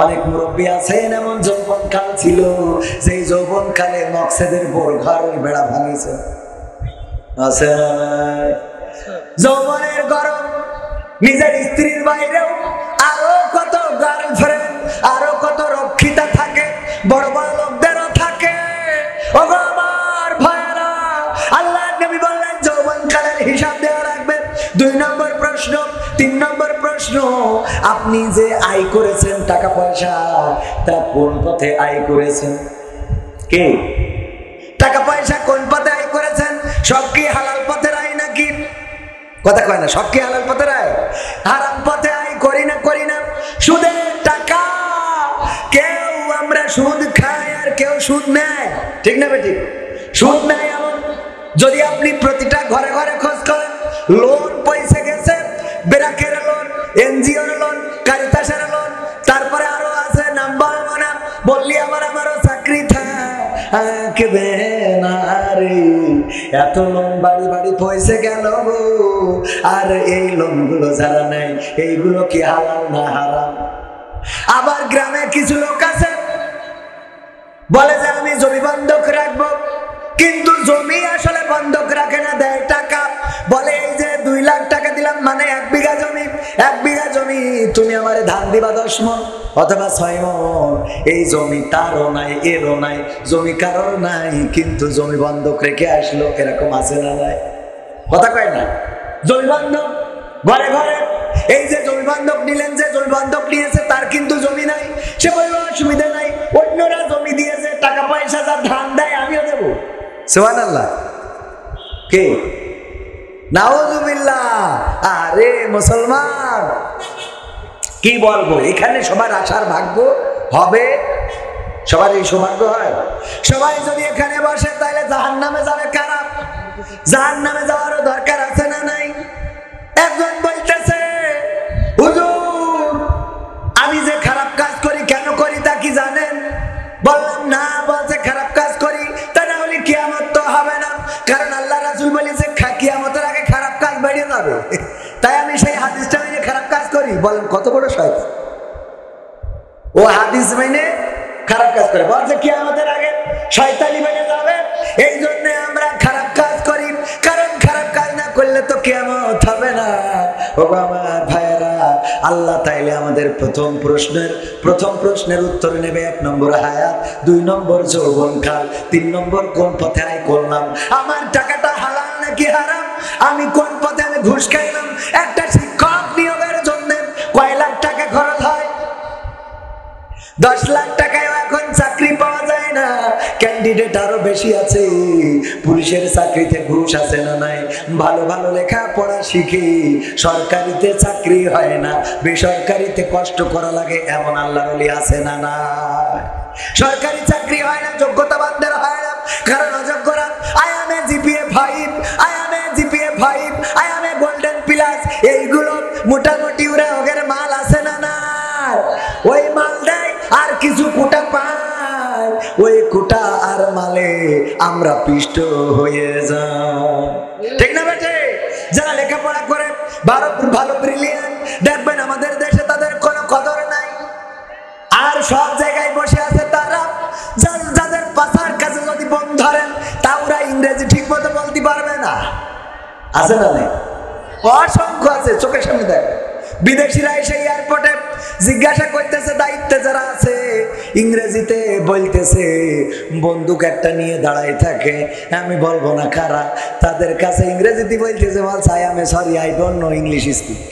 অনেক মুরব্বী আছেন এমন যৌবনকাল ছিল, যে যৌবনকালে মকসেদের বোর ঘরের বেড়া ভাঙিছে। আছে যৌবনের গরম, নিজের স্ত্রীর বাইরেও আরো কত গার্লফ্রেন্ড, আরো কত রক্ষিতা থাকে, বড় বড় লোকদেরও থাকে। ওগো আমার ভাইরা, আল্লাহ নবী বললেন যৌবনকালের হিসাব দেওয়া রাখবে। 2 নম্বর প্রশ্ন, 3 নম্বর প্রশ্ন, আপনি যে আয় করেছেন টাকা পয়সা, তা কোন পথে আয় করেছেন? কে টাকা পয়সা কোন পথে আয় করেছেন? সব কি হালাল পথের আয় নাকি? কথা কয় না, সব কি হালাল পথের আয়? হারাম পথে আয় করি না। সুদের টাকা, কেউ আমরা সুদ খাই আর কেউ সুদ নেয়, ঠিক না বেঠিক? সুদ নেয় এমন, যদি আপনি প্রতিটা ঘরে ঘরে খোঁজ করেন, লোন পয়সা গেছে, ব্যাংকের লোন, এনজিওর লোন, কারিতাসের লোন, তারপরে আরো আছে নাম্বার মানে বললি আমারও চাকরি থাকবে না রে, এত লোন বাড়ি বাড়ি পয়সা গেল গো। আর এই লোন গুলো যারা নেয়, এইগুলো কি হালাল না হারাম? আবার গ্রামে কিছু লোক আছে বলে যে আমি জমি বন্ধক রাখবো, কিন্তু জমি আসলে বন্ধক রাখে না, দেয় টাকা। বলে এই যে 2 লাখ টাকা দিলাম, মানে 1 বিঘা জমি, 1 বিঘা জমি তুমি আমার ধান দিবা 10 মণ অথবা 6 মণ। এই জমি তারও নাই, এরও নাই, জমি কারোর নাই, কিন্তু জমি বন্ধক রেখে আসলো। এরকম আছে না নাই? কথা কয় না? জমি বন্ধক ঘরে ঘরে। এই যে জমি বন্ধক নিলেন, যে জমি বন্ধক নিয়েছে তার কিন্তু জমি নাই, সে বলল অসুবিধা নাই, অন্যরা জমি দিয়েছে, টাকা পয়সা যা ধান দেয় আমিও দেবো। সুবহানাল্লাহ। কে? নাউযুবিল্লাহ। আরে মুসলমান, কি বলবো, এখানে সবার আসার ভাগ্য হবে? সবার এই সৌভাগ্য হয়? সবাই যদি এখানে বসে তাহলে জাহান্নামে যাবে কারা? জাহান্নামে যাওয়ারও দরকার আছে না নাই? একজন বলতেছে হুজুর আমি যে খারাপ কাজ করি, কেন করি তা কি জানেন? বললাম না। বলছে খারাপ কাজ করি, তা না হলে কিয়ামত তো হবে না, কারণ আল্লাহ রাসূল বলেছে কিয়ামতের আগে খারাপ কাজ বেড়ে যাবে, তাই আমি সেই হাদিসটা মেনে খারাপ কাজ করি। বলেন কত বড় শয়তান! ও হাদিস মেনে খারাপ কাজ করে, বলছে কিয়ামতের আগে শয়তানি বেড়ে যাবে, এই জন্য আমরা খারাপ কাজ করি, কারণ খারাপ কাজ না করলে তো কিয়ামত হবে না। ও আমার ভাইয়েরা, আল্লাহ তাইলে আমাদের প্রথম প্রশ্নের উত্তর নেবে। 1 নম্বর হায়াত, 2 নম্বর যৌবনকাল, 3 নম্বর কোন পথে আয় করলাম, আমার টাকাটা হালাল নাকি হারাম, আমি কোন পথে আমি ঘুষ খাইলাম। একটা শিক্ষক নিয়োগের জন্য কয় লাখ টাকা খরচ হয়? 10 লাখ টাকায় এখন চাকরি পাওয়া যায় না, ক্যান্ডিডেট আরো বেশি আছে। পুলিশের চাকরিতে ঘুষ আছে না নাই? ভালো ভালো লেখাপড়া শিখে সরকারিতে চাকরি হয় না, বেসরকারিতে কষ্ট করা লাগে, এমন আল্লাহর ওলি আছে না নাই? সরকারি চাকরি হয় না, যোগ্যতাবানদের হয় না, কারণ অযোগ্যরা I am a GPA 5, I am a GPA 5, I am a golden plus, এইগুলো মোটামুটি ওরা ওদের মাল আছে না না? ওই মাল দেয় আর কিছু কোটা পায়, ওই কোটা আর মালে আমরা পিষ্ট হয়ে যাই, ঠিক না বেটে? যারা লেখাপড়া করে ভালো ব্রিলিয়ান্ট, দেখবেন আমাদের দেশে তাদের কোনো কদর নাই, আর সব জায়গায় বসে আছে তারা যাদের পাশার কাছে যদি বোন ধরেন তারা ইংরেজি ঠিক মতো বলতে পারবে না। আছে না নেই? অসংখ্য আছে, চোখের সামনে দেখ। বিদেশিরা এসে এয়ারপোর্টে জিজ্ঞাসা করতেছে, দায়িত্বে যারা আছে, ইংরেজিতে বলতেছে, বন্দুক একটা নিয়ে দাঁড়াই থাকে, আমি বলবো না কারা, তাদের কাছে ইংরেজিতে বলতেছে, বলছে I am sorry, I don't know English speak.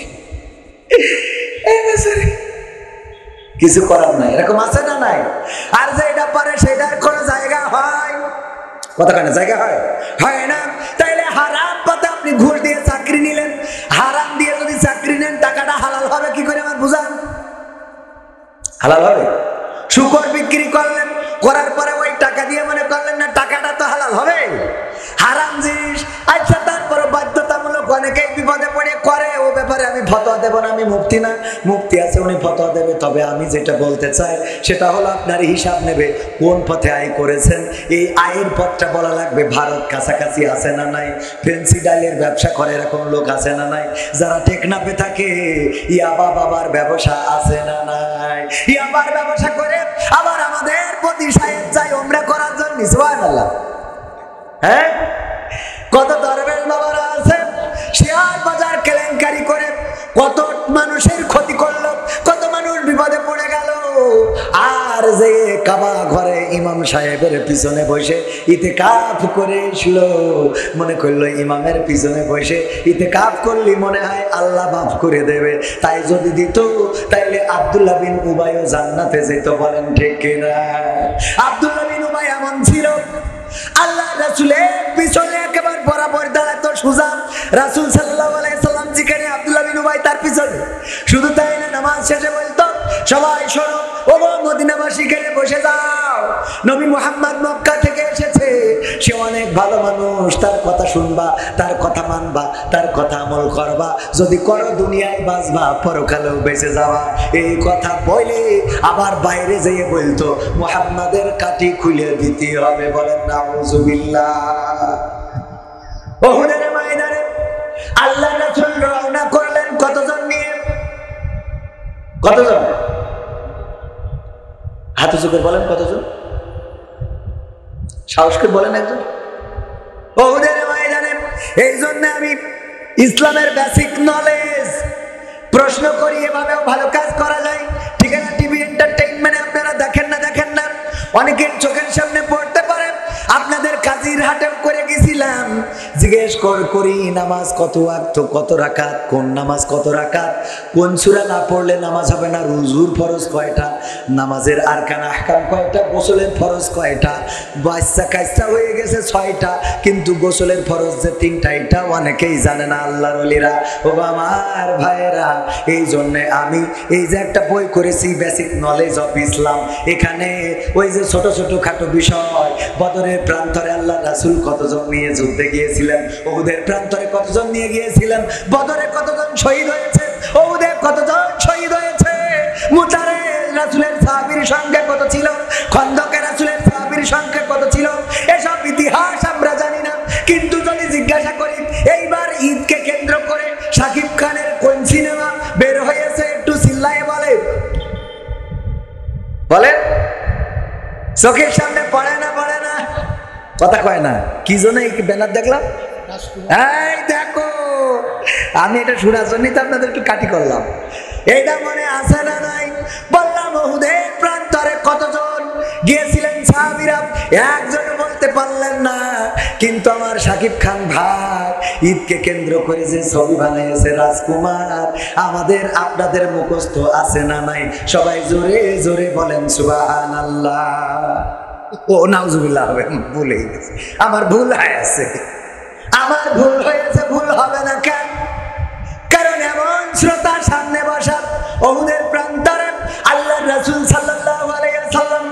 কিছু করার নাই, এরকম আছে না নাই? আর যে এটা পারে সেটার কোনো জায়গা হয়? কথা কেন জায়গা হয়? হয় না। তাইলে হারাম পথে আপনি ঘুষ দিয়ে চাকরি নিলেন, হারাম দিয়ে যদি চাকরি নেন, টাকাটা হালাল হবে কি করে আমার বুঝান? হালাল হবে? শুকর বিক্রি করলেন, করার পরে ওই টাকা দিয়ে মনে করলেন না টাকাটা তো হালাল হবে, হারাম জিনিস। আচ্ছা, তারপরে বাধ্যতামূলক অনেকেই বিপদে পড়ে করে, ও ব্যাপারে আমি ফতোয়া দেব না, আমি মুফতি না, মুফতি আছে উনি ফতোয়া দেবে। তবে আমি যেটা বলতে চাই সেটা হলো আপনার হিসাব নেবে কোন পথে আয় করেছেন। এই আয়ের পথটা বলা লাগবে, ভারত কাছাকাছি আছে না নাই? ফেন্সি ডালের ব্যবসা করে এরকম লোক আছে না নাই? যারা টেকনাফে থাকে ইয়াবা বাবার ব্যবসা আছে না নাই? ইয়াবার ব্যবসা করে আবার আমাদের প্রতি সাহেব যায় ওমরা করার জন্য। সুবহানাল্লাহ। হ্যাঁ, কত দরবেশ বাবারা আছে শেয়ার বাজার কেলেঙ্কারি করে কত মানুষের ক্ষতি করলো, কত মানুষ বিপদে পড়ে গেল। আর যে কাবা ঘরে ইমাম সাহেবের পিছনে বসে ইতিকাফ করে এসল, মনে করলো ইমামের পিছনে বসে ইতিকাফ করলি মনে হয় আল্লাহ মাফ করে দেবে, তাই যদি দিত তাইলে আব্দুল্লাহ বিন উবাইও জান্নাতে যেত। বলেন ঠিক কিনা? আব্দুল্লাহ বিন উবাই এমন ছিল, আল্লাহ রাসূলের পিছনে একেবারে বরাবর দাঁড়াতো সোজা। রাসূল সাল্লাল্লাহু আলাইহি সাল্লাম যেখানে আব্দুল্লাহ বিন উবাই তার পিছনে। শুধু তাই না, নামাজ শেষে বলতো সবাই শোনো, ও মদিনাবাসী এখানে বসে যাও, নবী মুহাম্মদ মক্কা থেকে এসেছে, সে অনেক ভালো মানুষ, তার কথা শুনবা, তার কথা মানবা, তার কথা আমল করবা, যদি করো দুনিয়ায় বাঁচবা, পরকালেও বেঁচে যাওয়া। এই কথা বলে আবার বাইরে যেয়ে বলতো মুহাম্মাদের কাঠি খুলে দিতে হবে। বলেন নাউজুবিল্লাহ। উহুদের ময়দানে আল্লাহ রাসূল রওনা করলেন কতজন নিয়ে? কতজন? হাত উঁচু করে বলেন কতজন? সাহস করে বলেন একজন। উহুদের ময়দানে এই জন্য আমি ইসলামের বেসিক নলেজ প্রশ্ন করি, এভাবেও ভালো কাজ করা যায়। ঠিক আছে, টিভি এন্টারটেইনমেন্ট আপনারা দেখেন না, অনেকের চোখের সামনে পড়তে পারে। আপনাদের কাজীর হাটেও করে গেছিলাম, জিজ্ঞেস করি নামাজ কত ওয়াক্ত, কত রাকাত, কোন নামাজ কত রাকাত, কোন সূরা না পড়লে নামাজ হবে না, রুজুর ফরজ কয়টা, নামাজের আরকান আহকাম কয়টা, গোসলের ফরজ কয়টা, বাচ্চা কাচ্চা হয়ে গেছে 6টা, কিন্তু গোসলের ফরজ যে 3টা এটা অনেকেই জানে না আল্লাহর ওলিরা। ও আমার ভাইরা, এই জন্য আমি এই যে একটা বই করেছি বেসিক নলেজ অফ ইসলাম, এখানে ওই যে ছোট ছোট খাটো বিষয়, বদরের প্রান্তরে আল্লাহ রাসূল কতজন নিয়ে যুদ্ধে গিয়েছিলেন, উহুদের প্রান্তরে কতজন নিয়ে গিয়েছিলেন, বদরে কতজন শহীদ হয়েছে, উহুদে কতজন শহীদ হয়েছে, মুতারে রাসূলের সাহাবীর সংখ্যা কত ছিল, খন্দকে রাসূলের সাহাবীর সংখ্যা কত ছিল, এসব ইতিহাস আমরা জানি না। কিন্তু যদি জিজ্ঞাসা করি এইবার ঈদকে কেন্দ্র করে শাকিব খানের কোন সিনেমা বের হয়েছে, একটু চিল্লায়ে বলে চোখের সামনে পড়ে না কথা কয় না, কি জন্য এই ব্যানার দেখলাম? এই দেখো, আমি এটা শোনার জন্যই তো আপনাদের একটু কাটি করলাম। এইটা মনে আছে না নাই? বললাম উহুদের প্রান্তরে কতজন গিয়েছিলেন সাহাবীরা, একজন বলতে পারলেন না। কিন্তু আমার শাকিব খান ভাই ঈদকে কেন্দ্র করে যে ছবি বানিয়েছে রাজকুমার, আমাদের আপনাদের মুখস্থ আছে না নাই? সবাই জোরে জোরে বলেন সুবহানাল্লাহ। ও নাউজুবিল্লাহ হবে, ভুলে গেছে, আমার ভুল হয়েছে, আমার ভুল হয়েছে, ভুল হবে না কেন? কারণ এমন শ্রোতার সামনে বসা উহুদের প্রান্তরে আল্লাহ রাসূল সাল্লাল্লাহু আলাইহি ওয়াসাল্লাম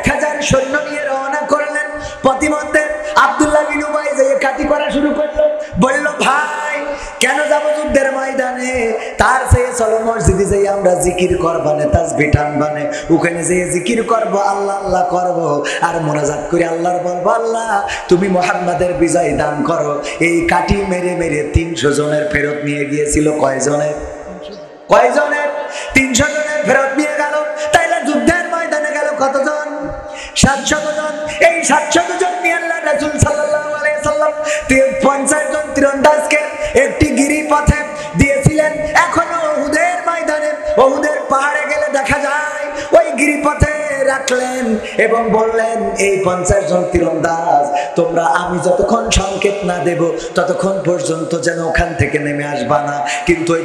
1000 সৈন্য নিয়ে রওনা করলেন। পথিমধ্যে আব্দুল্লাহ বিন উবাই যে কাটি করা শুরু করলো, বলল ভাই কেন যাব যুদ্ধের ময়দানে, তার চেয়ে চলো মসজিদে যাই আমরা জিকির করবানে, তাসবিহ টানবানে, ওখানে যেয়ে জিকির করব, আল্লাহ আল্লাহ করব, আর মোনাজাত করে আল্লাহর বলবো আল্লাহ তুমি মুহাম্মাদের বিজয় দান করো। এই কাটি মেরে মেরে 300 জনের ফেরত নিয়ে গিয়েছিল। কয়জনের? 300 জনের ফেরত নিয়ে গেল। তাইলে যুদ্ধের ময়দানে গেল কতজন? 700 জন। এই 700 জন নিয়ে আল্লাহ রাসূল সাল্লাল্লাহু আলাইহি সাল্লাম 50 জন তীরন্দাজকে একটি গিরিপথে দিয়েছিলেন। এখনো উহুদের ময়দানে, উহুদের পাহাড়ে গেলে দেখা যায় ওই গিরিপথে রাখলেন এবং বললেন এই 50 জন তীরন্দাজ তোমরা আমি যতক্ষণ সংকেত না দেব ততক্ষণ পর্যন্ত যেন ওখান থেকে নেমে আসবা না। কিন্তু ওই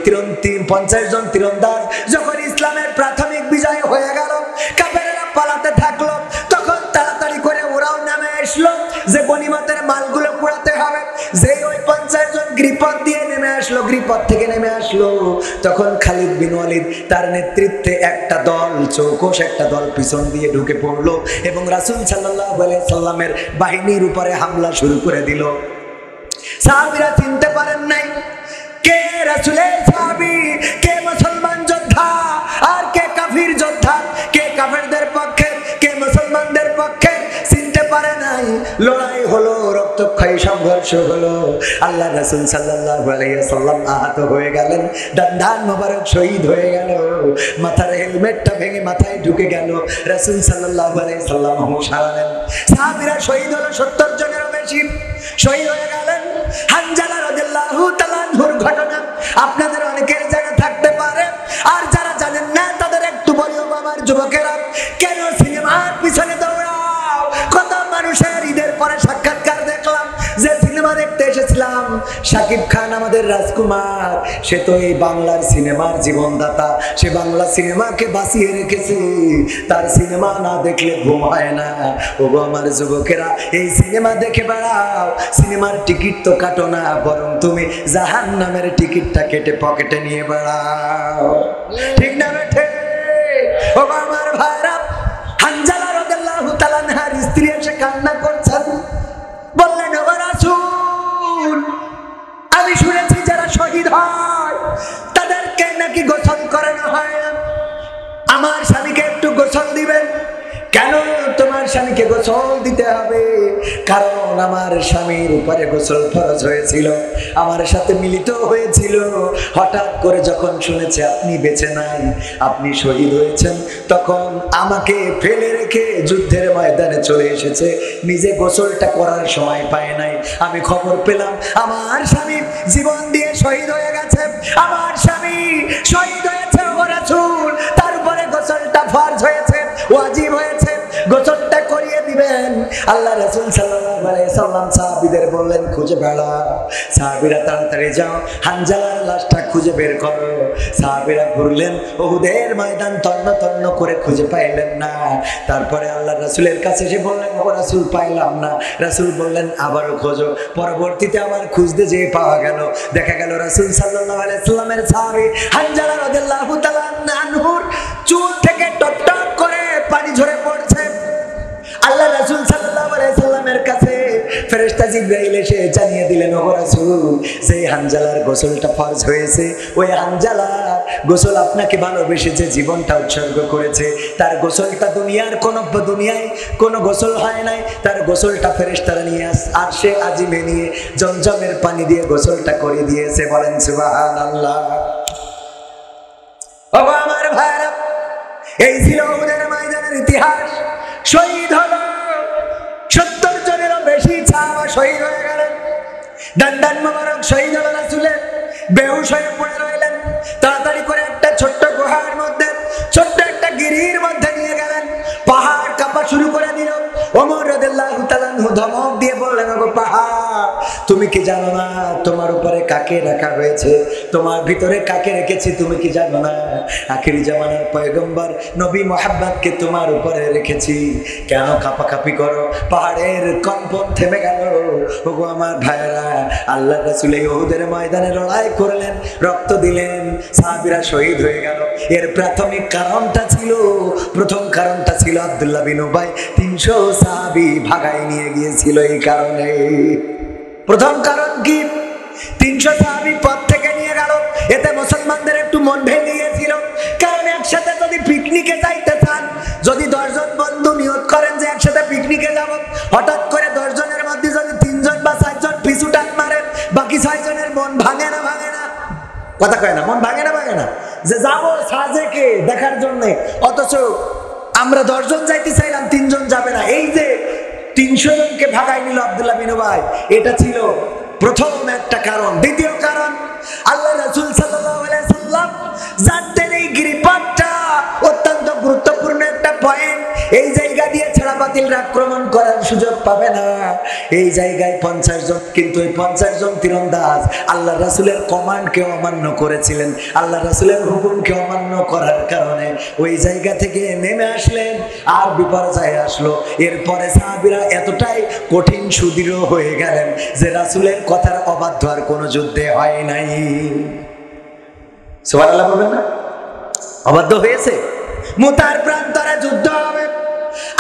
50 জন তীরন্দাজ যখন ইসলামের প্রাথমিক বিজয় হয়ে গেল, কাফেররা পালাতে থাকলো, তখন তাড়াতাড়ি করে ওরাও নামে আসলো যে গনিমতের মালগুলো কুড়াতে হবে। যেই ওই 50 জন গিরিপথ দিয়ে নেমে আসলো, গিরিপথ থেকে নেমে আসলো, তখন খালিদ বিন ওয়ালিদ তার নেতৃত্বে একটা দল, চৌকস একটা দল পিছন দিয়ে ঢুকে পড়লো এবং রাসূল সাল্লাল্লাহু আলাইহি সাল্লামের বাহিনীর উপরে হামলা শুরু করে দিল। সাহাবীরা চিনতে পারেন নাই কে রাসূলের সাহাবী, কে মুসলমান যোদ্ধা আর কে কাফির যোদ্ধা, কে কাফেরদের পক্ষে কে মুসলমানদের পক্ষে, চিনতে পারে নাই। লড়াই হলো, রক্তক্ষয়ী সংঘর্ষ সংঘর্ষ হলো, আল্লাহ রাসূল সাল্লাল্লাহু আলাইহি ওয়াসাল্লাম আহত হয়ে গেলেন, ডান মোবারক শহীদ হয়ে গেল, মাথার হেলমেটটা ভেঙে মাথায় ঢুকে গেল, রাসূল সাল্লাল্লাহু আলাইহি ওয়াসাল্লাম হুঁশ হারালেন। সাহাবীরা শহীদ হলো 70 জনেরও বেশি শহীদ হয়ে গেলেন। হানজালা রাদিয়াল্লাহু তাআলা আনহুর ঘটনা আপনাদের অনেকের জানা থাকতে পারে, আর যারা জানেন না তাদের একটু বলবো আমার যুবকেরা, কেন সিনেমার পিছনে দৌড়াও? কত মানুষের ঈদের পরে সাক্ষাৎকার দেখলাম, যে সিনেমা দেখতে এসেছিলাম শাকিব খান আমাদের রাজকুমার, সে তো এই বাংলার সিনেমার জীবনদাতা, সে বাংলা সিনেমাকে বাঁচিয়ে রেখেছে, তার সিনেমা না দেখলে ঘুম হয় না। ওগো আমার যুবকেরা, এই সিনেমা দেখে বেড়াও, সিনেমার টিকিট তো কাটো না, বরং তুমি জাহান্নামের টিকিটটা কেটে পকেটে নিয়ে বেড়াও। ঠিক না বেঠে? ওগো আমার ভাইরা, হানজালা রাদিয়াল্লাহু তাআলা আনহার স্ত্রী এসে কান্না করছেন, বললেন ওগো রাসূল, আমি শুনেছি যারা শহীদ হয় তাদেরকে নাকি গোসল করানো হয় না, আমার স্বামীকে একটু গোসল দিবেন। কেন তোমার স্বামীকে গোসল দিতে হবে? কারণ আমার স্বামীর উপরে গোসল ফরজ হয়েছিল, আমার সাথে মিলিত হয়েছিল, হঠাৎ করে যখন শুনেছে আপনি বেঁচে নাই, আপনি শহীদ হয়েছেন, তখন আমাকে ফেলে রেখে যুদ্ধের ময়দানে চলে এসেছে, নিজে গোসলটা করার সময় পায় নাই। আমি খবর পেলাম আমার স্বামী জীবন দিয়ে শহীদ হয়ে গেছে, আমার স্বামী শহীদ হয়েছে ও রাসূল, তার উপরে গোসলটা ফরজ হয়েছে, ওয়াজিব হয়েছে, গোসলটা করিয়ে দিবেন। আল্লাহ রাসূল সাল্লাল্লাহু আলাইহি সাল্লাম সাহাবীদের বললেন, খুঁজে বেড়াও। সাহাবীরা তাড়াতাড়ি যাও, হানজালার লাশটা খুঁজে বের করো। সাহাবীরা ঘুরলেন, উহুদের ময়দান তন্ন তন্ন করে খুঁজে পাইলেন না। তারপরে আল্লাহ রাসূলের কাছে এসে বললেন, ও রাসূল পাইলাম না। রাসূল বললেন, আবারও খোঁজো। পরবর্তীতে আবার খুঁজতে যেয়ে পাওয়া গেল, দেখা গেল রাসূল সাল্লাল্লাহু আলাইহি সাল্লামের সাহাবী হানজালা রাদিয়াল্লাহু তাআলা আনহুর চুল থেকে টপ টপ করে পানি ঝরে পড়ছে। আল্লাহ রাসূল সাল্লাল্লাহু আলাইহি সাল্লামের কাছে ফেরেশতা জিবরাইল এসে জানিয়ে দিলেন, ও রাসূল, সেই হানজালার গোসলটা ফরজ হয়েছে, ওই হানজালা গোসল আপনাকে ভালোবেসে যে জীবনটা উৎসর্গ করেছে, তার গোসলটা দুনিয়ায় কোনো গোসল হয় নাই, তার গোসলটা ফেরেশতারা নিয়ে আরশে আজিমে নিয়ে জমজমের পানি দিয়ে গোসলটা করে দিয়েছে। বলেন সুবহানাল্লাহ। ও আমার ভাইরা, এই ছিল উহুদের ময়দানের ইতিহাস। শহীদ হলো 70 জনেরও বেশি সাহাবা শহীদ হয়ে গেলেন। দান মোবারক শহীদ হলো রাসূলের, বেহুশ হয়ে পড়ে রইলেন। তাড়াতাড়ি করে একটা ছোট্ট গুহার মধ্যে, ছোট্ট একটা গিরির মধ্যে নিয়ে গেলেন, পাহাড় কাঁপা শুরু করে দিল। ওমর রাদিয়াল্লাহু তাআলা আনহু ধমক দিয়ে বললেন, ওগো পাহাড়, তুমি কি জানো না তোমার উপরে কাকে রাখা হয়েছে, তোমার ভিতরে কাকে রেখেছি তুমি কি জানো না? আখিরি জামানার পয়গম্বর নবী মুহাম্মদকে তোমার উপরে রেখেছি, কেন কাঁপাকাঁপি করো? পাহাড়ের কম্পন থেমে গেল। ওগো আমার ভাইরা, আল্লাহ রাসূল উহুদের ময়দানে লড়াই করলেন, রক্ত দিলেন, সাহাবীরা শহীদ হয়ে গেল। এর প্রাথমিক কারণটা ছিল, প্রথম কারণটা ছিল আব্দুল্লাহ বিন উবাই 300 সাহাবী ভাগায় নিয়ে গিয়েছিল। এই কারণে প্রথম কারণ কি? 300 সাহাবী পথ থেকে নিয়ে গেল, এতে মুসলমানদের একটু মন ভেঙে গিয়েছিল। কারণ একসাথে যদি পিকনিকে যাইতে চান, যদি 10 জন বন্ধু নিয়ত করেন যে একসাথে পিকনিকে যাব, হঠাৎ করে 10 জনের মধ্যে যদি 3 জন বা 4 জন পিছু টান মারেন, বাকি 6 জনের মন ভাঙে না? কথা কয় না? মন ভাঙে না? যে যাবো সাজেকে দেখার জন্য, অথচ আমরা 10 জন যাইতে চাইলাম, 3 জন যাবে না। এই যে 300 জনকে ভাগাই নিল আব্দুল্লাহ বিন উবাই, এটা ছিল প্রথম একটা কারণ। দ্বিতীয় কারণ, আল্লাহ রাসূল সাল্লাল্লাহু আলাইহি সাল্লাম জানতেন এই গিরিপথটা অত্যন্ত গুরুত্বপূর্ণ একটা পয়েন্ট, এই জায়গা দিয়ে ছাড়া বাতিলরা আক্রমণ করার সুযোগ পাবে না। এই জায়গায় 50 জন, কিন্তু এই 50 জন তীরন্দাজ আল্লাহ রাসূলের কমান্ডকে অমান্য করেছিলেন, আল্লাহ রাসূলের হুকুমকে অমান্য করার কারণে ওই জায়গা থেকে নেমে আসলেন, আর বিপর্যয় আসলো। এরপরে সাহাবীরা এতটাই কঠিন সুদৃঢ় হয়ে গেলেন যে রাসূলের কথার অবাধ্য আর কোনো যুদ্ধে হয় নাই। সুবহানাল্লাহ বলবেন না? অবাধ্য হয়েছে, মুতার প্রান্তরে যুদ্ধ হবে।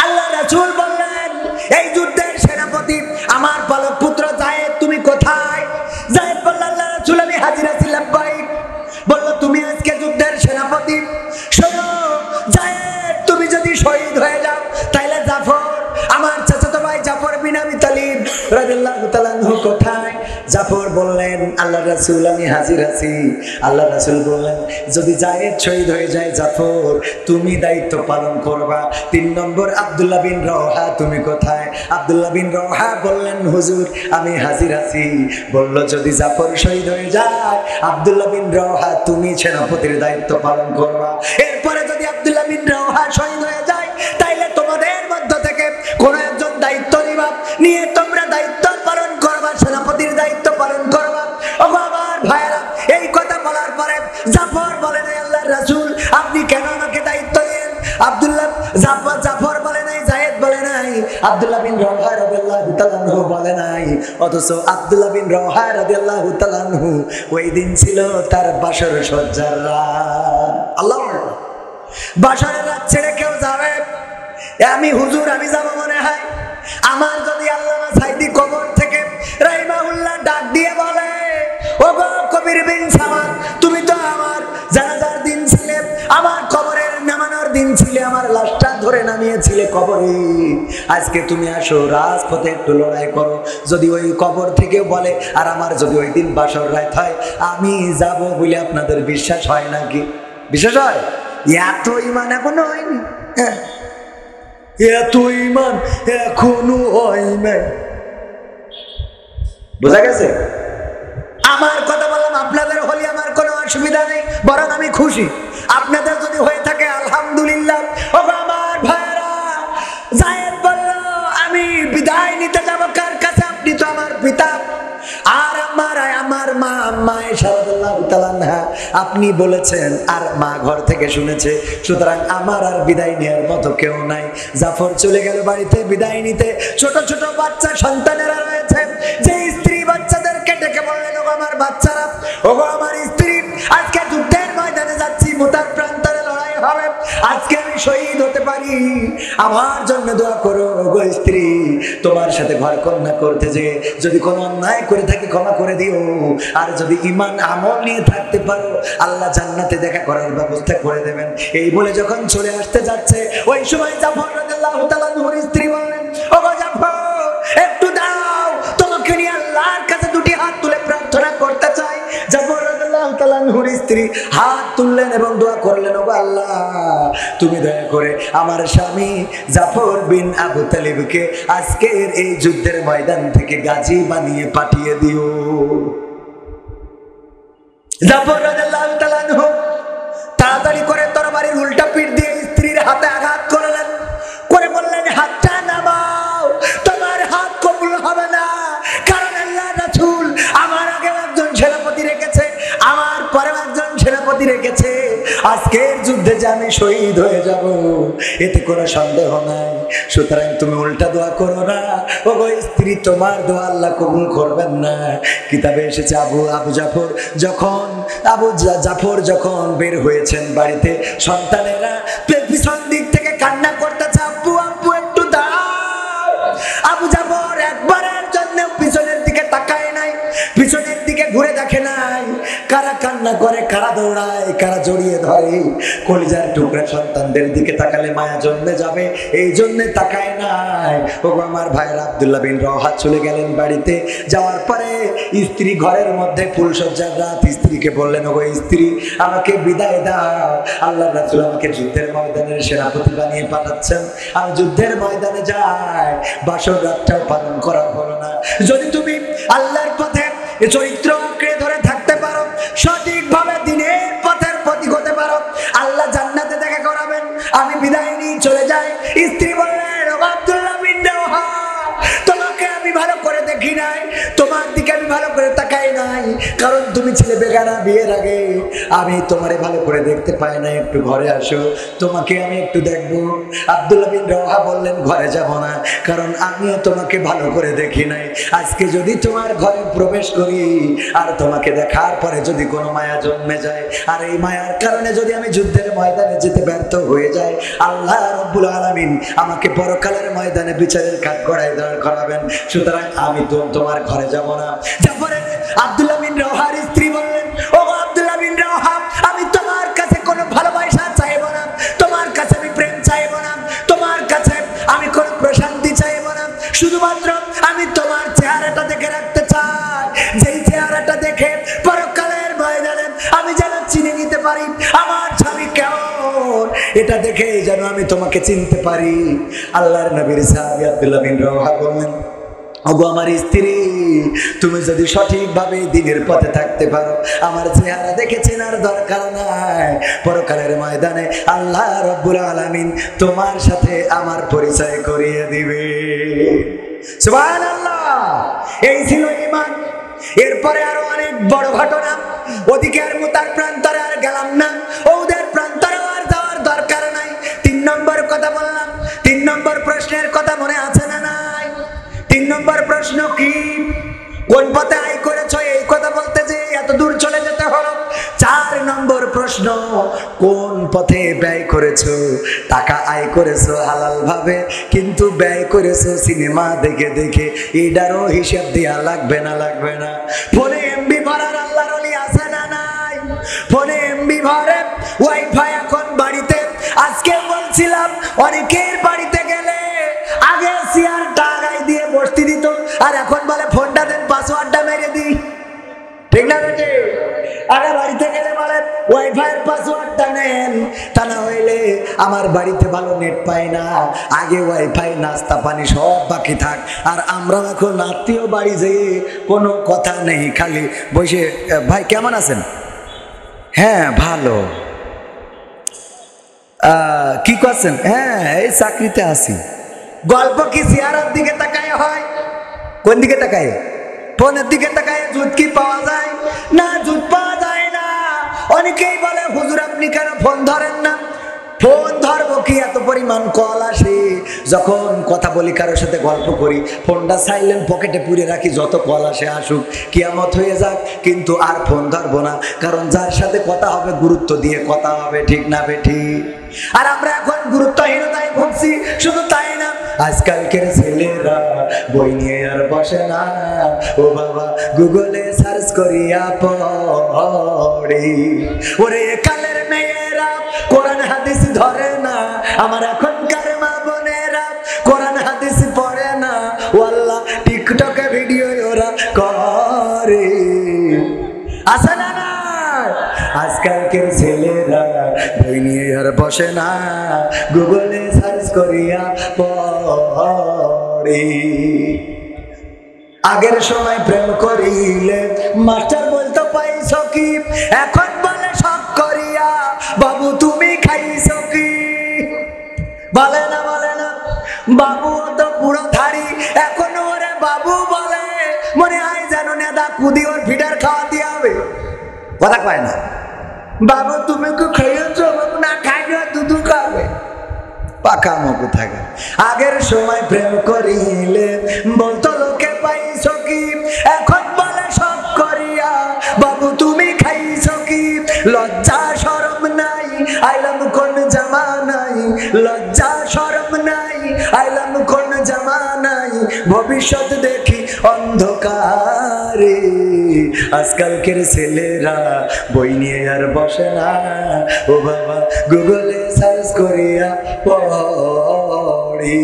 আল্লাহ রাসূল বললেন, এই যুদ্ধের সেনাপতি আমার পালক পুত্র যায়েদ, তুমি কোথায়? যায়েদ বলল, আল্লাহ রাসূল, আমি হাজির আছি। লাব্বাইক। বলল, তুমি আজকে যুদ্ধের সেনাপতি? শোনো যায়েদ, তুমি যদি শহীদ হয়ে যাও, তাইলে জাফর, আমার চাচাতো ভাই জাফর বিন আবি তালিব রাদিয়াল্লাহু তাআলা আনহু কোথায়? রাসূল আমি হাজির আছি। আল্লাহ রাসূল বললেন, যদি জায়েদ শহীদ হয়ে যায় জাফর, তুমি দায়িত্ব পালন করবা। 3 নম্বর আব্দুল্লাহ বিন রওহা, তুমি কোথায়? আব্দুল্লাহ বিন রওহা বললেন, হুজুর আমি হাজির আছি। বলল, যদি জাফর শহীদ হয়ে যায় আব্দুল্লাহ বিন রওহা, তুমি সেনাপতির দায়িত্ব পালন করবা। এরপরে যদি আব্দুল্লাহ বিন রওহা শহীদ হয়ে যায়, তাইলে তোমাদের মধ্য থেকে কোন একজন দায়িত্ব নিবা, নিয়ে তোমরা দায়িত্ব পালন করবা, সেনাপতির দায়িত্ব পালন করবা। ও আমার ভাইরা, এই কথা বলার পরে জাফর বলে নাই, আল্লাহর রাসূল আপনি কেন আমাকে দায়িত্ব দেন? জাফর বলে নাই, জায়েদ বলে নাই, আব্দুল্লাহ বিন রওহা রাদিয়াল্লাহু তাআলা আনহু বলে নাই। অথচ আব্দুল্লাহ বিন রওহা রাদিয়াল্লাহু তাআলা আনহু ওই দিন ছিল তার বাসর সজ্জার রাত। আল্লাহু আকবার। বাসরের রাত ছেড়ে কেউ যাবে? আমি হুজুর আমি যাব মনে হয়। আমার যদি আল্লামা সাইদি কবর থেকে রাহিমাহুল্লাহ ডাক দিয়ে বলে, ওগো কবির বিন সামাদ, তুমি তো আমার জানাজার দিন ছিলে, আমার কবরের নামানোর দিন ছিলে, আমার লাশটা ধরে নামিয়েছিলে কবরে, আজকে তুমি আসো রাজপথে একটু লড়াই করো। যদি ওই কবর থেকে বলে, আর আমার যদি ওই দিন বাসর রাত হয়, আমি যাব বলে আপনাদের বিশ্বাস হয় নাকি? বিশ্বাস হয়? এত ইমান এখনো হয়নি, এত ইমান এখনো হয় নাই। বোঝা গেছে? আমার কথা বললাম, আপনাদের হলে আমার কোনো অসুবিধা নেই, বরং আমি খুশি। আপনাদের যদি হয়ে থাকে আলহামদুলিল্লাহ। ও আমার ভাইরা, জায়েদ বলল, আমি বিদায় নিতে যাব কার কাছে? আপনি তো আমার পিতা, আর আমার মা আম্মা আয়েশা রাদিয়াল্লাহু তাআলা আনহা, আপনি বলেছেন আর মা ঘর থেকে শুনেছে, সুতরাং আমার আর বিদায় নেওয়ার মতো কেউ নাই। জাফর চলে গেল বাড়িতে বিদায় নিতে। ছোট ছোট বাচ্চা সন্তানেরা রয়েছে, যে স্ত্রী বাচ্চাদেরকে ডেকে বললেন, ওগো আমার বাচ্চারা, ওগো আমার স্ত্রী, আজকে যুদ্ধের ময়দানে যাচ্ছি, মুতার প্রান্তরে লড়াই হবে, আজকে আমি শহীদ হতে পারি, আমার জন্য দোয়া করো। ওগো স্ত্রী, তোমার সাথে ঘর কন্যা করতে যে যদি কোনো অন্যায় করে থাকি ক্ষমা করে দিও, আর যদি ঈমান আমল নিয়ে থাকতে পারো আল্লাহ জান্নাতে দেখা করার ব্যবস্থা করে দেবেন। এই বলে যখন চলে আসতে যাচ্ছে, ওই সময় জাফর রাদিয়াল্লাহু তাআলা আনহুর স্ত্রী বললেন, ওগো জাফর, একটু দাও, তোমাকে নিয়ে আল্লাহর কাছে দুটি হাত তুলে প্রার্থনা করতে চাই। জাফর রাদিয়াল্লাহু তাআলা আনহুর স্ত্রী হাত তুললেন এবং দোয়া করলেন, ওগো আল্লাহ, তুমি দয়া করে আমার স্বামী জাফর বিন আবু তালিবকে আজকের এই যুদ্ধের ময়দান থেকে গাজী বানিয়ে পাঠিয়ে দিও। জাফর রাদিয়াল্লাহু তাআলা আনহু তাড়াতাড়ি করে তরবারির উল্টা পিঠ দিয়ে স্ত্রীর হাতে আঘাত করলেন, করে বললেন, হাতটা নামাও, তোমার হাত কবুল হবে না, কারণ আল্লাহর রাসূল আমার আগে একজন সেনাপতি রেখেছে, আমার পরে একজন সেনাপতি রেখেছে, আজকের যুদ্ধে যে আমি শহীদ হয়ে যাব এতে কোনো সন্দেহ নাই, সুতরাং তুমি উল্টা দোয়া করো না। ওগো স্ত্রী, তোমার দোয়া আল্লাহ কবুল করবেন না। কিতাবে এসেছে আবু জাফর যখন বের হয়েছেন বাড়িতে, সন্তানেরা পিছন দিক থেকে কান্না করতেছে, আব্বু আব্বু একটু দাও। আবু জাফর একবারের জন্য পিছনের দিকে তাকায় নাই, পিছনের দিকে ঘুরে দেখে নাই। কারা কান্না করে, কারা দৌড়ায়, কারা জড়িয়ে ধরে, কলিজার টুকরা সন্তানদের দিকে তাকালে মায়া জন্মে যাবে, এই জন্য তাকায় নাই। ওগো আমার ভাইরা, আব্দুল্লাহ বিন রওহা চলে গেলেন বাড়িতে। যাওয়ার পরে স্ত্রী ঘরের মধ্যে ফুলসজ্জার রাত, স্ত্রীকে বললেন, ওগো স্ত্রী, আমাকে বিদায় দাও, আল্লাহর রাসূল আমাকে যুদ্ধের ময়দানের সেনাপতি বানিয়ে পাঠাচ্ছেন, আমি যুদ্ধের ময়দানে যাই, বাসর রাতটাও পালন করা হলো না। যদি তুমি আল্লাহর পথে চরিত্র আঁকড়ে ধরে থাকতে পারো, সঠিকভাবে দিনের পথের প্রতীক হতে পারো, আল্লাহ জান্নাতে দেখা করাবেন। আমি বিদায় নিয়ে চলে যাই। স্ত্রী বললেন, ও আব্দুল্লাহ বিন রওহা, তোমাকে আমি ভালো করে দেখি নাই, তোমার দিকে আমি ভালো করে তাকাই নাই, কারণ তুমি ছিলে বেগানা বিয়ের আগে, আমি তোমারে ভালো করে দেখতে পাই না, একটু ঘরে আসো, তোমাকে আমি একটু দেখবো। আব্দুল্লাহ বিন রওহা বললেন, ঘরে যাব না, কারণ আমিও তোমাকে ভালো করে দেখি নাই, আজকে যদি তোমার ঘরে প্রবেশ করি আর তোমাকে দেখার পরে যদি কোনো মায়া জন্মে যায়, আর এই মায়ার কারণে যদি আমি যুদ্ধের ময়দানে যেতে ব্যর্থ হয়ে যাই, আল্লাহ রাব্বুল আলামিন আমাকে পরকালের ময়দানে বিচারের কাঠগড়ায় দাঁড় করাবেন, সুতরাং আমি তোমার ঘরে যাব না। জাফরের আব্দুল্লাহ বিন রওহার স্ত্রী বললেন, ও আব্দুল্লাহ বিন রওহা, আমি তোমার কাছে কোনো ভালোবাসা চাইব না, তোমার কাছে আমি প্রেম চাইব না, তোমার কাছে আমি কোনো প্রশান্তি চাইব না, শুধুমাত্র আমি তোমার চেহারাটা দেখে রাখতে চাই, যেই চেহারাটা দেখে এটা দেখে যেন আমি তোমাকে চিনতে পারি। আল্লাহর নবীর সাহাবী আব্দুল্লাহ বিন রাওহা বললেন, ওগো আমার স্ত্রী, তুমি যদি সঠিকভাবে দিনের পথে থাকতে পারো, আমার চেহারা দেখে চেনার দরকার নাই। পরকালের ময়দানে আল্লাহ রাব্বুল আলামিন তোমার সাথে আমার পরিচয় করিয়ে দিবে। সুবহানাল্লাহ। এই ছিল ঈমান। এরপরে আরো অনেক বড় ঘটনা। ওদিকে আর মুতার প্রান্তরে আর গেলাম না, ওদের প্রান্তরে আর যাওয়ার দরকার নাই। 3 নম্বর কথা বললাম। 3 নম্বর প্রশ্নের কথা মনে আছে না নাই? 3 নম্বর প্রশ্ন কি? কোন পথে আয় করেছো? এই কথা বলতে যে এত দূর চলে যেতে হলো। 4 নম্বর প্রশ্ন, কোন পথে ব্যয় করেছো? টাকা আয় করেছো হালাল ভাবে, কিন্তু ব্যয় করেছো সিনেমা দেখে দেখে। এটারও হিসাব দেয়া লাগবে না? লাগবে না? ফোনে এমবি ভরার আল্লাহর ওলি আছে না নাই? ফোনে এমবি ভরে, ওয়াইফাই এখন বাড়িতে। আজকে বলছিলাম অনেকের বাড়িতে গেলে আগে চেয়ার টাকায় দিয়ে বসতে দিত, আর এখন বলে ফোনটা দেন, পাসওয়ার্ডটা মেরে দিই। ঠিক না বেটে? আগে বাড়িতে গেলে বলে ওয়াইফাই এর পাসওয়ার্ডটা নেন, তা না হইলে আমার বাড়িতে ভালো নেট পাই না। আগে ওয়াইফাই, নাস্তা পানি সব বাকি থাক। আর আমরা এখন আত্মীয় বাড়ি যেয়ে কোনো কথা নেই, খালি বসে ভাই কেমন আছেন? হ্যাঁ ভালো। কি করছেন? হ্যাঁ এই চাকরিতে আছি। গল্প কি চেহারার দিকে তাকায় হয়? কোন দিকে তাকায়? ফোনের দিকে তাকায় জুত কি পাওয়া যায়? না, জুত পাওয়া যায় না। অনেকেই বলে হুজুর আপনি কেন ফোন ধরেন না? ফোন ধরবো কি, এত পরিমাণ কল আসে। যখন কথা বলি, কারোর সাথে গল্প করি, ফোনটা সাইলেন্ট পকেটে পুরে রাখি, যত কল আসে আসুক, কিয়ামত হয়ে যাক, কিন্তু আর ফোন ধরবো না। কারণ যার সাথে কথা হবে গুরুত্ব দিয়ে কথা হবে। ঠিক না বেঠি? আর আমরা এখন গুরুত্বহীনতায় ভুগছি। শুধু তাই না, আজকালকের ছেলেরা বই নিয়ে আর বসে না, ও বাবা গুগলে সার্চ করিয়া পড়ে। ওরে কালের মেয়েরা কোরআন হাদিস ধরে না, আমার এখনকার মা বোনেরা কোরআন হাদিস পড়ে না, ওয়াল্লাহ টিকটকে ভিডিও ওরা করে। আসে না? আজকালকের ছেলেরা বই নিয়ে আর বসে না, গুগলে সার্চ করিয়া পড়ে। আগের সময় প্রেম করিলে মাস্টার বলতো পাইছো কি, এখন বলে শখ করিয়া বাবু তুমি খাইছো কি? বলে না? বলে না? বাবু তো পুরো ধাড়ি, এখন ওরে বাবু বলে, মনে হয় যেন নেদা কুদি ওর ফিডার খাওয়া দিয়ে হবে। কথা কয় না? বাবু তুমি কি খাইয়েছো? বাবু না খাইলে দুধু খাবে। পাকা মুখ থাকে। আগের সময় প্রেম করিলে বলতো লোকে পাইছো কি, এখন বলে সব করিয়া বাবু তুমি খাইছো কি? লজ্জা শরম নাই, আইলাম কোন জামানাই, লজ্জা শরম নাই, আইলাম কোন জামানাই, ভবিষ্যৎ দেখি অন্ধকারে। আজকালকের ছেলেরা বই নিয়ে আর বসে না, ও বাবা গুগলে সার্চ করিয়া পড়ি।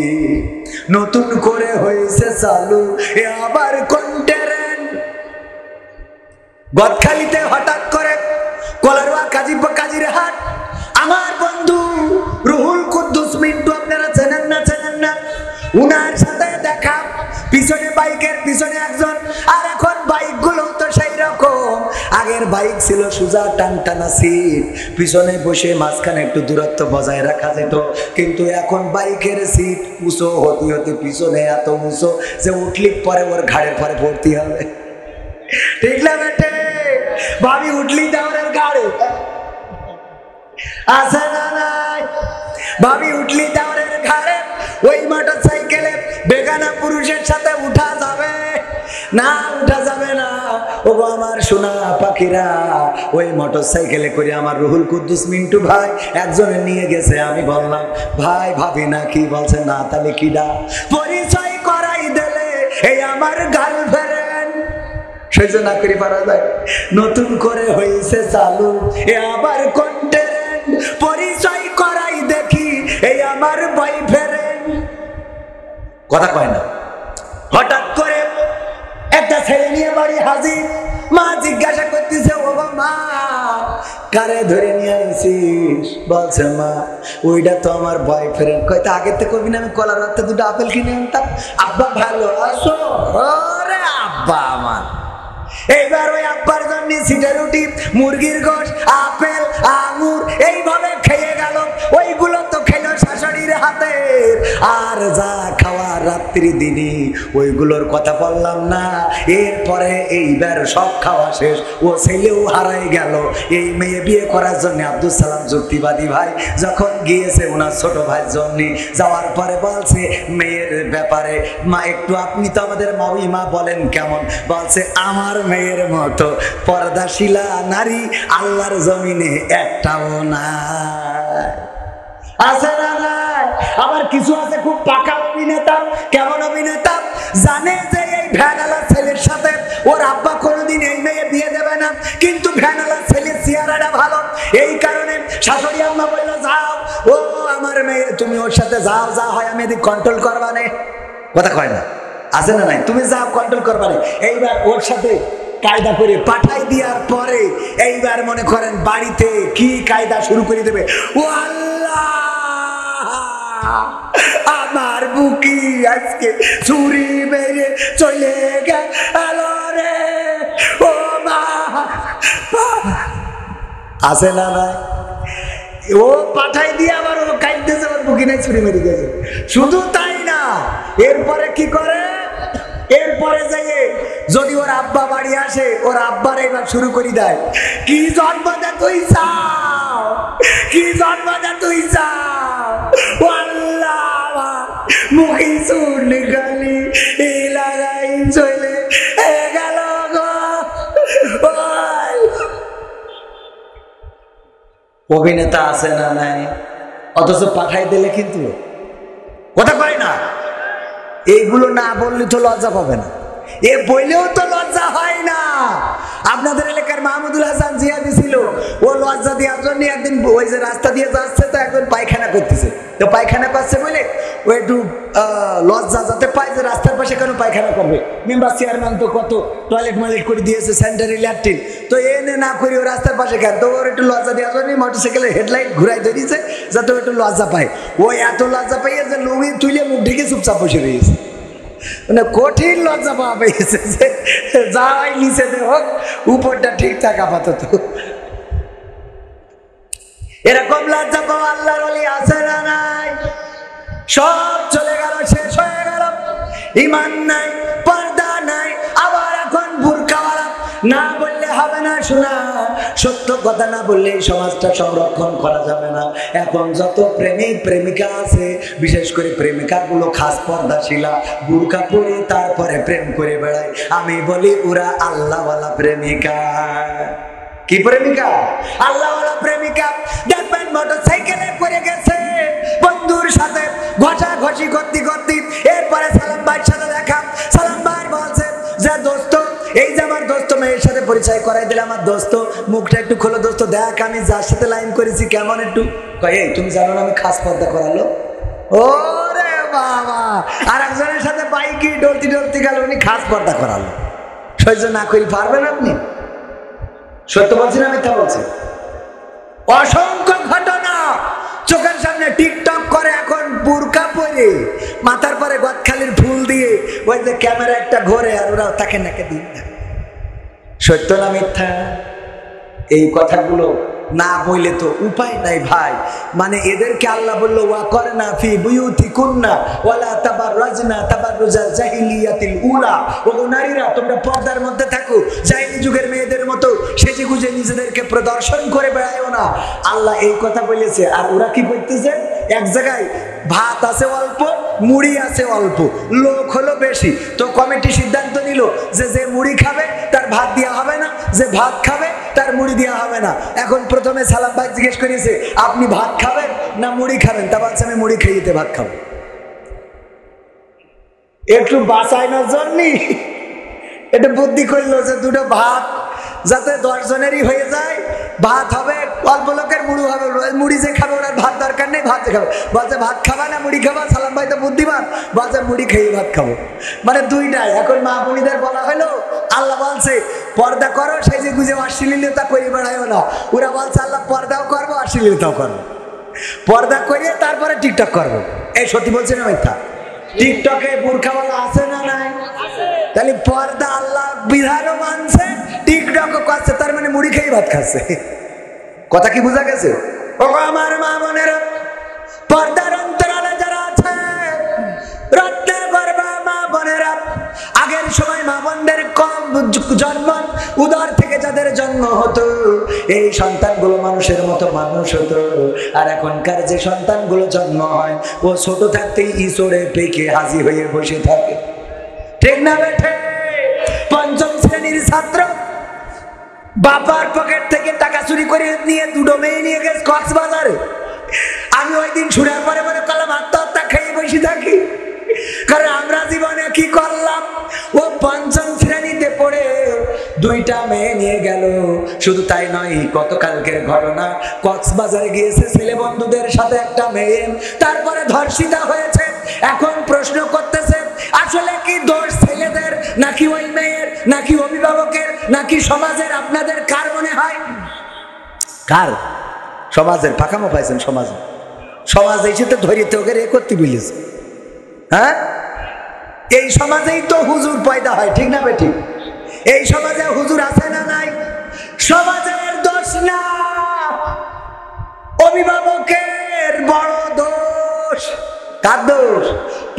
নতুন করে হয়েছে চালু এ আবার কন্টেন্ট। গদখালিতে হঠাৎ করে কলারোয়া কাজীর হাট, আমার বন্ধু রুহুল কুদ্দুস মিন্টু, আপনারা চেনেন না? চেনেন না? উনার সাথে দেখা, পিছনে বাইকের পিছনে একজন। আর এখন বাইক গুলো তো সেই রকম। আগের বাইক ছিল সোজা টানটানা সিট, পিছনে বসে মাঝখানে একটু দূরত্ব বজায় রাখা যেত, কিন্তু এখন বাইকের সিট উঁচু হতে হতে পিছনে এত উঁচু যে উঠলি পরে ওর ঘাড়ের পরে ভর্তি হবে। ঠিক না বেটে? ভাবি উঠলি দেওয়ার ঘাড়ে আছে না নাই? ভাবি উঠলি দেওয়ার ঘাড়ে। ওই মোটর সাইকেলে বেগানা পুরুষের সাথে উঠা যাবে না? উঠা যাবে না। ও আমার সোনা পাখিরা, ওই মোটর সাইকেলে করে আমার রুহুল কুদ্দুস মিন্টু ভাই একজনে নিয়ে গেছে। আমি বললাম ভাই ভাবি না কি? বলছে না। তাহলে কিডা? পরিচয় করাই দিলে এই আমার গার্লফ্রেন্ড। সহ্য না করি পারা যায়? নতুন করে হয়েছে চালু এ আবার কন্টেন্ট, পরিচয় করাই দেখি এই আমার বয়ফ্রেন্ড। কথা কয় না? হঠাৎ করে একটা ছেলে নিয়ে বাড়ি হাজির। মা জিজ্ঞাসা করতেছে, ও মা কারে ধরে নিয়ে আইছিস? বলছে মা ওইটা তো আমার বয়ফ্রেন্ড। কয়টা আগে থেকে কবি না আমি কলার রাতে দুটো আপেল কিনে আনতাম। আব্বা ভালো আছো? ওরে আব্বা আমার। এইবার ওই আব্বার জন্য সিটা রুটি, মুরগির গোশ, আপেল, আঙুর এইভাবে খেয়ে গেল। ওইগুলো তো খেলো শাশুড়ির হাতে। আর যা খাওয়ার রাত্রি দিনে ওইগুলোর কথা বললাম না। এরপরে এইবার সব খাওয়া শেষ, ও ছেলেও হারাই গেল। এই মেয়ে বিয়ে করার জন্য আব্দুল সালাম যুক্তিবাদী ভাই যখন গিয়েছে ওনার ছোট ভাইয়ের জন্য, যাওয়ার পরে বলছে মেয়ের ব্যাপারে মা একটু আপনি তো আমাদের মা বলেন কেমন? বলছে আমার মেয়ের মতো পর্দাশীলা নারী আল্লাহর জমিনে একটাও নাই। আছে না নাই? আবার কিছু আছে খুব পাকা অভিনেতা। কেমন অভিনেতা? জানে যে এই ভ্যানালা ছেলের সাথে ওর আব্বা কোনোদিন এই মেয়ে বিয়ে দেবে না, কিন্তু ভ্যানালা ছেলের চেহারাটা ভালো, এই কারণে শাশুড়ি আম্মা বলল যাও ও আমার মেয়ে তুমি ওর সাথে যাও, যা হয় আমি এদিক কন্ট্রোল করবা না। কথা কয় না? আছে না নাই? তুমি যাও কন্ট্রোল করবা না। এইবার ওর সাথে কায়দা করে পাঠাই দেওয়ার পরে এইবার মনে করেন বাড়িতে কি কায়দা শুরু করে দেবে। ও আল্লাহ, আমার বুকি আজকে ছুরি মেরে চলে গেল রে। ও মা, আছে না নাই? ও পাঠাই দিয়ে আবার ও কাইতেছে, ওর বুকি নাই ছুরি মেরে গেছে। শুধু তাই না, এরপরে কি করে? এরপরে যাইয়ে যদি ওর আব্বা বাড়ি আসে, ওর আব্বার এবার শুরু করে দেয় কি জন্ম দে তুই চাও, কি জন্ম দে তুই চাও। ও আল্লাহ, মুখে চুল গালি লাগাই চলে গেল গো। অভিনেতা আছে না নাই? অথচ পাঠাই দিলে কিন্তু কথা পাই না। এইগুলো না বললে তো লজ্জা পাবে না, এ বললেও তো লজ্জা হয় না। আপনাদের এলাকার মাহমুদুল হাসান জিয়াদি ছিল, ও লজ্জা দেওয়ার জন্য একদিন ওই যে রাস্তা দিয়ে যাচ্ছে তো একজন পায়খানা করতেছে, তো পায়খানা করছে বলে ও একটু লজ্জা যাতে পায় যে রাস্তার পাশে কেন পায়খানা করবে। মেম্বার চেয়ারম্যান তো কত টয়লেট মাইলেট করে দিয়েছে, স্যানিটারি ল্যাট্রিন, তো এনে না করি ও রাস্তার পাশে কেন, তো ওর একটু লজ্জা দেওয়ার জন্য মোটরসাইকেলের হেডলাইট ঘুরাই ধরিয়েছে যাতে ও একটু লজ্জা পায়। ও এত লজ্জা পাইয়ে যে লুঙ্গি তুলে মুখ ঢেকে চুপচাপ বসে রয়েছে। মানে কঠিন লজ্জা পাওয়া পেয়েছে যে যাই নিচে হোক উপরটা ঠিকঠাক আপাতত। এরকম লজ্জা পাওয়া আল্লাহর ওলি আছে না নাই? সব চলে গেল, শেষ হয়ে গেল। ঈমান নাই, পর্দা নাই, আবার এখন বুরকাওয়ালা। না বললে হবে না শোনা, সত্য কথা না বললে এই সমাজটা সংরক্ষণ করা যাবে না। এখন যত প্রেমিক প্রেমিকা আছে, বিশেষ করে প্রেমিকা গুলো খাস পর্দাশীলা, বুরকা পরে তারপরে প্রেম করে বেড়ায়। আমি বলি ওরা আল্লাহওয়ালা প্রেমিকা। কি প্রেমিকা? আল্লাহওয়ালা প্রেমিকা। দেখবেন মোটরসাইকেলে করে গেছে বন্ধুর সাথে ঘষাঘষি করতে করতে, এরপরে সালাম ভাইয়ের সাথে দেখা। সালাম ভাই বলছে যে দোস্ত, এই যে আমার দোস্ত মেয়ের সাথে পরিচয় করাই দিলে, আমার দোস্ত মুখটা একটু খোলো দোস্ত, দেখ আমি যার সাথে লাইন করেছি কেমন একটু। এই তুমি জানো না আমি খাস পর্দা করালো। ওরে বাবা, আর একজনের সাথে বাইকে ডলতি ডলতি গেল, উনি খাস পর্দা করালো। সহ্য না করি পারবেন আপনি? সত্য বলছি না মিথ্যা বলছি? অসংখ্য ঘটনা চোখের সামনে। টিকটক করে এখন বুরকা পরে, মাথার পরে গদখালির ফুল দিয়ে, ওই যে ক্যামেরা একটা ঘোরে আর ওরা তাকে নাকে দিন। সত্য না মিথ্যা? এই কথাগুলো না বললে তো উপায় নাই ভাই। মানে এদেরকে আল্লাহ বললো ওয়াকরনা ফি বুয়ুতিকুন্না ওয়ালা তাবাররাজনা তাবাররুজাল জাহিলিয়াতিল উলা। ও নারীরা তোমরা পর্দার মধ্যে থাকো, জাহিলি যুগের মেয়েদের মতো সেজেগুজে নিজেদেরকে প্রদর্শন করে বেড়ায়ও না। আল্লাহ এই কথা বলেছে। আর ওরা কি করতেছে? এক জায়গায় ভাত আছে অল্প, মুড়ি আছে অল্প, লোক হলো বেশি, তো কমিটি সিদ্ধান্ত নিল যে যে মুড়ি খাবে তার ভাত দেওয়া হবে না, যে ভাত খাবে তার মুড়ি দেওয়া হবে না। এখন প্রথমে সালাম ভাই জিজ্ঞেস করেছে আপনি ভাত খাবেন না মুড়ি খাবেন? তা বলছে আমি মুড়ি খাইতে ভাত খাবো। একটু বাঁচানোর জন্য এটা বুদ্ধি করলো যে দুটো ভাত যাতে 10 জনেরই হয়ে যায়, ভাত হবে, অল্প লোকের মুড়ি হবে, মুড়ি যে খাবে ওনার ভাত দরকার নেই, ভাত খাবে। বলছে ভাত খাবা না মুড়ি খাবা? সালাম ভাই তো বুদ্ধিমান, বলছে মুড়ি খেয়ে ভাত খাবো। মানে দুইটাই। এখন মা বোনীদের বলা হলো, আল্লাহ বলছে পর্দা করো, সেই যে গুজে অশ্লীলতা করে বেড়াইও না। ওরা বলছে আল্লাহ পর্দাও করবো অশ্লীলতাও করবো, পর্দা করিয়ে তারপরে টিকটক করবো। এই সত্যি বলছে না মিথ্যা? টিকটকে বোরখাওয়ালা আছে না নাই? তাহলে পর্দা আল্লাহ বিধানও মানছে, টিকটকও করছে, তার মানে মুড়ি খেয়ে ভাত খাচ্ছে। কথা কি বোঝা গেছে? ও আমার মা বোনেরা, পর্দার অন্তরালে যারা আছে, রত্নের গর্ভা মা বোনেরা, আগের সময় মা বোনদের কম জন্ম, উদর থেকে যাদের জন্ম হতো, এই সন্তানগুলো মানুষের মতো মানুষ হতো। আর এখনকার যে সন্তানগুলো জন্ম হয়, ও ছোট থাকতেই ইঁচড়ে পেকে হাজি হয়ে বসে থাকে। ঠিক না বেঠে? পঞ্চম শ্রেণীর ছাত্র বাবার পকেট থেকে টাকা চুরি করে নিয়ে দুটো মেয়ে নিয়ে গেছে কক্সবাজারে। আমি ওই দিন শুনার পরে মনে করলাম আত্মহত্যা খেয়ে বসে থাকি, কারণ আমরা জীবনে কি করলাম। ও পঞ্চম শ্রেণীতে পড়ে দুইটা মেয়ে নিয়ে গেল। শুধু তাই নয়, গতকালকের ঘটনা, কক্সবাজারে গিয়েছে ছেলে বন্ধুদের সাথে একটা মেয়ে, তারপরে ধর্ষিতা হয়েছে। এখন প্রশ্ন করতেছে আসলে কি দোষ ছেলেদের নাকি ওই মেয়ের, নাকি অভিভাবকের, নাকি সমাজের? আপনাদের কার মনে হয়? কার? সমাজের। ফাঁকামো পাইছেন সমাজে? সমাজ এই সাথে ধরিতে ওকে রে করতে বলিস। হ্যাঁ, এই সমাজেই তো হুজুর পয়দা হয়, ঠিক না বেঠিক? এই সমাজে হুজুর আছে না নাই? সমাজের দোষ না, অভিভাবকের বড় দোষ। কার দোষ?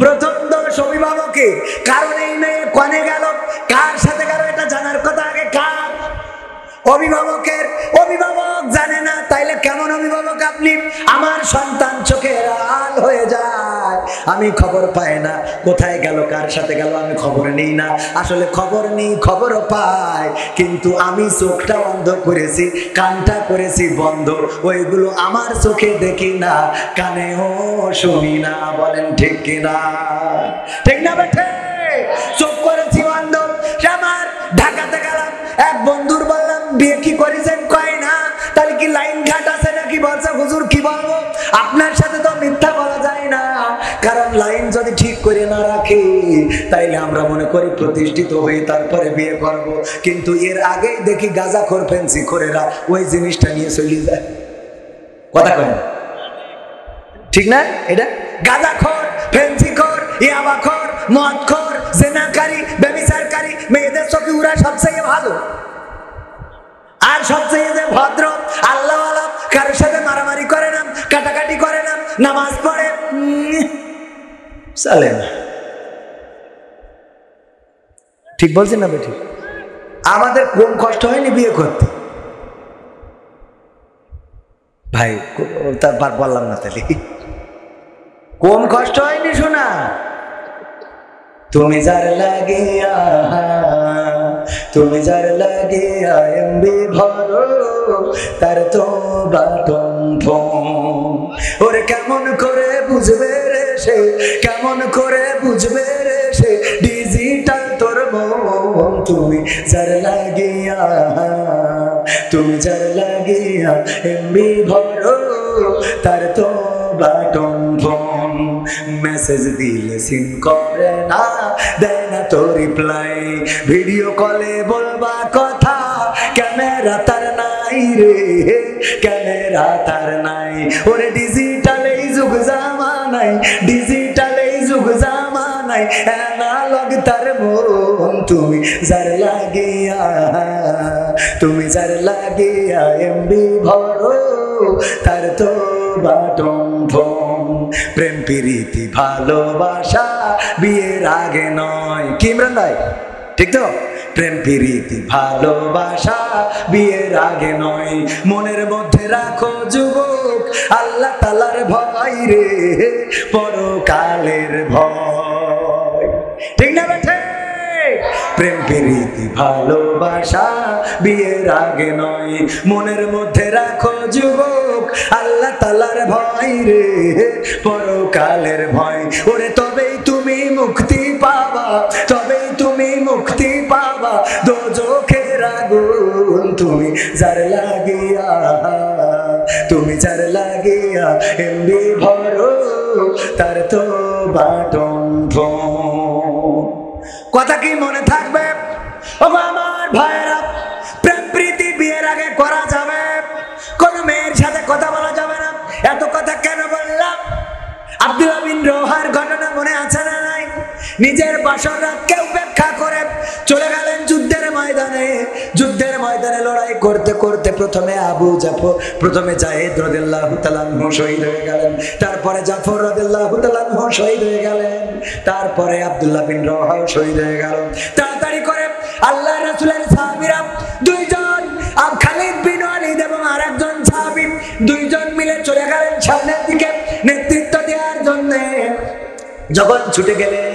প্রথম দোষ অভিভাবকের। কারণ এই মেয়ে কনে গেল, কার সাথে গেল, এটা জানার কথা আগে কার? অভিভাবকের। অভিভাবক জানে না, তাইলে কেমন অভিভাবক আপনি? আমার সন্তান চোখের আল হয়ে যায়, আমি খবর পাই না, কোথায় গেল, কার সাথে গেল, আমি খবর নেই না। আসলে খবর নেই, খবরও পাই, কিন্তু আমি চোখটা অন্ধ করেছি, কানটা করেছি বন্ধ, ওইগুলো আমার চোখে দেখি না, কানেও শুনি না। বলেন ঠিক কিনা? ঠিক না বেঠে? চোখ করেছি বন্ধ। আমার ঢাকাতে গেলাম, এক বন্ধুর বললাম বিয়ে কি করেছেন? কয় না। তাহলে কি লাইন ঘাট আছে নাকি? বলছে হুজুর কি বলবো, আপনার সাথে তো মিথ্যা বলা যায় না, কারণ লাইন যদি ঠিক করে না রাখি তাইলে আমরা মনে করি প্রতিষ্ঠিত হয়ে তারপরে বিয়ে করব, কিন্তু এর আগেই দেখি গাঁজাখোর ফেন্সিখোরেরা ওই জিনিসটা নিয়ে চলে যায়। কথা কয় না? ঠিক না? এটা গাঁজাখোর, ফেন্সিখোর, ইয়াবাখোর, মদখোর, জেনাকারী, ব্যভিচারকারী মেয়েদের চোখে ওরা সবচেয়ে ভালো, আর সবচেয়ে যে ভদ্র, আল্লাহওয়ালা, কারোর সাথে মারামারি করে না, কাটাকাটি করে না, নামাজ পড়ে চলে না। ঠিক বলছেন না বেটি? আমাদের কোন কষ্ট হয়নি বিয়ে করতে? ভাই তারপর বললাম না, তাহলে কোন কষ্ট হয়নি শোনা? তুমি যার লাগিয়া, তুমি যার লাগিয়া এমবি ভরো, তার তো বাটন ফোন। ওরে কেমন করে বুঝবে রে সে, কেমন করে বুঝবে রে সে, ডিজিটাল তোর মন। তুমি যার লাগিয়া, তুমি যার লাগিয়া এমবি ভরো, তার তো বাটন ফোন। মেসেজ দিলে সিন করে না, দেয় না তো রিপ্লাই, ভিডিও কলে বলবা কথা, ক্যামেরা তার নাই রে, ক্যামেরা তার নাই। ওরে ডিজিটাল এই যুগ জামানাই, ডিজিটাল এই যুগ জামানাই, অ্যানালগ তার মন। তুমি যার লাগিয়া, তুমি যার লাগিয়া এমবি ভরো, তার তো বাটন ফোন। প্রেম প্রীতি ভালোবাসা বিয়ের আগে নয়। কি ইমরান ভাই? ঠিক তো? প্রেম প্রীতি ভালোবাসা বিয়ের আগে নয়। মনের মধ্যে রাখো যুবক আল্লাহ তাআলার ভয় রে, পরকালের ভয়। ঠিক না বেঠে? প্রেম প্রীতি ভালোবাসা বিয়ের আগে নয়। মনের মধ্যে রাখো যুবক আল্লাহ তাআলার ভয় রে, পরকালের ভয়। ওরে তবেই তুমি মুক্তি পাবা, তবেই তুমি মুক্তি পাবা দোজখের আগুন। তুমি যার লাগিয়া, যার লাগিয়া এমবি ভরো তার তো বাটন ফোন। কথা কি মনে থাকবে? ও আমার ভাইরা, প্রেম প্রীতি বিয়ের আগে করা যাবে, কোন মেয়ের সাথে কথা বলা যাবে না। এত কথা কেন বললাম? আব্দুল্লাহ বিন রওহার ঘটনা মনে আছে না নাই? নিজের বাসর রাতকে উপেক্ষা করে চলে গেলেন যুদ্ধের ময়দানে। যুদ্ধের ময়দানে লড়াই করতে করতে প্রথমে জাহেদ রাদিয়াল্লাহু তাআলা আনহু শহীদ হয়ে গেলেন, তারপরে জাফর রাদিয়াল্লাহু তাআলা আনহু শহীদ হয়ে গেলেন, তারপরে আব্দুল্লাহ বিন রওহা শহীদ হয়ে গেল। তাড়াতাড়ি করে আল্লাহর রাসূলের সাহাবীরা দুইজন, খালিদ বিন ওয়ালিদ এবং আরেকজন সাহাবী, দুইজন মিলে চলে গেলেন সামনের দিকে নেতৃত্ব দেওয়ার জন্য। যখন ছুটে গেলেন,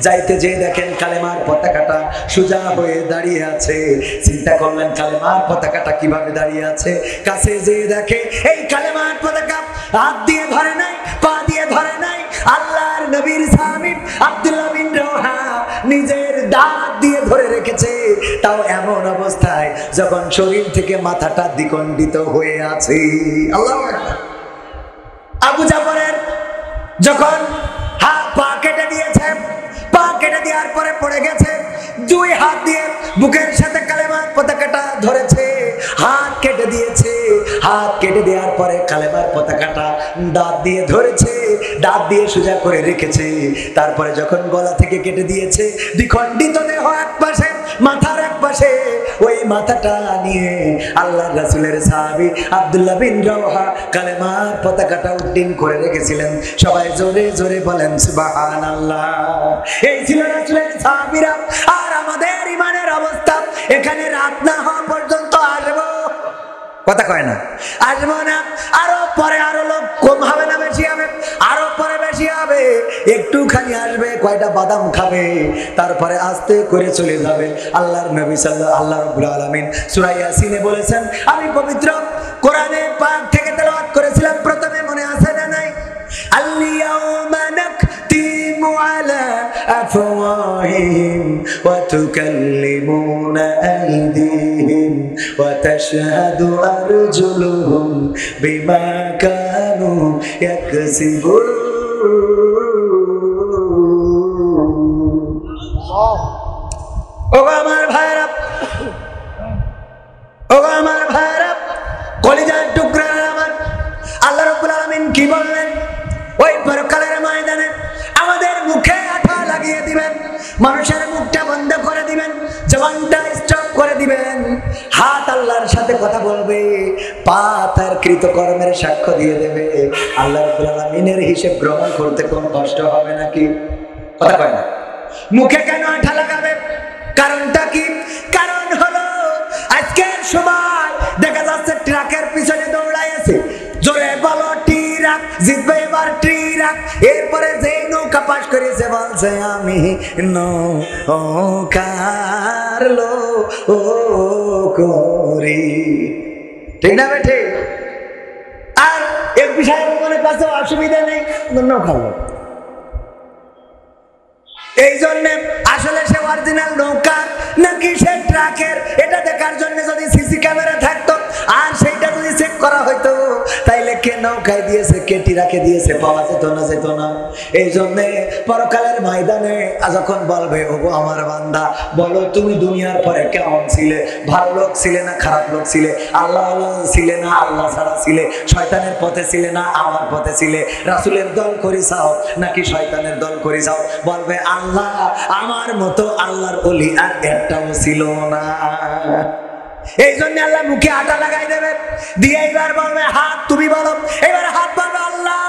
যাইতে যে দেখেন কালেমার পতাকাটা সোজা হয়ে দাঁড়িয়ে আছে। চিন্তা করলেন কালেমার পতাকাটা কিভাবে দাঁড়িয়ে আছে। কাছে যে দেখে এই কালেমার পতাকা হাত দিয়ে ধরে নাই, পা দিয়ে ধরে নাই, আল্লাহর নবীর সাহাবী আব্দুল্লাহ বিন রওহা নিজের দাঁত দিয়ে ধরে রেখেছে। তাও এমন অবস্থায় যখন শরীর থেকে মাথাটা দ্বিখণ্ডিত হয়ে আছে। আল্লাহু আকবার। আবু জাফরের যখন পা কেটে দিয়েছে, পা কেটে দেওয়ার পরে পড়ে গেছে, দুই হাত দিয়ে বুকের সাথে কালেমার পতাকাটা ধরেছে, হাত কেটে দিয়েছে, হাত কেটে দেওয়ার পরে কালেমার পতাকাটা দাঁত দিয়ে ধরেছে, দাঁত দিয়ে সোজা করে রেখেছে। তারপরে যখন গলা থেকে কেটে দিয়েছে, দ্বিখণ্ডিত দেহ এক পাশে, মাথার এক পাশে, ওই মাথাটা নিয়ে আল্লাহর রাসূলের সাহাবী আব্দুল্লাহ বিন রওহা কালেমার পতাকাটা উড্ডীন করে রেখেছিলেন। সবাই জোরে জোরে বলেন সুবহানাল্লাহ। এই ছিল রাসূলের সাহাবীরা। আর আমাদের ইমানের অবস্থা, এখানে রাত না হওয়া পর্যন্ত আসবো, কথা কয় না, আসবো না, আরো পরে আরো লোক কম হবে না বেশি হবে, আরো পরে বেশি হবে, একটুখানি আসবে, কয়টা বাদাম খাবে, তারপরে আস্তে করে চলে যাবে। আল্লাহর নবী আল্লাহ রাব্বুল আলামিন সূরা ইয়াসিনে বলেছেন, আমি পবিত্র কোরআনে পাক থেকে তেলাওয়াত করেছিলাম, প্রথমে মনে আছে না নাই? আল-ইয়াউমা নাখতিমু আলা আফওয়াহিহিম ওয়া তুকাল্লিমুনা আইদিহিম ওয়া তাশহাদু আরজুলুহুম বিমা কানু ইয়াকসিবুন। ও আমার ভাইরা, ও আমার ভাইরা, কলিজার টুকরা আমার, আল্লাহ রাব্বুল আলামিন কি বললেন? ওই পরকালের ময়দানে আমাদের মুখে আঠা লাগিয়ে দিবেন, মানুষের মুখটা বন্ধ করে দিবেন, জবানটা স্টপ করে দিবেন, হাত আল্লাহর সাথে কথা বলবে, পা তার কৃতকর্মের সাক্ষ্য দিয়ে দেবে। আল্লাহ রাব্বুল আলামিনের হিসাব গ্রহণ করতে কোনো কষ্ট হবে নাকি? কথা কয় না। মুখে কেন আঠা লাগাবে? কারণটা কি? কারণ হলো আজকের সময় দেখা যাচ্ছে ট্রাকের পিছনে দৌড়াই আছে, জোরে বলো ট্রাক জিতবে এবার ট্রাক। এরপরে যে নৌকা পাশ করেছে বলছে আমি নৌকার ও করি, ঠিক না বেঠে? আর এক বিষয়ে মনে কাছে অসুবিধা নেই, নৌকা লোক। এই জন্য আসলে সে অরিজিনাল নৌকা নাকি সে ট্রাকের, এটা দেখার জন্য যদি সিসি ক্যামেরা থাকতো আর সেইটা যদি চেক করা হইতো, তাইলে কে নৌকায় দিয়েছে কে ট্রাকে দিয়েছে পাওয়া যেত না। এই জন্য পরকালের ময়দানে যখন বলবে, ওগো আমার বান্দা, বলো তুমি দুনিয়ার পরে কেমন ছিলে? ভালো লোক ছিলে না খারাপ লোক ছিলে? আল্লাহ ছিলে না আল্লাহ ছাড়া ছিলে? শয়তানের পথে ছিলে না আমার পথে ছিলে? রাসূলের দল করি চাও নাকি শয়তানের দল করি চাও? বলবে আল্লাহ, আমার মতো আল্লাহর ওলি আর একটাও ছিল না। এই জন্য আল্লাহ মুখে আটা লাগাই দেবে, দিয়ে এবার বলবে হাত তুমি বলো। এবার হাত বলবে আল্লাহ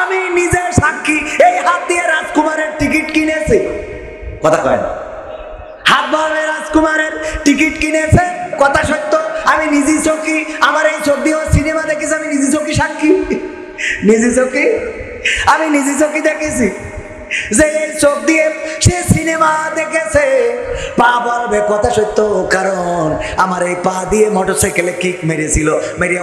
আমি নিজে সাক্ষী, এই হাত দিয়ে রাজকুমারের টিকিট কিনেছি, কথা কয় না। হাত বলবে রাজকুমারের টিকিট কিনেছে, কথা সত্য, আমি নিজে চোখে, আমার এই চোখ দিয়ে সিনেমা দেখেছি, আমি নিজে চোখে সাক্ষী, নিজে চোখে আমি নিজে চোখে দেখেছি যে এই চোখ দিয়ে সে সিনেমা দেখেছে। পা বলবে কথা সত্য, কারণ আমার এই পা দিয়ে মোটরসাইকেলে কিক মেরেছিল, মেরে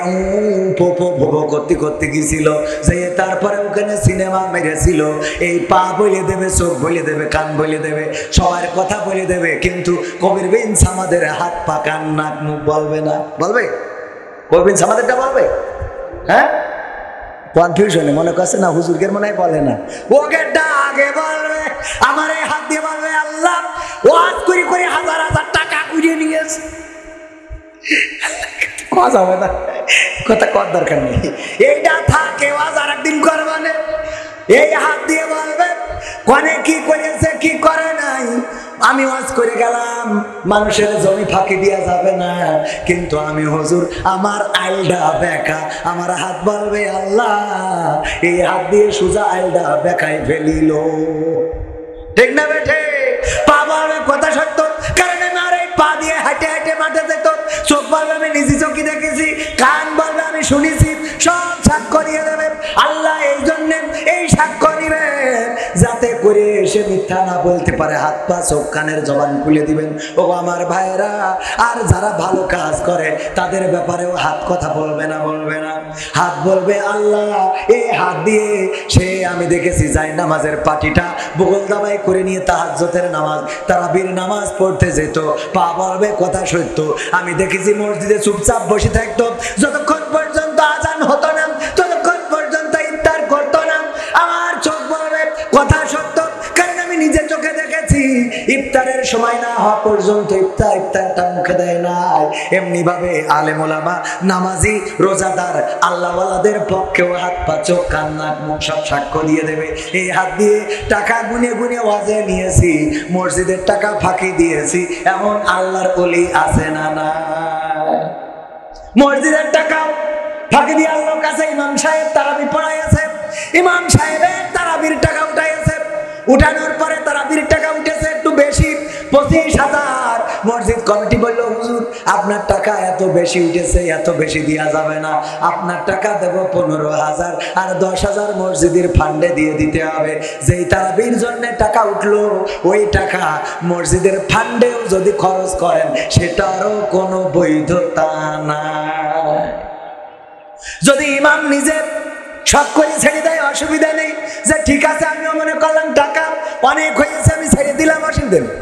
করতে করতে গিয়েছিল, যে তারপরে ওখানে সিনেমা মেরেছিল। এই পা বলে দেবে, চোখ বলে দেবে, কান বলে দেবে, সবার কথা বলে দেবে, কিন্তু কবির বিন সামাদের হাত পা কান নাক মুখ বলবে না। বলবে? কবির বিন সামাদেরটা বলবে? হ্যাঁ কনফিউশনে মনে করছে না হুজুরকে মনে হয় বলে না, ওকে আগে বলবে আমার এই হাত দিয়ে বলবে আল্লাহ ওয়াজ করে করে হাজার হাজার টাকা কুড়িয়ে নিয়েছে। কথা হবে না, কথা কর দরকার নেই, এইটা থাকে ওয়াজ আর একদিন করবানে। এই হাত দিয়ে বলবে কনে কি করেছে কি করে নাই। আমি ওয়াজ করে গেলাম মানুষের জমি ফাঁকি দেওয়া যাবে না, কিন্তু আমি হুজুর আমার আইলটা বেকা, আমার হাত বলবে আল্লাহ এই হাত দিয়ে সোজা আইলটা বেকায় ফেলিল। ঠিক না বেঠে? পা বলবে কথা সত্য, কারণ আমার এই পা দিয়ে হাঁটে হাঁটে মাঠে যেত। চোখ বলবে আমি নিজে চোখে দেখেছি, কান বলবে আমি শুনেছি, সব সাক্ষ্য দিয়ে দেবে আল্লাহ। এই জন্য এই সাক্ষ্য নিবে যাতে করে সে মিথ্যা না বলতে পারে। হাত পা চোখ কানের জবান খুলে দিবেন ও আমার ভাইরা। আর যারা ভালো কাজ করে তাদের ব্যাপারেও হাত কথা বলবে না, বলবে না, হাত বলবে আল্লাহ এই হাত দিয়ে সে আমি দেখেছি যাই নামাজের পাটিটা বগল দাবাই করে নিয়ে তাহাজ্জুদের নামাজ তারাবির নামাজ পড়তে যেত। পা বলবে কথা সত্য, আমি দেখেছি মসজিদে চুপচাপ বসে থাকতো, যতক্ষণ পর্যন্ত আজান হতো না ততক্ষণ পর্যন্ত ইফতার করতো না। আমার চোখ বলবে কথা সত্য, কারণ আমি নিজের চোখে দেখেছি ইফতারের সময় না হওয়া পর্যন্ত ইফতারটা মুখে দেয় নাই। এমনি ভাবে আলেম ওলামা নামাজি রোজাদার আল্লাহওয়ালাদের পক্ষেও হাত পা চোখ কান নাক মুখ সব সাক্ষ্য দিয়ে দেবে। এই হাত দিয়ে টাকা গুনে গুনে ওয়াজে নিয়েছি, মসজিদের টাকা ফাঁকি দিয়েছি, এমন আল্লাহর ওলি আছে না? না, মসজিদের টাকা ফাঁকি দিয়ে আল্লাহর কাছে ইমাম সাহেব তারাবি পড়াইছে, ইমাম সাহেবের তারাবির টাকা উঠাইছে, উঠানোর পরে তারাবির টাকা উঠেছে একটু বেশি 25,000। মসজিদ কমিটি বলল হুজুর আপনার টাকা এত বেশি উঠেছে, এত বেশি দেওয়া যাবে না, আপনার টাকা দেবো 15,000 আর 10,000 মসজিদের ফান্ডে দিয়ে দিতে হবে। যেই তারাবির জন্য টাকা উঠলো ওই টাকা মসজিদের ফান্ডেও যদি খরচ করেন সেটারও কোনো বৈধতা নাই। যদি ইমাম নিজে সব করে ছেড়ে দেয় অসুবিধা নেই, যে ঠিক আছে আমিও মনে করলাম টাকা অনেক হয়েছে আমি ছেড়ে দিলাম অসুবিধা নেই।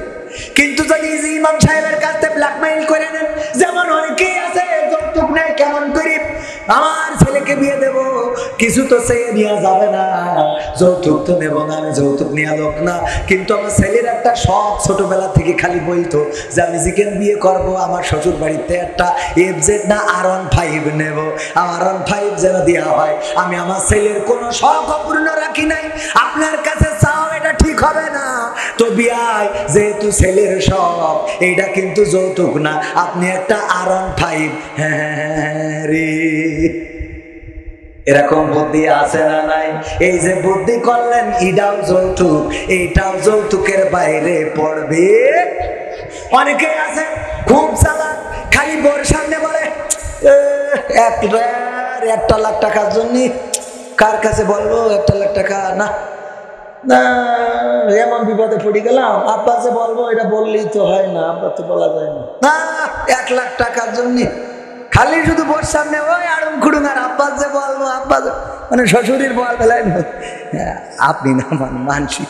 কিন্তু যদি ইমাম সাহেবের কাছ থেকে ব্ল্যাকমেইল করে নেন, যেমন অনেকেই আছে যৌতুক নেয়, কেমন করি আমার ছেলেকে বিয়ে দেব, কিছু তো চেয়ে নেওয়া যাবে না, যৌতুক তো নেব না, আমি যৌতুক নেওয়া লোক না, কিন্তু আমার ছেলের একটা শখ ছোটবেলা থেকে খালি বলতো যে আমি চিকেন বিয়ে করব, আমার শ্বশুর বাড়িতে একটা FZ না R15 নেব, আমার R15 যেন দেওয়া হয়। আমি আমার ছেলের কোনো শখ অপূর্ণ রাখি নাই, আপনার কাছে চাও এটা ঠিক হবে না। তো বিয়াই যেহেতু ছেলের শখ, এইটা কিন্তু যৌতুক না, আপনি একটা R15 রে। এরকম বুদ্ধি আছে না নাই? এই যে বুদ্ধি করলেন এটাও যৌতুক, এইটাও যৌতুকের বাইরে পড়বে। অনেকে আছে খুব চালাক, খালি বোর সামনে বলে 1 লাখ টাকার জন্য কার কাছে বলবো 1 লাখ টাকা না না, এমন বিপদে পড়ে গেলাম, আব্বা যে বলবো এটা বললেই তো হয় না, আব্বা তো বলা যায় না, না 1 লাখ টাকার জন্য খালি শুধু বোর সামনে ওই আড়ং খুড়ুং আর আব্বা যে বলবো, আব্বা মানে শ্বশুরের বল বেলায় আপনি না মানছি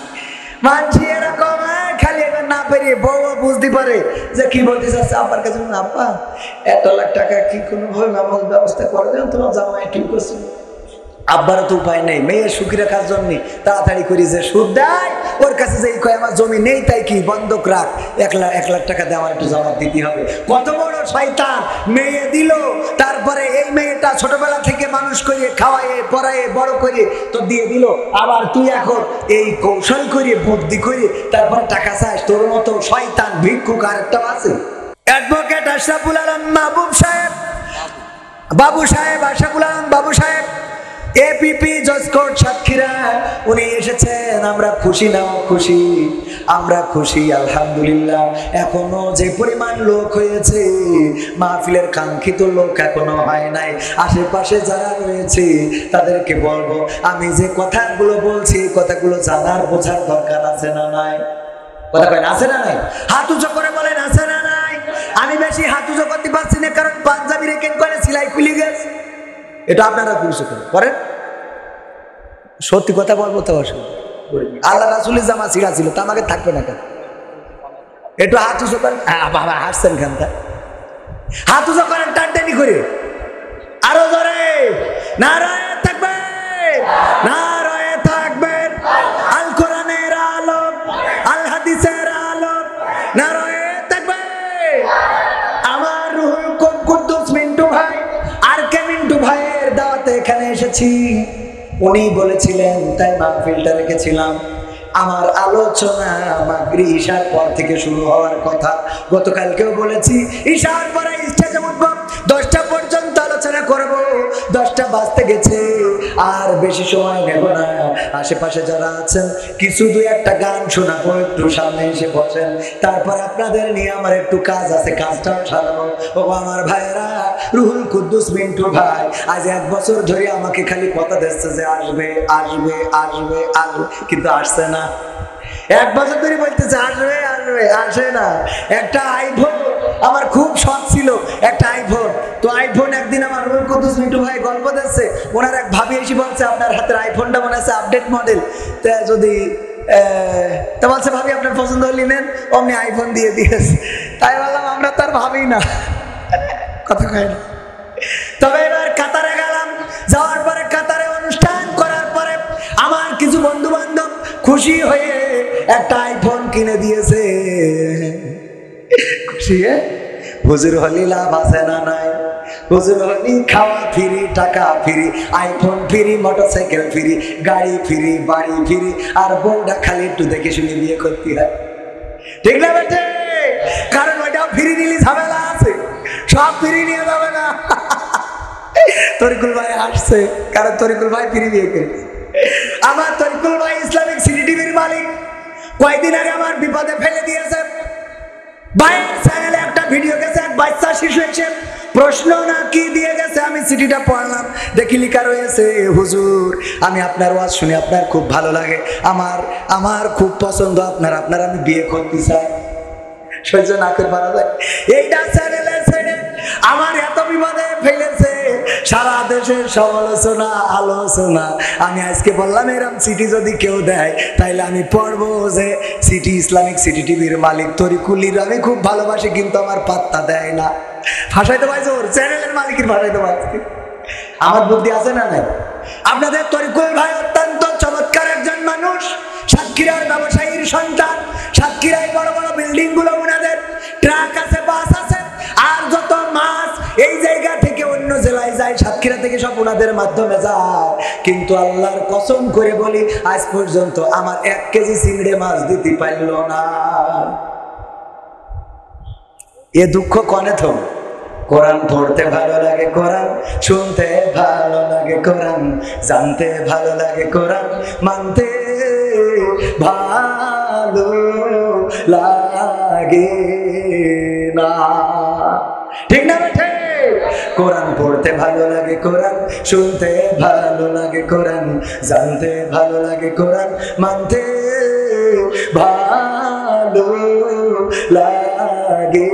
মানছি এরকম খালি এবার না পেরিয়ে বউ বুঝতে পারে যে কি বলতে চাচ্ছে আব্বার কাছে, আব্বা 1 লাখ টাকা কি কোনোভাবে নামাজ ব্যবস্থা করে দেন, তোমার জামাই ঠিক করছে। আব্বারও তো উপায় নেই, মেয়ের সুখী রাখার জন্য তাড়াতাড়ি করি যে সুদ দেয় ওর কাছে যে কয় আমার জমি নেই তাই কি বন্ধক রাখ, 1 লাখ টাকা দিয়ে আমার একটু জবাব দিতে হবে। কত বড় শয়তান, মেয়ে দিল, তারপরে এই মেয়েটা ছোটবেলা থেকে মানুষ করে খাওয়ায়ে পড়ায়ে বড় করে তো দিয়ে দিল, আবার তুই এখন এই কৌশল করে বুদ্ধি করে তারপর টাকা চাস। তোর মতো শয়তান ভিক্ষুক আরেকটাও আছে। অ্যাডভোকেট আশরাফুল আলম মাহবুব সাহেব, বাবু সাহেব, আশরাফুল আলম বাবু সাহেব, APP জজ কোর্ট সাতক্ষীরা, উনি এসেছেন। আমরা খুশি না খুশি? আমরা খুশি আলহামদুলিল্লাহ। এখনো যে পরিমাণ লোক হয়েছে, মাহফিলের কাঙ্ক্ষিত লোক এখনো হয় নাই। আশেপাশে যারা রয়েছে তাদেরকে বলবো, আমি যে কথাগুলো বলছি কথাগুলো জানার বোঝার দরকার আছে না নাই? কথা কয় আছে না নাই? হাত উঁচু করে বলেন আছে না নাই? আমি বেশি হাত উঁচু করতে পারছি না, কারণ পাঞ্জাবি রেখে করে সেলাই খুলে গেছে। এটা আপনারা পুরুষ করেন, সত্যি কথা বলবো তো আল্লাহ রাসূলের জামা ছিঁড়া ছিল, তা আমাকে থাকবে না কেন? একটু হাত উঁচু করেন, বাবা হাসছেন কেন? হাত উঁচু করেন টানটানি করে, আরো ধরে নারায়ে তাকবীর, নারায়ে তাকবীর। আল কোরআনের আলো, আল হাদিসের আলো, নারায়ে তাকবীর। আমার রুহুল কুদ্দুস মিন্টু ভাই আর কে মিন্টু ভাইয়ের দাওয়াতে এখানে এসেছি। উনি বলেছিলেন, তাই মাহফিলটা রেখেছিলাম। আমার আলোচনা মাগরিব ঈশার পর থেকে শুরু হওয়ার কথা। গতকালকেও বলেছি ঈশার পরে স্টেজে উঠব, 10টা পর্যন্ত আলোচনা করব। 10টা বাজতে গেছে, আর বেশি সময় নেব না। আশেপাশে যারা আছেন কিছু দুই একটা গান শোনাবো, একটু সামনে এসে বসেন। তারপর আপনাদের নিয়ে আমার একটু কাজ আছে, কাজটাও সারাবো। ও আমার ভাইয়েরা, রুহুল কুদ্দুস মিন্টু ভাই আজ 1 বছর ধরে আমাকে খালি কথা দিচ্ছে যে আসবে আসবে আসবে আসবে, কিন্তু আসছে না। 1 বছর ধরে বলতেছে আসবে আসবে, আসে না। একটা আইফোন আমার খুব শখ ছিল, একটা আইফোন। তো আইফোন একদিন আমার রুহুল কুদ্দুস মিন্টু ভাই গল্প দিচ্ছে, ওনার এক ভাবি এসে বলছে আপনার হাতের আইফোনটা মনে আছে আপডেট মডেল, তা যদি তা বলছে ভাবি আপনার পছন্দ হলে নেন, অমনি আইফোন দিয়ে দিয়েছে। তাই বললাম আমরা তার ভাবি না, কথা কয় না। তবে এবার কাতারে গেলাম, যাওয়ার পরে কাতারে অনুষ্ঠান করার পরে আমার কিছু বন্ধু বান্ধব খুশি হয়ে একটা আইফোন কিনে দিয়েছে। খুশি হুজুর হলি লাভ আছে না নাই? হুজুর হলি খাওয়া ফ্রি, টাকা free, iPhone free, motorcycle free, গাড়ি ফ্রি, বাড়ি ফ্রি, আর বউটা খালি একটু দেখে শুনে বিয়ে করতে হয়। ঠিক না বেটে? কারণ ওইটাও ফ্রি নিলে ঝামেলা আছে, সব ফ্রি নিয়ে যাবে না। তরিকুল ভাই আসছে, কারণ তরিকুল ভাই ফ্রি বিয়ে করেছে। আমার তরিকুল ভাই ইসলামিক সিটি টিভির মালিক, কয়েকদিন আগে আমার বিপদে ফেলে দিয়েছে। ভাইয়ের চ্যানেলে একটা ভিডিও গেছে, এক বাচ্চা শিশু এসে প্রশ্ন না কি দিয়ে গেছে। আমি সিটিটা পড়লাম, দেখি লিখা রয়েছে, হুজুর আমি আপনার ওয়াজ শুনে আপনার খুব ভালো লাগে, আমার খুব পছন্দ আপনার আমি বিয়ে করতে চাই। সহ্য না করে পারা যায়? এইটা চ্যানেলে ছেড়ে আমার এত বিপদে ফেলেছে, সারা দেশের সমালোচনা আলোচনা। আমি আজকে বললাম এরকম সিটি যদি কেউ দেয় তাইলে আমি পড়বো যে সিটি ইসলামিক সিটি টিভির মালিক তরিকুলির আমি খুব ভালোবাসি, কিন্তু আমার পাত্তা দেয় না। ভাষাইতে পারছে ওর চ্যানেলের মালিকের, ভাষাইতে পারছে। আমার বুদ্ধি আছে না নাই? আপনাদের তরিকুল ভাই অত্যন্ত চমৎকার একজন মানুষ, সাতক্ষীরার ব্যবসায়ীর সন্তান। সাতক্ষীরায় বড় বড় বিল্ডিং গুলো উনাদের, ট্রাক আছে, বাস আছে, আর যত মাছ এই জায়গা থেকে অন্য জেলায় যায় সাতক্ষীরা থেকে সব উনাদের মাধ্যমে যায়। কিন্তু আল্লাহর কসম করে বলি আজ পর্যন্ত আমার 1 কেজি চিংড়ি মাছ দিতে পারল না। এ দুঃখ কনে থম? কোরআন পড়তে ভালো লাগে, কোরআন শুনতে ভালো লাগে, কোরআন জানতে ভালো লাগে, কোরআন মানতে ভালো লাগে না। ঠিক না বেঠে? কোরআন পড়তে ভালো লাগে, কোরআন শুনতে ভালো লাগে, কোরআন জানতে ভালো লাগে, কোরআন মানতে ভালো লাগে।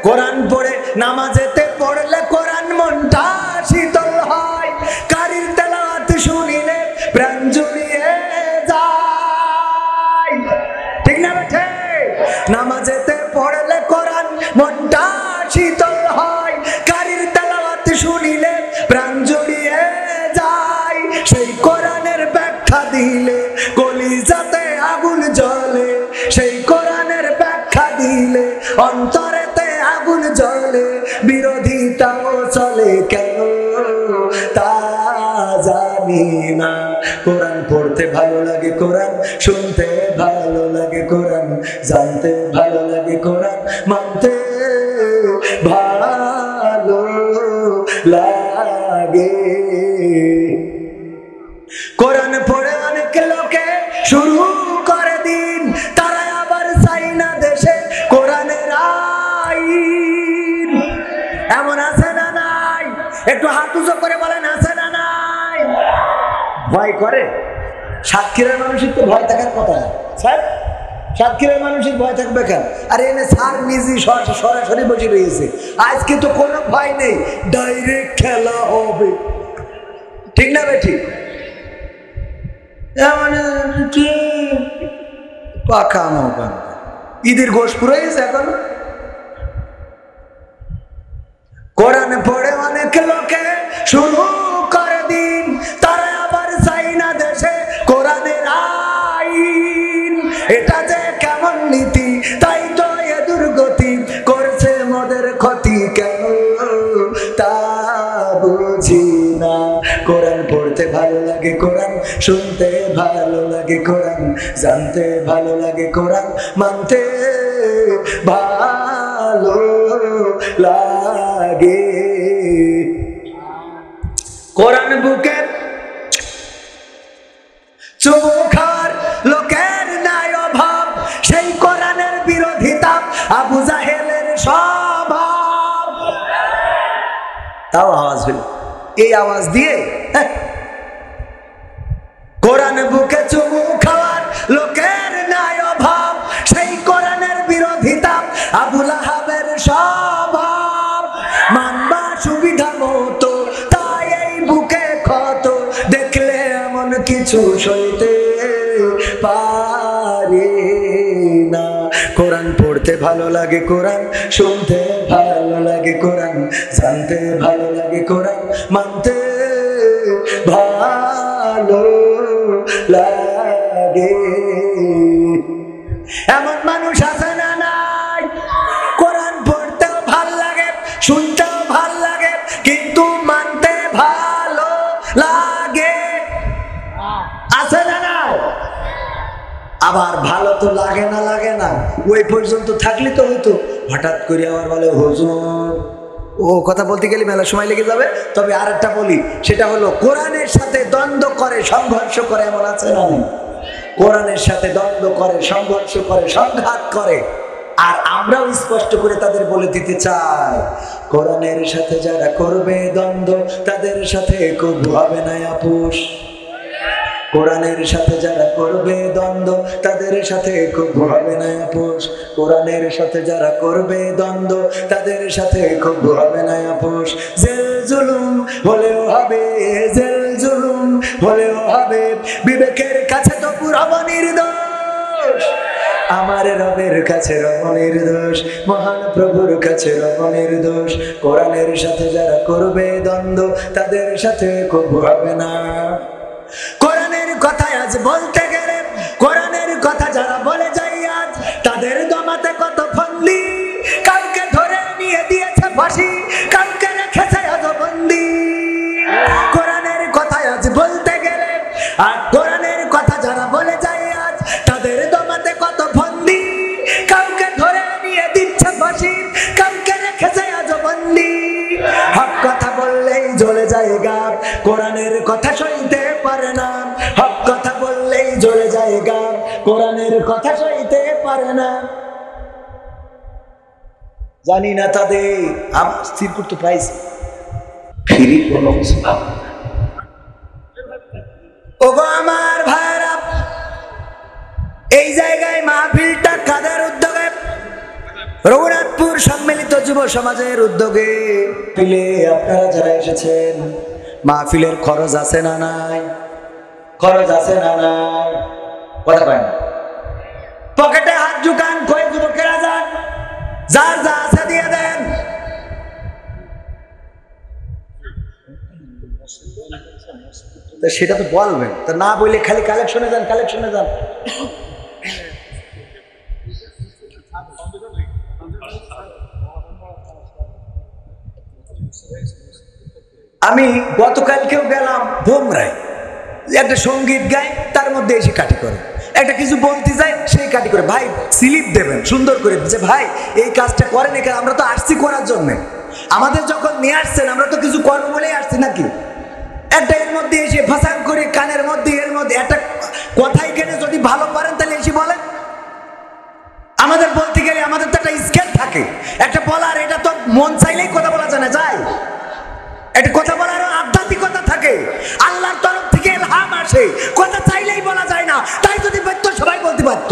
কোরআন পড়ে নামাজেতে পড়লে কোরআন মনটা শীতল হয়, কারির তেলাওয়াত শুনিলে প্রাণ জুড়িয়ে যায়। ঠিক না বেঠে? নামাজেতে পড়লে কোরআন মনটা শীতল হয়, কারির তেলাওয়াত শুনিলে প্রাণ জুড়িয়ে যায়। সেই কোরআনের ব্যাখ্যা দিলে কলিজাতে আগুন জ্বলে, সেই কোরআনের ব্যাখ্যা দিলে অন্তরেতে আগুন জ্বলে। বিরোধিতাও চলে কেন তা জানি না। কোরআন পড়তে ভালো লাগে, কোরআন শুনতে ভালো লাগে, কোরআন জানতে ভালো লাগে, কোরআন মানতে ভালো লাগে। কোরআন পড়ে অনেক লোকে শুরু করে দিন, তারা আবার চাই না দেশে কোরআনের আইন। এমন আছে না নাই? একটু হাত উঁচু করে বলেন, আছে না নাই? ভয় করে? সাতক্ষীরার মানুষের তো ভয় থাকার কথা স্যার। সাতক্ষীরার মানুষের ভয় থাকবে কেন? আর এনে স্যার নিজে সরাসরি বসে রয়েছে। আজকে তো কোনো ভয় নেই, ডাইরেক্ট খেলা হবে। ঠিক না বেঠি? পাকা মৌকা ঈদের গোশ পুরো গেছে এখন। কোরআন পড়ে অনেক লোকে শুরু করে দিন, তারা আবার চাই না দেশে কোরআনের আইন। এটা যে কেমন নীতি, তাই তো এ দুর্গতি, করছে মোদের ক্ষতি কেন তা বুঝি না। কোরআন পড়তে ভালো লাগে, কোরআন শুনতে ভালো লাগে, কোরআন জানতে ভালো লাগে, কোরআন মানতে ভালো লাগে। কোরআন বুকে চুমু খাওয়ার লোকের নাই অভাব, সেই কোরআনের বিরোধিতা আবু জাহেলের স্বভাব। তাও আওয়াজ হইল, এই আওয়াজ দিয়ে কোরআন বুকে চুমু খাওয়ার লোকের নাই অভাব, সেই কোরআনের বিরোধিতা আবু লাহাবের স্বভাব। মানবা সুবিধা মতো, তাই এই বুকে ক্ষত, দেখলে এমন কিছু সইতে পারি না। কোরআন পড়তে ভালো লাগে, কোরআন শুনতে ভালো লাগে, কোরআন জানতে ভালো লাগে, কোরআন মানতে ভালো লাগে। এমন মানুষ আছে না নাই, কোরআন পড়তেও ভাল লাগে, শুনতেও ভাল লাগে, কিন্তু মানতে ভালো লাগে, আছে না নাই? আবার ভালো তো লাগে না, ওই পর্যন্ত থাকলে তো হইতো, হঠাৎ করে আবার বলে হুজুর, ও কথা বলতে গেলে মেলা সময় লেগে যাবে। তবে আর একটা বলি, সেটা হলো কোরআনের সাথে দ্বন্দ্ব করে, সংঘর্ষ করে, এমন আছে না? কোরআনের সাথে দ্বন্দ্ব করে, সংঘর্ষ করে, সংঘাত করে। আর আমরাও স্পষ্ট করে তাদের বলে দিতে চাই, কোরআনের সাথে যারা করবে দ্বন্দ্ব, তাদের সাথে কবু হবে না আপোষ। কোরআনের সাথে যারা করবে দ্বন্দ্ব, তাদের সাথে কবু হবে না আপোষ। কোরআনের সাথে যারা করবে দ্বন্দ্ব, তাদের সাথে কবু হবে না আপোষ। জেল জুলুম হলেও হবে, জেল জুলুম হলেও হবে, বিবেকের কাছে তো পুরো নির্দোষ। আমার রবের কাছে রব নির্দোষ, মহান প্রভুর কাছে রব নির্দোষ। কোরআনের সাথে যারা করবে দ্বন্দ্ব, তাদের সাথে কবু হবে না। কোরআনের কথা আজ বলতে গেলে, কোরআনের কথা যারা বলে যায় আজ, তাদের দমাতে কত ফন্দি। কাউকে ধরে নিয়ে দিয়েছে ফাঁসি, কাউকে রেখেছে আজ বন্দি। কোরআনের কথা আজ বলতে গেলে, আর কোরআনের কথা যারা বলে যায় আজ, তাদের দমাতে কত ফন্দি। কাউকে ধরে নিয়ে দিচ্ছে ফাঁসি, কাউকে রেখেছে আজ বন্দি। হক কথা বললেই জ্বলে যায় গাব, কোরআনের কথা সইতে পারে না। হক কথা বললেই জ্বলে যায় গাব, কোরআনের কথা সইতে পারে না। জানি না তাদের আমার স্থির করতে পাইছি ফিরি কোনো ওগো আমার ভাইরা, এই জায়গায় মাহফিলটা কাদের উদ্যোগে? রঘুনাথপুর সম্মিলিত যুব সমাজের উদ্যোগে। পিলে আপনারা যারা এসেছেন, মাহফিলের খরচ আছে না নাই? খরচ আছে না নাই? কথা কয় না। পকেটে হাত ঢুকান, কই যুবকেরা যান, যার যা আছে দিয়ে দেন। সেটা তো বলবেন, তা না বললে খালি কালেকশনে যান, কালেকশনে যান। আমি গতকালকেও গেলাম ভোমরায়, একটা সঙ্গীত গায়, তার মধ্যে এসে কাটি করে, একটা কিছু বলতে যায় সেই কাটি করে। ভাই স্লিপ দেবেন সুন্দর করে, যে ভাই এই কাজটা করেন, এখানে আমরা তো আসছি করার জন্য, আমাদের যখন নিয়ে আসছেন আমরা তো কিছু করবো বলেই আসছি নাকি? একটা এর মধ্যে এসে ফাঁসান করে কানের মধ্যে, এর মধ্যে একটা কথাই কেনে যদি ভালো পারেন তাহলে এসে বলেন। আমাদের বলতে গেলে আমাদের তো একটা স্কেল থাকে, একটা বলার, এটা তো মন চাইলেই কথা বলা জানা যায়। একটা কথা বলার আধ্যাত্মিকতা থাকে, আল্লাহর তরফ থেকে ইলহাম আসে, কথা চাইলেই বলা যায় না। তাই যদি পারত সবাই বলতে পারত।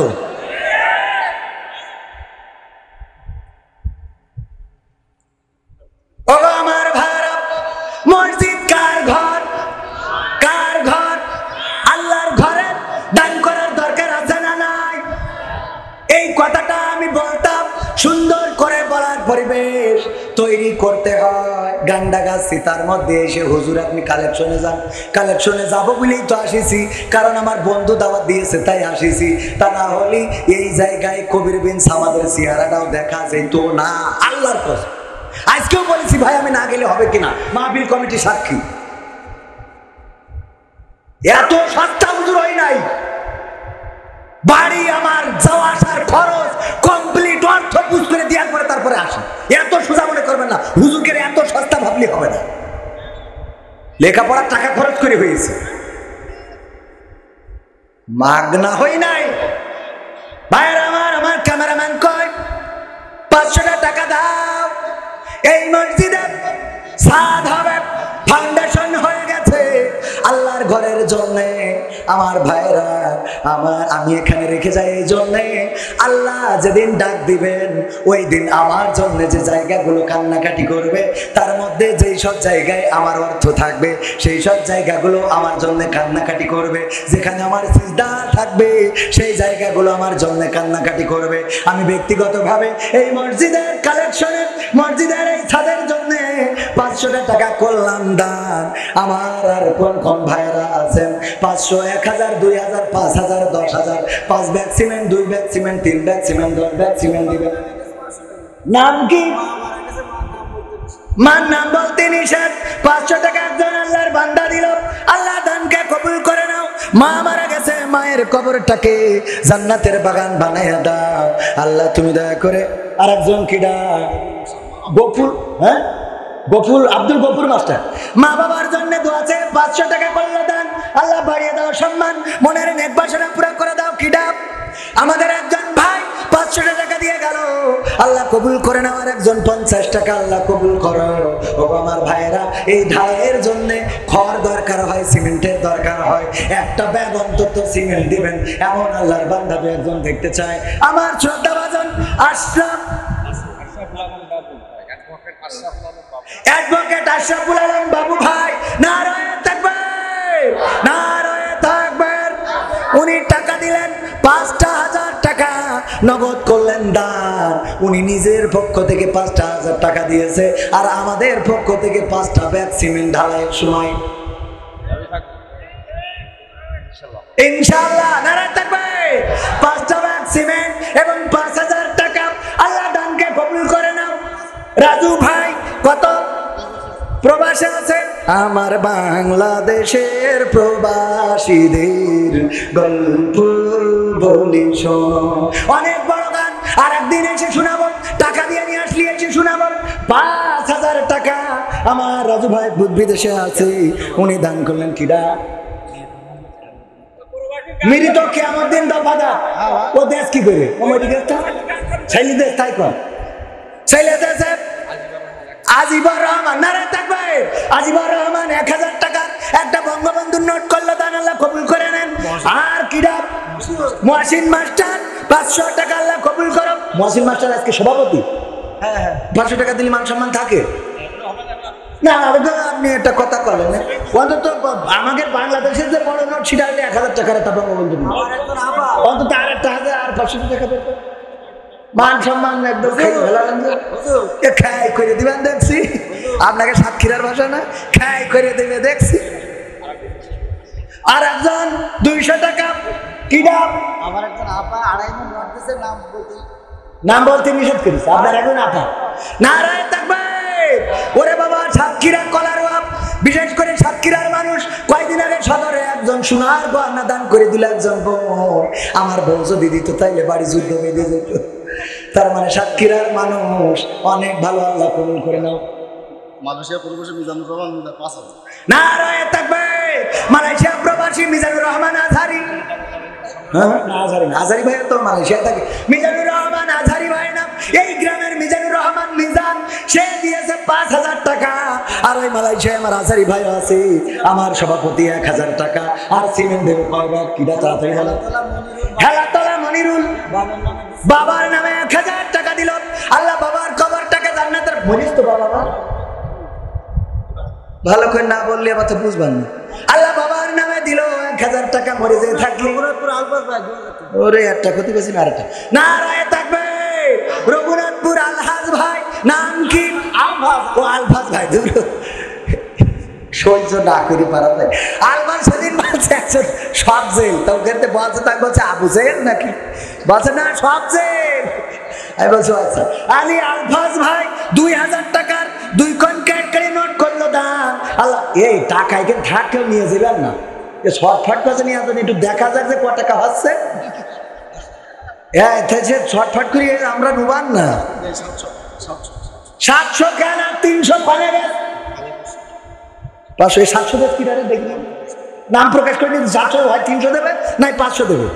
ও আমার ভাইরা, মসজিদ কার ঘর? কার ঘর? আল্লাহর ঘরে দান করার দরকার আছে না নাই? এই কথাটা আমি বলতাম, শুনতে সুন্দর করে বলার পরিবেশ তৈরি করতে হয়। গান্ডা গাছি তার মধ্যে এসে হুজুর আপনি কালেকশনে যান। কালেকশনে যাবো বলেই তো আসিছি, কারণ আমার বন্ধু দাওয়াত দিয়েছে তাই আসিছি। তা না হলে এই জায়গায় কবির বিন সামাদের চেহারাটাও দেখা যেত না। আল্লাহর কসম আজকেও বলেছি ভাই আমি না গেলে হবে কিনা, মাহফিল কমিটি সাক্ষী। এত সস্তা হুজুর হয় নাই। বাড়ি আমার যাওয়া আসার খরচ কমপ্লিট অর্থ বুঝ করে দেওয়ার পরে তারপরে আসি। এত সোজা মনে করবেন না, হুজুরকে এত সস্তা ভাবলে হবে না। লেখাপড়ার টাকা খরচ করে হয়েছে, মাগনা হই নাই। ভাইয়ের আমার ক্যামেরাম্যান কয় 500 টাকা দাও, এই মসজিদের ছাদ হবে, ফাউন্ডেশন হয়ে গেছে আল্লাহর ঘরের জন্য। আমার ভাইরা আমি এখানে রেখে যাই এই জন্যে, আল্লাহ যেদিন ডাক দিবেন ওই দিন আমার জন্য যে জায়গাগুলো কান্নাকাটি করবে, তার মধ্যে যেই সব জায়গায় আমার অর্থ থাকবে সেই সব জায়গাগুলো আমার জন্য কান্নাকাটি করবে। যেখানে আমার সিজদা থাকবে সেই জায়গাগুলো আমার জন্য কান্নাকাটি করবে। আমি ব্যক্তিগতভাবে এই মসজিদের কালেকশনে, মসজিদের এই ছাদের জন্য 500 টাকা করলাম দান। আমার আর কোন ভাইরা আছেন 500, 1000, 2000, 5000, 10000, 5 bag cement, 2 bag cement, 3 bag cement, 10 bag cement দিবেন। নাম কি? মান নাম বলতে নিষেধ। 500 টাকা একজন আল্লাহর বান্দা দিল, আল্লাহ দানকে কবুল করে নাও। মা মারা গেছে, মায়ের কবরটাকে জান্নাতের বাগান বানাইয়া দাও আল্লাহ তুমি দয়া করে। আর একজন কিডা গফুর, হ্যাঁ গফুর, আব্দুল গফুর মাস্টার, মা বাবার জন্য দোয়াছে 500 টাকা করলো দান। আল্লাহ বাড়িয়ে দাও সম্মান, মনের নেক বাসনা পুরা করে দাও। কিডা আমাদের একজন ভাই 500 টাকা দিয়ে গেল, আল্লাহ কবুল করে নাও। আর একজন 50 টাকা, আল্লাহ কবুল করো। ও আমার ভাইয়েরা, এই ঢালাইয়ের জন্য খড় দরকার হয়, সিমেন্টের দরকার হয়, একটা ব্যাগ অন্তত সিমেন্ট দিবেন এমন আল্লাহর বান্দা একজন দেখতে চায়। আমার শ্রদ্ধাভাজন আশরাফ, অ্যাডভোকেট আশরাফুল আলম বাবু ভাই, নারায়ে তাকবীর, নারায়ে তাকবীর। উনি টাকা দিলেন 5000 টাকা নগদ করলেন দান। উনি নিজের পক্ষ থেকে 5000 টাকা দিয়েছে, আর আমাদের পক্ষ থেকে 5টা ব্যাগ সিমেন্ট ঢালাইয়ের সময় ইনশাআল্লাহ নারায়ে তাকবীর 5টা ব্যাগ সিমেন্ট এবং 5000 টাকা। আল্লাহ দানকে কবুল করে নাও। রাজু ভাই কত প্রবাসে আছে, আমার বাংলাদেশের প্রবাসীদের গল্প বলি শোন। অনেক বড় গান, আর একদিন এসে শোনাবো, টাকা দিয়ে নিয়ে আসলি এসে শোনাবো। 5000 টাকা আমার রাজু ভাই বিদেশে আছে, উনি দান করলেন। কিডা মৃত কিয়ামত দিন দফাদা, ও দেশ কি করে ছেলে দেশ তাই কর, ছেলে দেশে আজিবর রহমান, নারায়ে তাকবীর। আজিবর রহমান 1000 টাকা একটা বঙ্গবন্ধুর নোট করলো দান, আল্লাহ কবুল করে নেন। আর কিডা মহসিন মাস্টার 500 টাকা, আল্লাহ কবুল করো। মহসিন মাস্টার আজকে সভাপতি, 500 টাকা দিলে মান সম্মান থাকে না? আপনি একটা কথা বলেন, অন্তত আমাদের বাংলাদেশের যে বড় নোট সেটা হলে 1000 টাকার একটা বঙ্গবন্ধু, অন্তত আর একটা 1000 আর 500 টাকা দেবে, মান সম্মান একদম খাই করে দিবেন। দেখছি আপনাকে সাতক্ষীরার ভাষা না, খাই করে দেবে দেখছি। আর একজন 200 টাকা। কিডা আমার একজন আপা 2.5 মণ নোট দিয়েছে, নাম বলতে নিষেধ করেছে। আপনার একজন আপা, নারায়ে তাকবীর। ওরে বাবা, সাতক্ষীরা কলার বাপ, বিশেষ করে সাতক্ষীরার মানুষ। কয়েকদিন আগে সদরে একজন সোনার গয়না দান করে দিল একজন বোন। আমার বউ যদি দিত তাইলে বাড়ি যুদ্ধ বেঁধে যেত। তার মানে সাতক্ষীরার মানুষ অনেক ভালো, আল্লাহ কবুল করে নাও। মালয়েশিয়া প্রবাসী মিজানুর রহমান 5000, নারায়ে তাকবীর। মালয়েশিয়া প্রবাসী মিজানুর রহমান আজহারি, আজহারি ভাই তো মালয়েশিয়া থাকে। মিজানুর রহমান আজহারি ভাই নাম, এই গ্রামের মিজানুর রহমান মিজান, সে দিয়েছে 5000 টাকা। আর ওই মালয়েশিয়ায় আমার আজহারি ভাই আছে, আমার সভাপতি 1000 টাকা। আর সিমেন্ট দেবে কয় ব্যাগ? কিডা তাড়াতাড়ি বলো। হেলাতলা মনিরুল বাবার নামে 1000 টাকা দিল, আল্লাহ বাবার কবরটাকে জান্নাতের মনিস তো বাবা ভালো করে না বললে আবার তো বুঝবেন না। আল্লাহ বাবার নামে দিল 1000 টাকা, মরে যেয়ে থাকলো। ওরে একটা ক্ষতি করছি না, আরেকটা নারায়ে তাকবীর। রঘুনাথপুর রঘুনাথপুর আলহাজ ভাই, নাম কি? ও আলফাজ ভাই, দূর সহ্য না করি পারা যায়। আলফাজ সেদিন বলছে একজন সব জেল, তো ওখানে বলছে, তাই বলছে আবু জেল নাকি, বলছে না সব জেল। আমি বলছি আচ্ছা। আলী আলফাজ ভাই 2000 টাকার 2 কোন ক্যাডকারি নোট করলো দান। আল্লাহ, এই টাকা এখানে থাকলেও নিয়ে যাবেন না, শর্টফট কাছে নিয়ে আসবেন, একটু দেখা যাক যে ক টাকা হচ্ছে। শর্টফট করি আমরা নুবান না। 700 কেন 300 পালে গেছে 500, 700 দেব কিনারে দেখি নাম প্রকাশ করে দিন। 700 হয় 300 দেবে নাই 500 দেবে,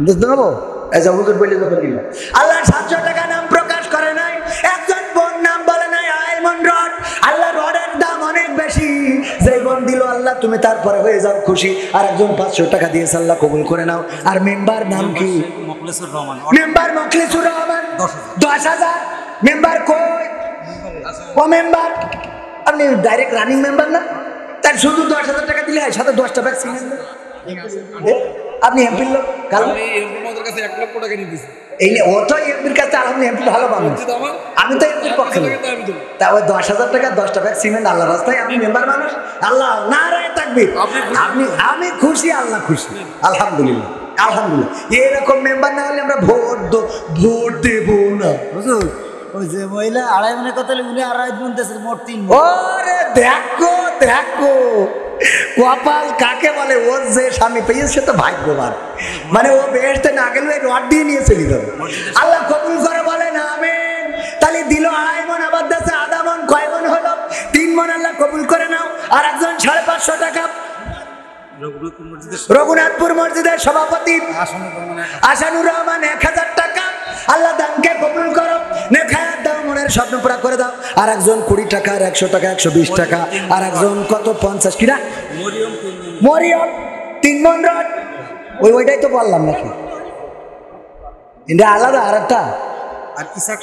বুঝতে পারবো। আল্লাহ 700 টাকা নাম প্রকাশ করে নাই। একজন বোন নাম বলে নাই আইমন রড। আল্লাহ রডের দাম অনেক বেশি, যে বোন দিল আল্লাহ তুমি তারপরে হয়ে যাও খুশি। আর একজন 500 টাকা দিয়েছে, আল্লাহ কবুল করে নাও। আর মেম্বার নাম কি? মেম্বার মখলিসুর রহমান 10,000। মেম্বার কই? ও মেম্বার আপনি ডাইরেক্ট রানিং মেম্বার না, তার শুধু 10,000 টাকা দিলে হয়, সাথে 10টা ভ্যাকসিন। আপনি এমপির লোক, ও তো এমপির কাছে আপনি এমপি ভালো পাবেন, আমি তো এমপির পক্ষে। তা ওই 10,000 টাকা 10টা ভ্যাকসিন আল্লাহ রাস্তায়, আপনি মেম্বার মানুষ। আল্লাহ নারায়ে তাকবীর। আমি খুশি, আল্লাহ খুশি, আলহামদুলিল্লাহ আলহামদুলিল্লাহ। এরকম মেম্বার না হলে আমরা ভোট দেব না। হুজুর ওই যে মহিলা 2.5 মনে কথা উনি 2.5 মন দেশের মোট 3। ওরে দেখো কপাল কাকে বলে, ওর যে স্বামী পেয়েছে সে তো ভাগ্যবান। মানে ও বেহেশতে না গেলে রড দিয়ে নিয়ে চলে যাবে। আল্লাহ কবুল করে বলেন আমিন। তাহলে দিল 2.5 মন, আবার দেশে 1/2 মন, কয় মন হলো? 3 মন। আল্লাহ কবুল করে নাও। আর একজন 550 টাকা রঘুনাথপুর মসজিদের সভাপতি আসানুর রহমান 1000 টাকা। আল্লাহ দানকে কবুল করো, নেখায়াত দাও, মনের স্বপ্ন পুরা করে দাও। আর একজন 20 টাকা, আর 100 টাকা, 120 টাকা। আর একজন কত 50 কিনা মরিয়ম 3 মন রড। ওইটাই তো বললাম নাকি, এটা আলাদা। আর একটা আর ইসাক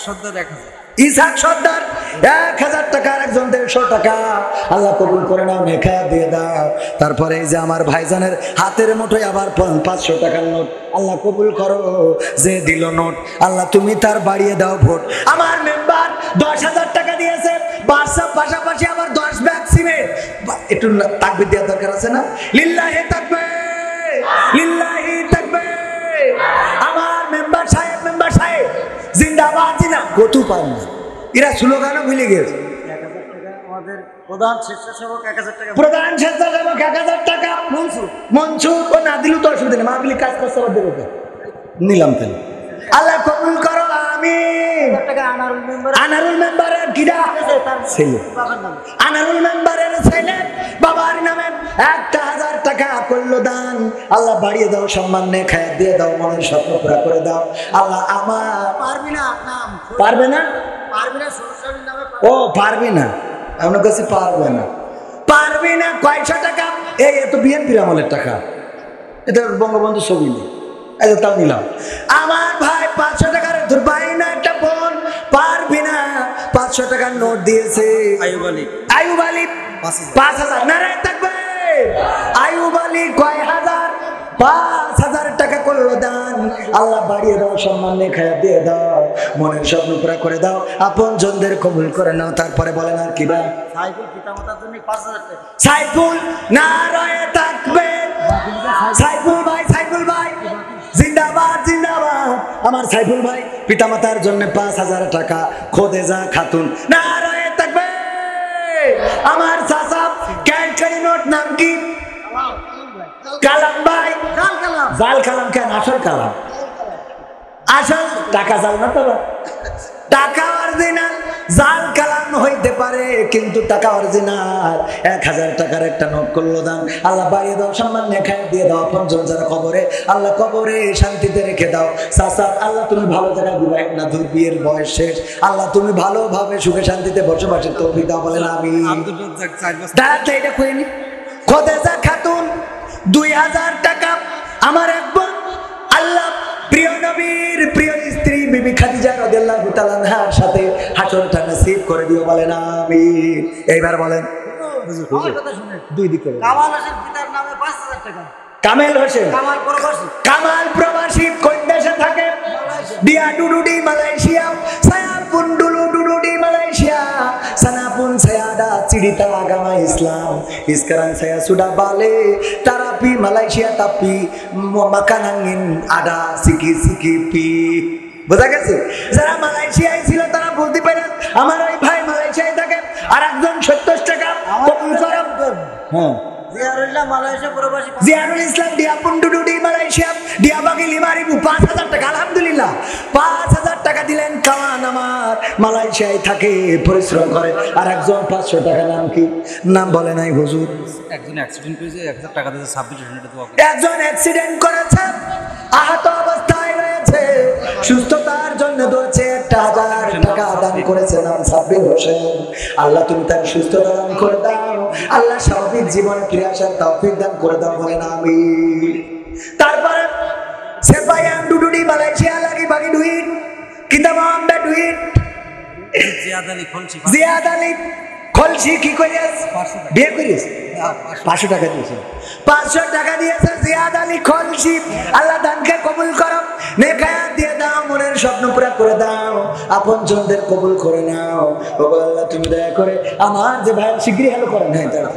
সর্দার 1000 টাকা। আর একজন 150 টাকা। আল্লাহ কবুল করে নাও, নেখায়াত দিয়ে দাও। তারপরে এই যে আমার ভাইজানের হাতের মুঠোয় আবার 500 টাকার নোট। আল্লাহ কবুল করো, যে দিল নোট আল্লাহ তুমি তার বাড়িয়ে দাও ভোট। আমার মেম্বার 10,000 টাকা দিয়েছে, পাশাপাশি আবার 10 ব্যাগ সিমেন্ট। একটু তাকবীর দেওয়ার দরকার আছে না? লিল্লাহি তাকবীর, লিল্লাহি তাকবীর। আমার মেম্বার সাহেব জিন্দাবাদ জিনা কত পান না, এরা স্লোগানও ভুলে গেছে। 1000 টাকা আমাদের প্রধান স্বেচ্ছাসেবক 1000 টাকা, প্রধান স্বেচ্ছাসেবক 1000 টাকা। মনসুর ও না দিল তো অসুবিধা নেই, মাহফিলে কাজ করতে আবার দেবো নিলাম তাহলে। আল্লাহ কবুল করো আমিন। আনারুল মেম্বারের কিরা ছেলে, আনারুল মেম্বারের ছেলে বাবার নামে 1000 টাকা করলো দান। আল্লাহ বাড়িয়ে দাও, সম্মান নেখায়াত দিয়ে দাও, মনের স্বপ্ন পুরা করে দাও। আল্লাহ আমার পারবি না, পারবে না, ও পারবি না, আমার কাছে পারবি না। 500 টাকা, এই এত বিএনপির আমলের টাকা, এটা বঙ্গবন্ধু ছবি নেই, তাও নিলাম। আমার ভাই 500 টাকার পাই না, একটা বোন পারবি না 500 টাকার নোট দিয়েছে। আইয়ুব আলী 5,000। নারায়ে তাকবীর। আইয়ুব আলী কয় হাজার? 5,000 টাকা করলো দান। আল্লাহ বাড়িয়ে দাও, সম্মান নেখায়াত দিয়ে দাও, মনের স্বপ্ন পুরা করে দাও, আপন জনদের কবুল করে নাও। তারপরে বলেন আর কি ভাই? সাইফুল পিতামাতার জন্য 5,000 টাকা। সাইফুল নারায়ে তাকবীর। সাইফুল ভাই জিন্দাবাদ জিন্দাবাদ। আমার সাইফুল ভাই পিতামাতার জন্য 5,000 টাকা। খোদেজা খাতুন নারায়ে তাকবীর। আমার চাচা ক্যাডকারি নোট নাম কি? কালাম ভাই। জাল কালাম কেন? আসল কালাম। আসল টাকা জাল না তো, টাকা অরিজিনাল। জাল কালাম হইতে পারে কিন্তু টাকা অরিজিনাল। 1000 টাকার একটা নোট করলো দান। আল্লাহ বাড়িয়ে দাও, সম্মান নেখায়াত দিয়ে দাও, আপনজন যারা কবরে আল্লাহ কবরে শান্তিতে রেখে দাও। চাচা আল্লাহ তুমি ভালো জায়গায় দিবা না, দূর বিয়ের বয়স শেষ। আল্লাহ তুমি ভালোভাবে সুখে শান্তিতে বসবাসের তৌফিক দাও, বলেন আমিন। দাঁড়াতে এটা কইনি। খোদেজা খাতুন 2000 টাকা। আমার এক বোন আল্লাহ প্রিয় নবীর প্রিয় স্ত্রী বিবি খাদিজা রাদিয়াল্লাহু তাআলা আনহার সাথে হাসরটা নসিব করে দিও, বলেন আমিন। এইবার বলেন দুই দিকে। কামাল হোসেন পিতার নামে 5,000 টাকা। কামাল হোসেন কামাল প্রবাসী কোন দেশে থাকে? Dia duduk di Malaysia, saya pun dulu duduk di Malaysia. Sana pun saya ada cerita agama Islam. Sekarang saya sudah balik terapi Malaysia, tapi makan angin ada sikit-sikipi. বোঝা গেছে? যারা মালয়েশিয়ায় ছিল তারা বলতে পারেন আমার ওই ভাই মালয়েশিয়ায় থাকে আর একজন 70 টাকা কবুল করেন। হ্যাঁ, জিয়ারুল ইসলাম dia pun duduk di Malaysia, dia bagi 5,000 টাকা, আলহামদুলিল্লাহ 5,000 টাকা দিলেন। কাওয়ান আমার মালয়েশিয়ায় থাকে, পরিশ্রম করে। আর একজন 500 টাকা, নাম কি? নাম বলে নাই হুজুর। একজন অ্যাক্সিডেন্ট করেছে, 1000 টাকা দিয়েছে, 26 একজন অ্যাক্সিডেন্ট করেছে, আহত অবস্থায় রয়েছে, সুস্থতার জন্য দোছে 1,000 টাকা দান করেছে, নাম সাব্বির হোসেন। আল্লাহ তুমি তার সুস্থতা দান করে দাও, আল্লাহ স্বাভাবিক জীবনে ফিরে আসার তৌফিক দান করে দাও, বলেন আমিন। তারপরে সেপাইয়ান ডুডুডি মালয়েশিয়া লাগি বাকি ডুইট কিতাব আমরা ডুইট জিয়াদ আলী খলসি কি করিস বিয়ে করিস 500 টাকা দিয়েছে, 500 টাকা দিয়েছে জিয়াদ আলী খলসি। আল্লাহ দানকে কবুল করো, নেক হায়াত দিয়ে দাও, মনের স্বপ্ন পুরা করে দাও, আপনজনদের কবুল করে নাও। ওগো আল্লাহ তুমি দয়া করে আমার যে ভাই শিগগিরই হেলো করেন। হ্যাঁ, তারা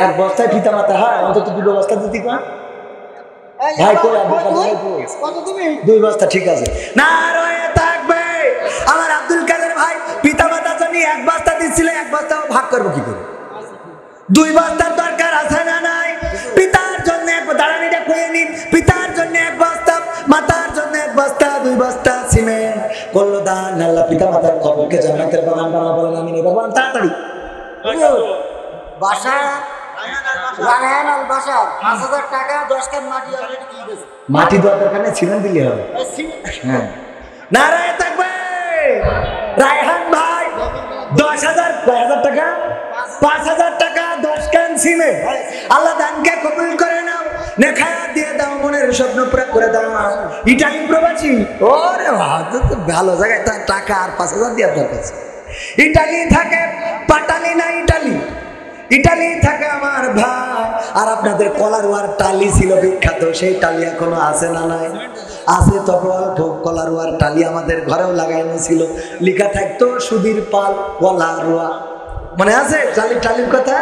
এক বস্তায় পিতা মাতা হয়, অন্তত 2 বস্তা দিতে কর ভাই। কই কত তুমি? 2 বস্তা, ঠিক আছে। না রয়ে থাকবে আমার আব্দুল কাদের ভাই, পিতা মাতা জন্য 1 বস্তা দিছিল, 1 বস্তা ভাগ করব কি করে? 2 বস্তার দরকার আছে না নাই? পিতার জন্য দাঁড়ানিটা কয়ে নিন, পিতার জন্য 1 বস্তা, মাতার জন্য 1 বস্তা, 2 বস্তা সিমেন্ট করলো দান। আল্লাহ পিতা মাতার কবরকে জান্নাতের বাগান বানাবো, বলেন আমিন। এবার বলেন তাড়াতাড়ি। বাসা রায়হানাল বাসা 5,000 টাকা, 10 কান মাটি অলরেডি দিয়ে দিয়েছে। মাটি দেওয়ার দরকার নেই, সিমেন্ট দিলে হবে। হ্যাঁ, নারায়ে তাকবীর। রায়হান ভাই 10,000 কয়হাজার টাকা? 5,000 টাকা, 10 কান সিমেন্ট। আল্লাহ দানকে কবুল করে নাও, নেক হায়াত দিয়ে দাও, মনের স্বপ্ন পুরা করে দাও। ইটালি প্রবাসী, ওরে ভালো জায়গায় তার টাকা আর 5,000 দেওয়ার দরকার। ইটালি থাকে, পাটালি না ইটালি, ইটালি থাকে আমার ভাই। আর আপনাদের কলারওয়ার টালি ছিল বিখ্যাত, সেই টালি এখনো আছে না নাই? আছে, তবে অল্প। কলারওয়ার টালি আমাদের ঘরেও লাগানো ছিল, লেখা থাকতো সুধীর পাল কলারওয়া, মনে আছে টালির কথা?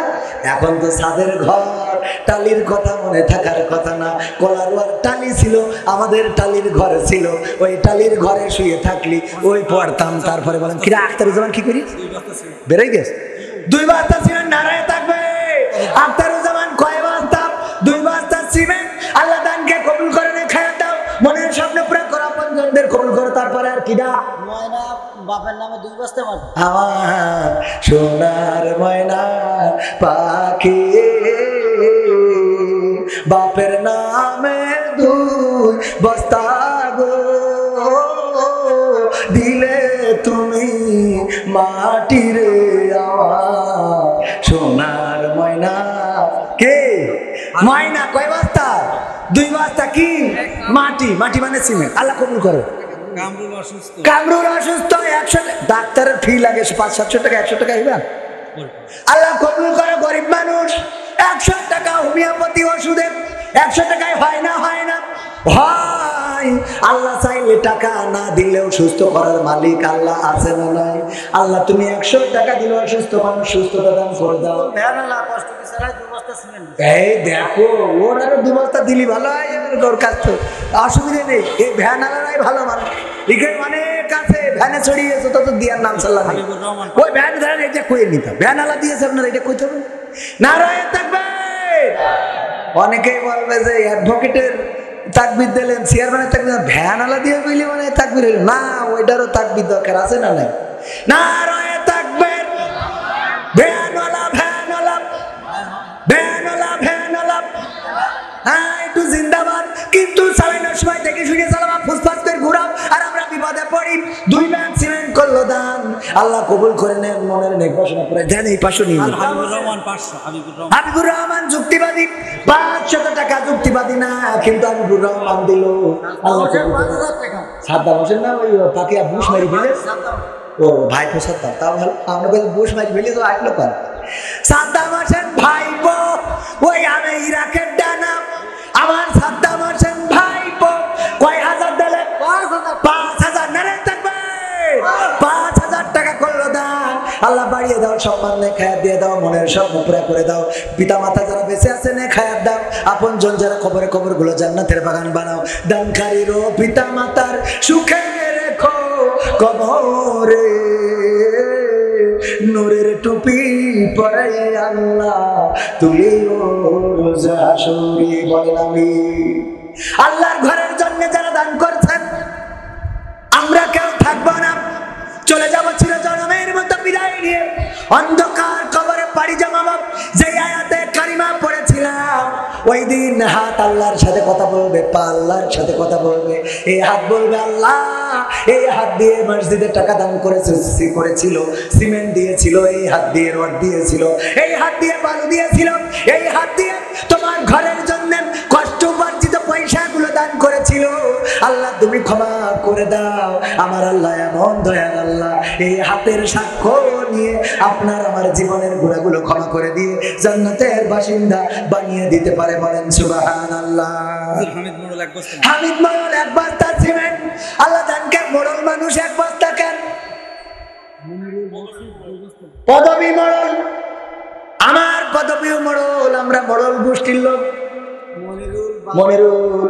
এখন তো ছাদের ঘর, টালির কথা মনে থাকার কথা না। কলারওয়ার টালি ছিল, আমাদের টালির ঘরে ছিল, ওই টালির ঘরে শুয়ে থাকলি ওই পড়তাম। তারপরে বলেন কিরা আখতারুজ্জামান কি করি বেরোই গেছে? 2 বস্তা সিমেন্ট। নারায়ে থাকবে আখতারুজ্জামান কয় বস্তা? 2 বস্তা সিমেন্ট। আল্লাহ দানকে কবুল করে, নেক হায়াত দাও, মনের স্বপ্ন পুরা করো, আপনজনদের কবুল করো। তারপরে আর কি দা? ময়না বাপের নামে 2 বস্তা মাটি। আমার সোনার ময়না পাখি, বাপের নামে 2 বস্তা গো, দিলে তুমি মাটি রে আমার সোনার ময়না। কে ময়না? কয় বস্তা? 2 বস্তা। কি মাটি? মাটি মানে সিমেন্ট। আল্লাহ কবুল করো। কামরুল অসুস্থ, 100 ডাক্তারের ফি লাগে 500-700 টাকা, 100 টাকা হইবা? আল্লাহ কবুল করে। গরিব মানুষ 100 টাকা হোমিওপ্যাথি ওষুধে 100 টাকায় হয় না? হয় না, হয়। আল্লাহ চাইলে টাকা না দিলেও সুস্থ করার মালিক আল্লাহ আছে না নাই? আল্লাহ তুমি 100 টাকা দিলে অসুস্থ মানুষ সুস্থতা দান করে দাও। এই দেখো, ওর আরো 2 বস্তা দিলি ভালো হয়, ওর কাজ তো অসুবিধা নেই। এই ভ্যান আলারাই ভালো মানুষ, এখানে অনেক আছে ভ্যানে ছড়িয়েছে, তত দিয়ার নাম সাল্লাহ। ওই ভ্যান ধরেন এটা কয়ে নিতাম, ভ্যান আলা দিয়েছে আপনারা, এটা কইতে হবে। নারায়ে তাকবীর। অনেকেই বলবে যে অ্যাডভোকেটের তাকবীর দিলেন, চেয়ারম্যানের তাকবীর, ভ্যান আলা দিয়ে কইলে মানে তাকবীর না, ওইটারও তাকবীর দরকার আছে না নাই? নারায়ে তাকবীর। ভ্যানওয়ালা ভ্যানওয়ালা ভ্যানওয়ালা ভ্যানওয়ালা হ্যাঁ একটু জিন্দাবাদ, কিন্তু চালানোর সময় দেখে শুনে চালাবা, ফুসফাস করে ঘুরাও আর আমরা বিপদে পড়ি। 2 ব্যাগ সিমেন্ট করলো দান, আল্লাহ কবুল করে নেন, মনের নেক বাসনা করে দেন। এই পাশে নিয়ে হাবিবুর রহমান যুক্তিবাদী, 500 টাকা যুক্তিবাদী না, কিন্তু হাবিবুর রহমান দিল। আল্লাহ সাদ্দাম হোসেন না, ওই পাকিয়া বুশ মারি ফেলে। ও ভাই তো সাদ্দাম, তাও ভালো। আমরা বুশ মারি ফেলে তো আসলো কার? সাদ্দাম হোসেন ভাইপো, ওই আমি ইরাকের ডানা। আমার সাদ্দাম হোসেন ভাইপো কয় আল্লাহ বাড়িয়ে দাও, সম্মান নেক হায়াত দিয়ে দাও, মনের স্বপ্ন পুরা করে দাও। পিতা মাতা যারা বেঁচে আছে নেক হায়াত দাও, আপন জন যারা কবরগুলো জান্নাতের বাগান বানাও। দানকারীর ও পিতা মাতার সুখে রেখো কবরে, নূরের টুপি পরে আল্লাহ তুলিও রোজ হাসরে। বলেন আমিন। আল্লাহর ঘরের জন্য যারা দান করছেন, আমরা কেউ থাকবো না, চলে যাবো চিরজনমের মতো বিদায় নিয়ে। অন্ধকার কবরে পাড়ি জমাবো। যে আয়াতে কারিমা পড়েছিলাম, ওই দিন হাত আল্লাহর সাথে কথা বলবে, পা আল্লাহর সাথে কথা বলবে। এই হাত বলবে আল্লাহ, এই হাত দিয়ে মসজিদে টাকা দান করেছিল, সিমেন্ট দিয়েছিল, এই হাত দিয়ে রড দিয়েছিল, এই হাত দিয়ে বালু দিয়েছিল, এই হাত দিয়ে তোমার ঘরের জন্য কষ্ট উপার্জিত পয়সাগুলো দান করেছিল। আল্লাহ তুমি ক্ষমা করে দাও। আমার আল্লাহ এমন দয়ার আল্লাহ, এই হাতের সাক্ষ্য নিয়ে আপনার আমার জীবনের গুনাহগুলো ক্ষমা করে দিয়ে জান্নাতের বাসিন্দা বানিয়ে দিতে পারে। বলেন সুবহানাল্লাহ। হামিদ মোড়ল এক বস্তা সিমেন্ট, আল্লাহ দানকে মোড়ল মানুষ এক বস্তা কেন? পদবী মোড়ল, আমার পদবীও মোড়ল, আমরা মোড়ল গোষ্ঠীর লোক। মনিরুল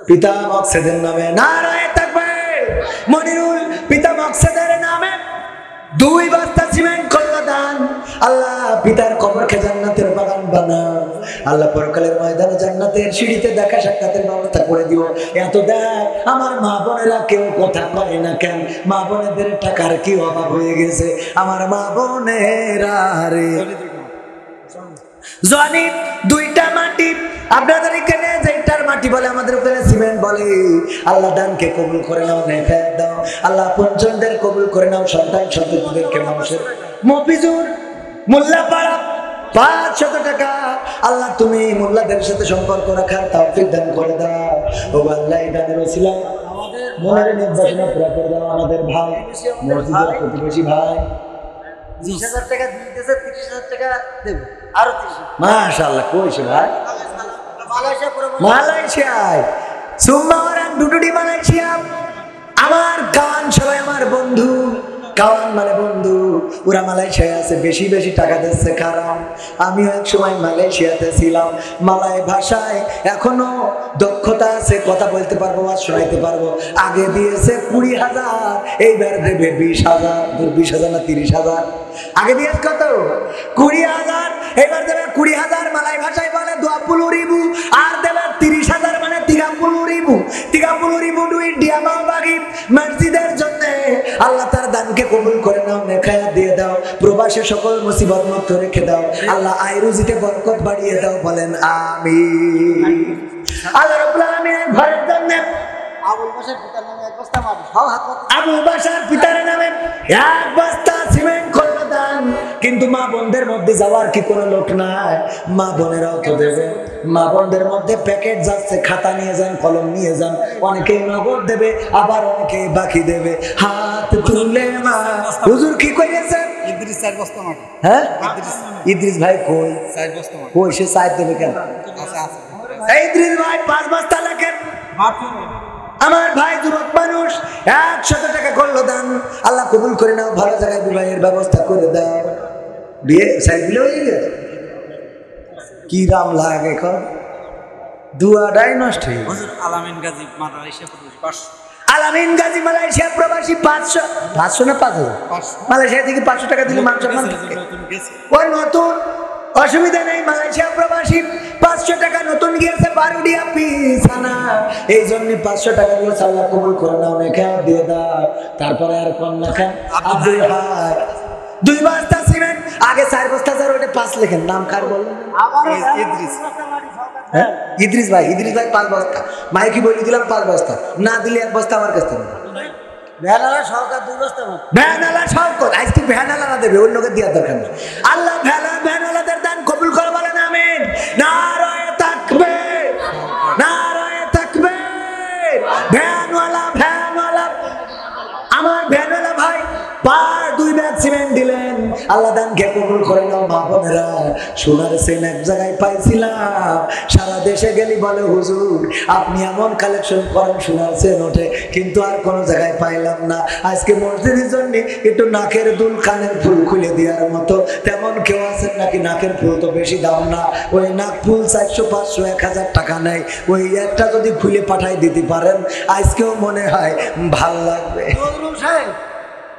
পিতা মকসেদের নামে, নারায়ে তাকবীর। মনিরুল পিতা মকসেদের নামে 2 বস্তা সিমেন্ট করলো দান। আল্লাহ পিতার কবরকে জান্নাতের বাগান বানাও। আল্লাহ পরকালের ময়দানে জান্নাতের সিঁড়িতে দেখা সাক্ষাতের ব্যবস্থা করে দিও। এত দেখ আমার মা বোনেরা কেউ কথা কয় না কেন? মা বোনেদের টাকার কি অভাব হয়ে গেছে? আমার মা বোনেরা রে জানি 2টা মাটি আপনাদের এখানে যেটার মাটি বলে, আমাদের ওখানে সিমেন্ট বলে। আল্লাহ দানকে কবুল করে নাও, নেক হায়াত দাও। আল্লাহ পঞ্চমদের কবুল করে নাও, সন্তান সন্ততিদেরকে মানুষের। মফিজুর মোল্লাপাড়া 500 টাকা। আল্লাহ তুমি মোল্লাদের সাথে সম্পর্ক রাখার তৌফিক দান করে দাও। ও আল্লাহ এই দানের ওসিলায় আমাদের মনের নির্বাচনা পুরা করে দাও। আমাদের ভাই মসজিদের প্রতিবেশী ভাই 20,000 টাকা দিতেছে, 30,000 টাকা দেবে, আরো 30। মাশাআল্লাহ। কইছে ভাই? মালয়েশিয়ায়। সুম্মা ওরান ডুডুডি মালয়েশিয়া। আমার কাওয়ান সবাই আমার বন্ধু, কাওয়ান মানে বন্ধু। ওরা মালয়েশিয়ায় আছে, বেশি বেশি টাকা দিচ্ছে কারণ আমিও এক সময় মালয়েশিয়াতে ছিলাম। মালয় ভাষায় এখনো দক্ষতা আছে, কথা বলতে পারবো আর শোনাইতে পারবো। আগে দিয়েছে 20,000, এইবার দেবে 20,000। 20,000 না 30,000? আগে দিয়েছে কত? 20,000, এবার দেবে 20,000। মালয় ভাষায় বলে 20,000 আর দেবে 30,000 মানে 30,000। 30,000 দুই ডিয়ামা বাগি মসজিদের জন্য। আল্লাহ তার দানকে কবুল করে নাও, নেক হায়াত দিয়ে দাও। প্রবাসে সকল মুসিবত মুক্ত রেখে দাও। আল্লাহ আয় রুজিতে বরকত বাড়িয়ে দাও। বলেন আমিন। আল্লাহ রাব্বুল আলামিনের ঘরের জন্য আবুল বাশার পিতার নামে 1 বস্তা মাটি, সব হাত পাতে। আবু বাশার পিতার নামে 1 বস্তা সিমেন্ট করলো দান। কিন্তু মা বোনদের মধ্যে যাওয়ার কি কোনো লোক নাই? মা বোনেরাও তো দেবে। মা বোনদের মধ্যে প্যাকেট যাচ্ছে, খাতা নিয়ে যান, কলম নিয়ে যান। অনেকেই নগদ দেবে, আবার অনেকেই বাকি দেবে। হাত তুলে মা হুজুর কি কইছে? ইদ্রিস 4 বস্তা মাটি। হ্যাঁ ইদ্রিস ভাই কই? 4 বস্তা মাটি। কই সে সাইড দেবে কেন? আছে আছে। এই ইদ্রিস ভাই 5 বস্তা লেখেন। আমার ভাই যুবক মানুষ 100 টাকা করলো দান। আল্লাহ কবুল করে নাও, ভালো জায়গায় বিবাহের ব্যবস্থা করে দাও। বিয়ে সাইড দিলে হয়ে গেছে। কি রাম লাগে এখন, দুয়াটাই নষ্ট হয়ে গেছে। হুজুর আলামিন গাজী মালয়েশিয়া প্রবাসী 500। আলামিন গাজী মালয়েশিয়া প্রবাসী 500। 500 না 5,000? 500। মালয়েশিয়া থেকে 500 টাকা দিলে মান সম্মান থাকে। ওই নতুন, অসুবিধা নেই। মালয়েশিয়া প্রবাসী 500 টাকা নতুন গিয়েছে, বারুডিয়া পিছানা। এই জন্য 500 টাকা দিয়ে আল্লাহ কবুল করে নাও, নেক হায়াত দিয়ে দাও। তারপরে আর কোন লেখা? আব্দুল হাই 2 বস্তা সিমেন্ট। আগে 4 বস্তা, স্যার ওটা 5 লেখেন। নাম কার বললেন? ইদ্রিস। হ্যাঁ ইদ্রিস ভাই। ইদ্রিস ভাই 5 বস্তা। মাইকি বলে দিলাম 5 বস্তা, না দিলে 1 বস্তা আমার কাছ থেকে। ভ্যানালা সহকার 2 বস্তা মাটি। ভ্যানালা সহকার আজকে ভ্যানালা দেবে, অন্য লোকের দেওয়ার দরকার নেই। আল্লাহ ভ্যানালাদের দান কবুল করে। বলেন আমিন। নারায়ে তাকবীর, নারায়ে তাকবীর। ভ্যানওয়ালা আমার ভ্যানওয়ালা ভাই 2 ব্যাগ সিমেন্ট দিলেন। আল্লাহ দানকে কবুল করে নাও মা বোনেরা। সোনার চেন এক জায়গায় পাইছিলাম, সারা দেশে গেলি বলে হুজুর আপনি এমন কালেকশন করেন সোনার চেন ওঠে, কিন্তু আর কোনো জায়গায় পাইলাম না। আজকে মসজিদের জন্য একটু নাকের দুল কানের ফুল খুলে দেওয়ার মতো তেমন কেউ আছেন নাকি? নাকের ফুল তো বেশি দাম না, ওই নাক ফুল 400 500 1000 টাকা নেয়, ওই একটা যদি খুলে পাঠাই দিতে পারেন আজকেও মনে হয় ভাল লাগবে। নজরুল সাহেব,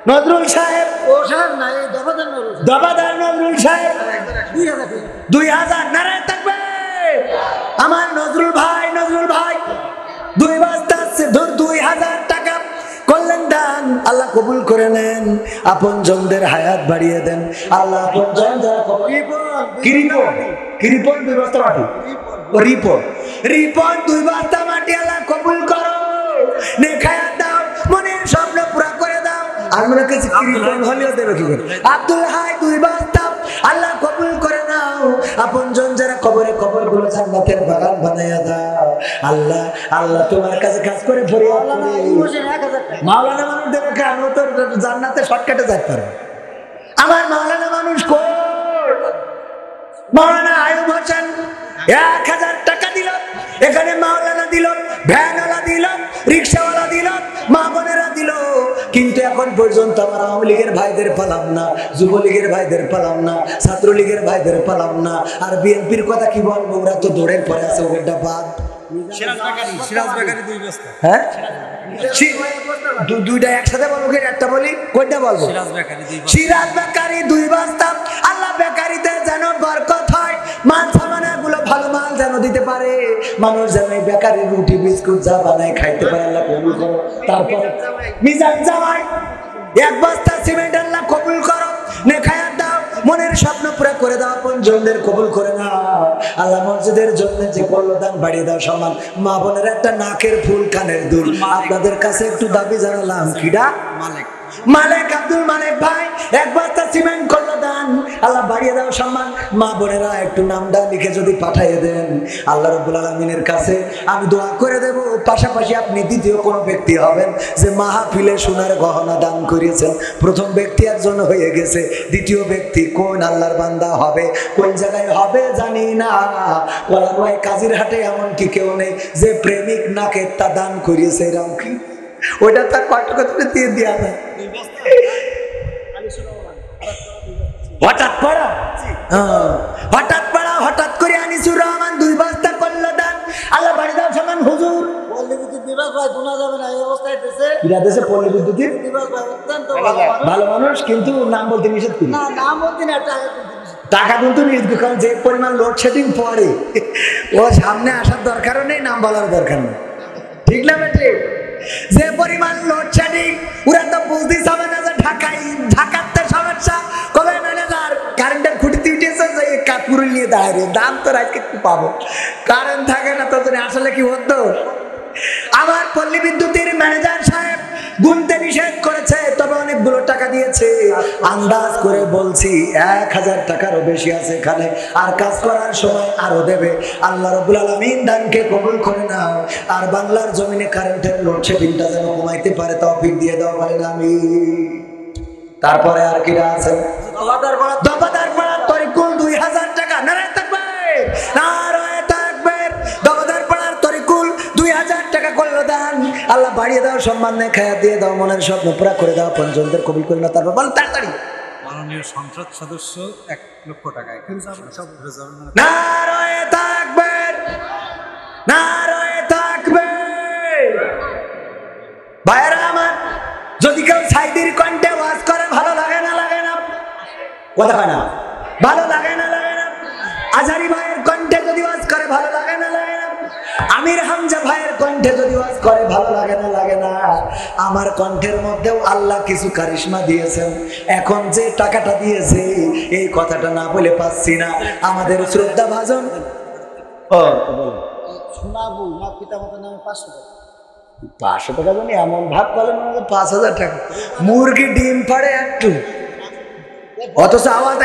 নজরুল সাহেব, ও সাহেব না, এই দফাদার নজরুল সাহেব, দফাদার নজরুল সাহেব 2000 টাকা। 2000 নারায় থাকবে আমার নজরুল ভাই। নজরুল ভাই 2 বস্তা 2000 টাকা করলেন দান, আল্লাহ কবুল করে নেন। আপন জনদের হায়াত বাড়িয়ে দেন আল্লাহ। আপন জন যারা কিরিপন 2 বস্তা মাটি, ও রিপন 2 বস্তা মাটি আল্লাহ কবুল করো, নেখায়া দাও, মনের স্বপ্ন পুরা করে দাও। আর মনে কাছে কিরিপন হলেও দেবে কি করে? আব্দুল হাই 2 বস্তা আল্লাহ কবুল করে নাও। আপন জন যারা কবরে, কবর গুলো জান্নাতের বাগান বানাইয়া দাও আল্লাহ। আল্লাহ তোমার কাছে কাজ করে ফরিয়াদ মাওলানা করি। এই বছর 1000 টাকা। মাওলানা মানুষ দেবে কেন? ও তো জান্নাতে শর্টকাটে যাইতে পারে। আমার মাওলানা মানুষ কই? মাওলানা আয়ুব হোসেন 1000 টাকা দিল, এখানে মাওলানা দিল, ভ্যানওয়ালা দিল, রিক্সাওয়ালা দিল, মা বোনেরা দিল, কিন্তু এখন পর্যন্ত আমার আওয়ামী লীগের ভাইদের পালাম না, যুবলীগের ভাইদের পালাম না, ছাত্রলীগের ভাইদের পালাম না। আর বিএনপির কথা কি বলবো? ওরা তো দৌড়ের পরে আছে, ওটা বাদ। সিরাজ বেকারি 2 বস্তা। হ্যাঁ দুইটা একসাথে বলবো, একটা বলি, কোনটা বলবো? সিরাজ বেকারি 2 বস্তা। সিরাজ বেকারি 2 বস্তা আল্লাহ বেকারিতে যেন বরকত হয়, মাল সামানা গুলো ভালো মাল যেন দিতে পারে, মানুষ যেন এই বেকারি রুটি বিস্কুট যা বানায় খাইতে পারে আল্লাহ কবুল করো। তারপর মিজান জামাই 1 বস্তা সিমেন্ট আল্লাহ কবুল করো, নেখায়াত দাও, মনের স্বপ্ন পুরা করে দাও, আপন জনদের কবুল করে নাও আল্লাহ। মসজিদের জন্য যে করলো দান বাড়িয়ে দাও সম্মান। মা বোনের একটা নাকের ফুল কানের দুল আপনাদের কাছে একটু দাবি জানালাম। কিডা? মালিক মালিক, আব্দুল মালিক ভাই 1 বস্তা সিমেন্ট করলো দান আল্লাহ বাড়িয়ে দাও সম্মান। মা বোনেরা একটু নামটা লিখে যদি পাঠিয়ে দেন আল্লাহ রাব্বুল আলামিনের কাছে আমি দোয়া করে দেব। পাশাপাশি আপনি দ্বিতীয় কোনো ব্যক্তি হবেন যে মাহফিলে সোনার গহনা দান করিয়েছেন। প্রথম ব্যক্তি একজন হয়ে গেছে, দ্বিতীয় ব্যক্তি কোন আল্লাহর বান্দা হবে, কোন জায়গায় হবে জানি না। কলাবাই কাজিরহাটে এমন কি কেউ নেই যে প্রেমিক নাকে তা দান করিয়েছে? এরকম কি? ওইটা তার কষ্ট করে দিয়ে দেওয়া যায়। হঠাৎ পড়া, হঠাৎ করে আনিসুর রহমান 2 বস্তা করলো দান আল্লাহ বাড়ি দাও সমান। হুজুর পল্লী বিদ্যুৎ বিভাগ ভাই শোনা যাবে না, এই অবস্থায় দেশে বিরা দেশে পল্লী বিদ্যুতের বিভাগ ভাই অত্যন্ত ভালো মানুষ। ভালো মানুষ, কিন্তু নাম বলতে নিষেধ করি। না নাম বলতে না, টাকা কিন্তু বেশি। টাকা কিন্তু নিষেধ, কারণ যে পরিমাণ লোডশেডিং পড়ে ও সামনে আসার দরকারও নেই, নাম বলার দরকার নেই, ঠিক না বেটে? যে পরিমাণ লোডশেডিং ওরা তো বুঝতেই হবে না যে ঢাকাতে সমস্যা কবে ম্যানেজার কারেন্টের খুঁটিতে উঠেছে যে কাঠপুরি নিয়ে দাঁড়িয়ে দাম তো আজকে একটু পাবো, কারেন্ট থাকে না তো আসলে কি হতো? আমার পল্লী বিদ্যুতের ম্যানেজার সাহেব গুনতে নিষেধ করেছে, তবে অনেকগুলো টাকা দিয়েছে। আন্দাজ করে বলছি 1000 টাকারও বেশি আছে এখানে, আর কাজ করার সময় আরো দেবে। আল্লাহ রাব্বুল আলামিন দানকে কবুল করে নাও, আর বাংলার জমিনে কারেন্টের লোডশেডিংটা যেন কমাইতে পারে তৌফিক দিয়ে দাও বলেন আমিন। তারপরে আর কি আছে? দফাদার পাড়া তরিকুল 2000 টাকা। নারায়ে তাকবীর, নারায়ে তাকবীর। দফাদার পাড়ার তরিকুল 2000 টাকা করলো দান আল্লাহ বাড়িয়ে দাও সম্মান, নেই খায়া দিয়ে দাও, মনের স্বপ্ন পুরা করে দাও, পঞ্চমদের কবুল করে নাও। তারপর বল তাড়াতাড়ি মাননীয় সংসদ সদস্য 1 লক্ষ টাকা। নারায়ে তাকবীর, নারায়ে তাকবীর। ভাইরা আমার, যদি কেউ সাইদির কণ্ঠে ওয়াজ করে ভালো লাগে না? লাগে না? কথা হয় না? ভালো লাগে না? লাগে না? আজহারি ভাইয়ের কণ্ঠে যদি ওয়াজ করে ভালো লাগে না? লাগে না? আমির হামজা ভাইয়ের কণ্ঠে যদি ওয়াজ করে ভালো লাগে না? লাগে না? আমার কণ্ঠের মধ্যেও আল্লাহ কিছু কারিশমা দিয়েছেন। এখন যে টাকাটা দিয়েছে এই কথাটা না বলে পাচ্ছি না। আমাদের শ্রদ্ধা ভাজন শোনাবো না, পিতা মাতার নামে 500 টাকা। 500 টাকা জানি এমন ভাব বলেন 5000 টাকা। মুরগি ডিম পাড়ে একটু, অথচ আওয়াজ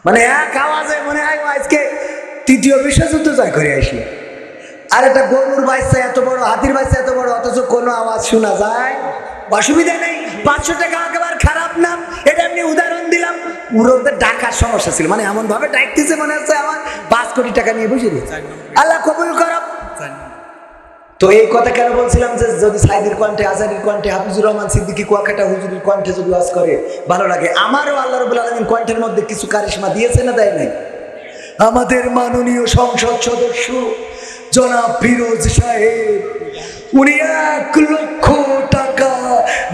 মানে এক আওয়াজে মনে হয় আজকে 3য় বিশ্বযুদ্ধ জয় করে আসলো। আর একটা গরুর বাচ্চা এত বড়, হাতির বাচ্চা এত বড়, অথচ কোনো আওয়াজ শোনা যায়, অসুবিধা নেই। 500 টাকা একেবারে খারাপ না, এটা এমনি উদাহরণ দিলাম। ওদের ডাকার সমস্যা ছিল, মানে এমন ভাবে ডাকতেছে মনে হচ্ছে আমার 5 কোটি টাকা নিয়ে বসে দিয়েছে। আল্লাহ কবুল করো। তো এই কথা কেন বলছিলাম যে যদি সাইদের কণ্ঠে, আজারির কণ্ঠে, হাফিজুর রহমান সিদ্দিকী কুয়াকাটা হুজুরের কণ্ঠে যদি ওয়াজ করে ভালো লাগে। আমারও আল্লাহ রাব্বুল আলামিন কণ্ঠের মধ্যে কিছু কারিশমা দিয়েছে না দেয় নাই? আমাদের মাননীয় সংসদ সদস্য জনাব ফিরোজ সাহেব, উনি 1 লক্ষ টাকা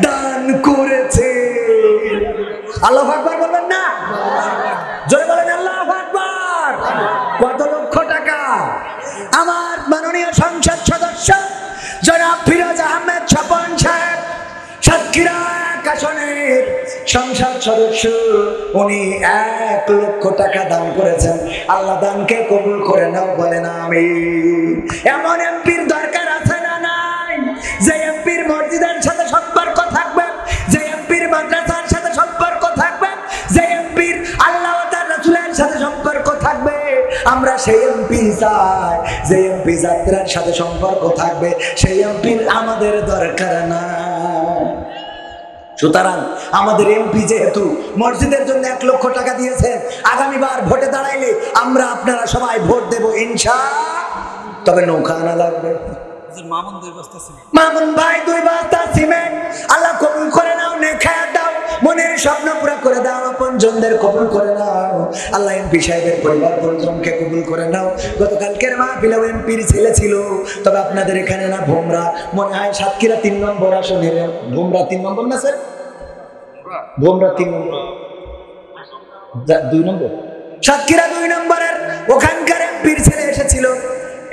দান করেছে। আল্লাহু আকবার বলবেন না? জোরে বলেন আল্লাহু আকবার। কত লক্ষ টাকা? আমার মাননীয় সংসদ সদস্য জনাব ফিরোজ আহমেদ স্বপন সাহেব, সাতক্ষীরা আসনের সংসদ সদস্য, উনি 1 লক্ষ টাকা দান করেছেন। আল্লাহ দানকে কবুল করে নাও, বলেন আমিন। এমন এমপির দরকার আছে না নাই? যে এমপির মসজিদের সাথে সম্পর্ক থাকবে, যে এমপির মাদ্রাসার সাথে সম্পর্ক থাকবে, যে এমপির আল্লাহ ও তার রাসূলের সাথে সম্পর্ক থাকবে। আমরা সেই এমপি চাই, যে এমপি যাত্রার সাথে সম্পর্ক থাকবে, সেই এমপির আমাদের দরকার না। সুতরাং আমাদের এমপি যেহেতু মসজিদের জন্য 1 লক্ষ টাকা দিয়েছেন, আগামীবার ভোটে দাঁড়াইলে আমরা আপনারা সবাই ভোট দেব ইনশাআল্লাহ। তবে নৌকা আনা লাগবে। মামুন ভাই 2 বস্তা সিমেন্ট, আল্লাহ কবুল করে নাও, নেখায়াত দাও, মনের স্বপ্ন পুরো করে দাও, আপনজনদের কবুল করে নাও। আল্লাহ এমপি সাহেবের পরিবার পরিজনকে কবুল করে নাও। গতকালকের মাহফিলেও এমপির ছেলে ছিল, তবে আপনাদের এখানে না, ভোমরা মনে হয় সাতক্ষীরা 3 নম্বর আসনের। ভোমরা 3 নম্বর না স্যার? ভোমরা 3 নম্বর, 2 নম্বর, সাতক্ষীরা 2 নম্বরের ওখানকার এমপির ছেলে এসেছিল।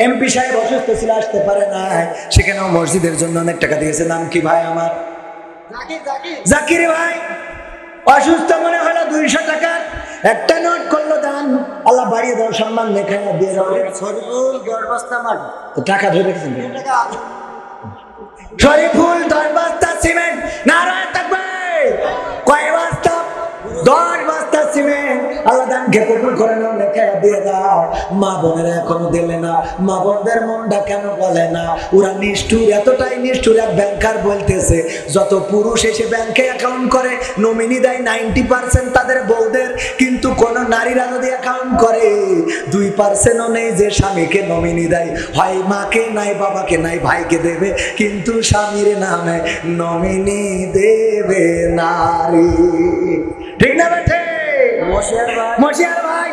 এমপি সাহেব অসুস্থ ছিল, আসতে পারে না, সেখানেও মসজিদের জন্য অনেক টাকা দিয়েছে। নাম কি ভাই আমার? জাকির ভাই। অসুস্থ মনে হলো, 200 টাকা একটা নোট করলো দান। আল্লাহ বাড়িয়ে দাও, সম্মান লেখা দিয়ে দাও। তো টাকা ধরে রেখেছেন? শরীফুল 10 বস্তা সিমেন্ট। নারায়ে তাকবীর। কয় বস্তা? 10 বস্তা সিমেন্ট। আল্লাহ দানকে কবুল করে নাও, লেখা দিয়ে দাও। মা বোনেরা এখনো দিলে না, মা বোনদের মনটা কেন বলে না? ওরা নিষ্ঠুর, এতটাই নিষ্ঠুর। এক ব্যাংকার বলতেছে যত পুরুষ এসে ব্যাংকে অ্যাকাউন্ট করে নমিনি দেয় 90% তাদের বউদের, কিন্তু কোন নারীরা যদি অ্যাকাউন্ট করে 2%ও নেই যে স্বামীকে নমিনি দেয়। হয় মাকে নাই, বাবাকে নাই, ভাইকে দেবে, কিন্তু স্বামীর নামে নমিনি দেবে নারী। ঠিক না বেঠে? মশিয়ার ভাই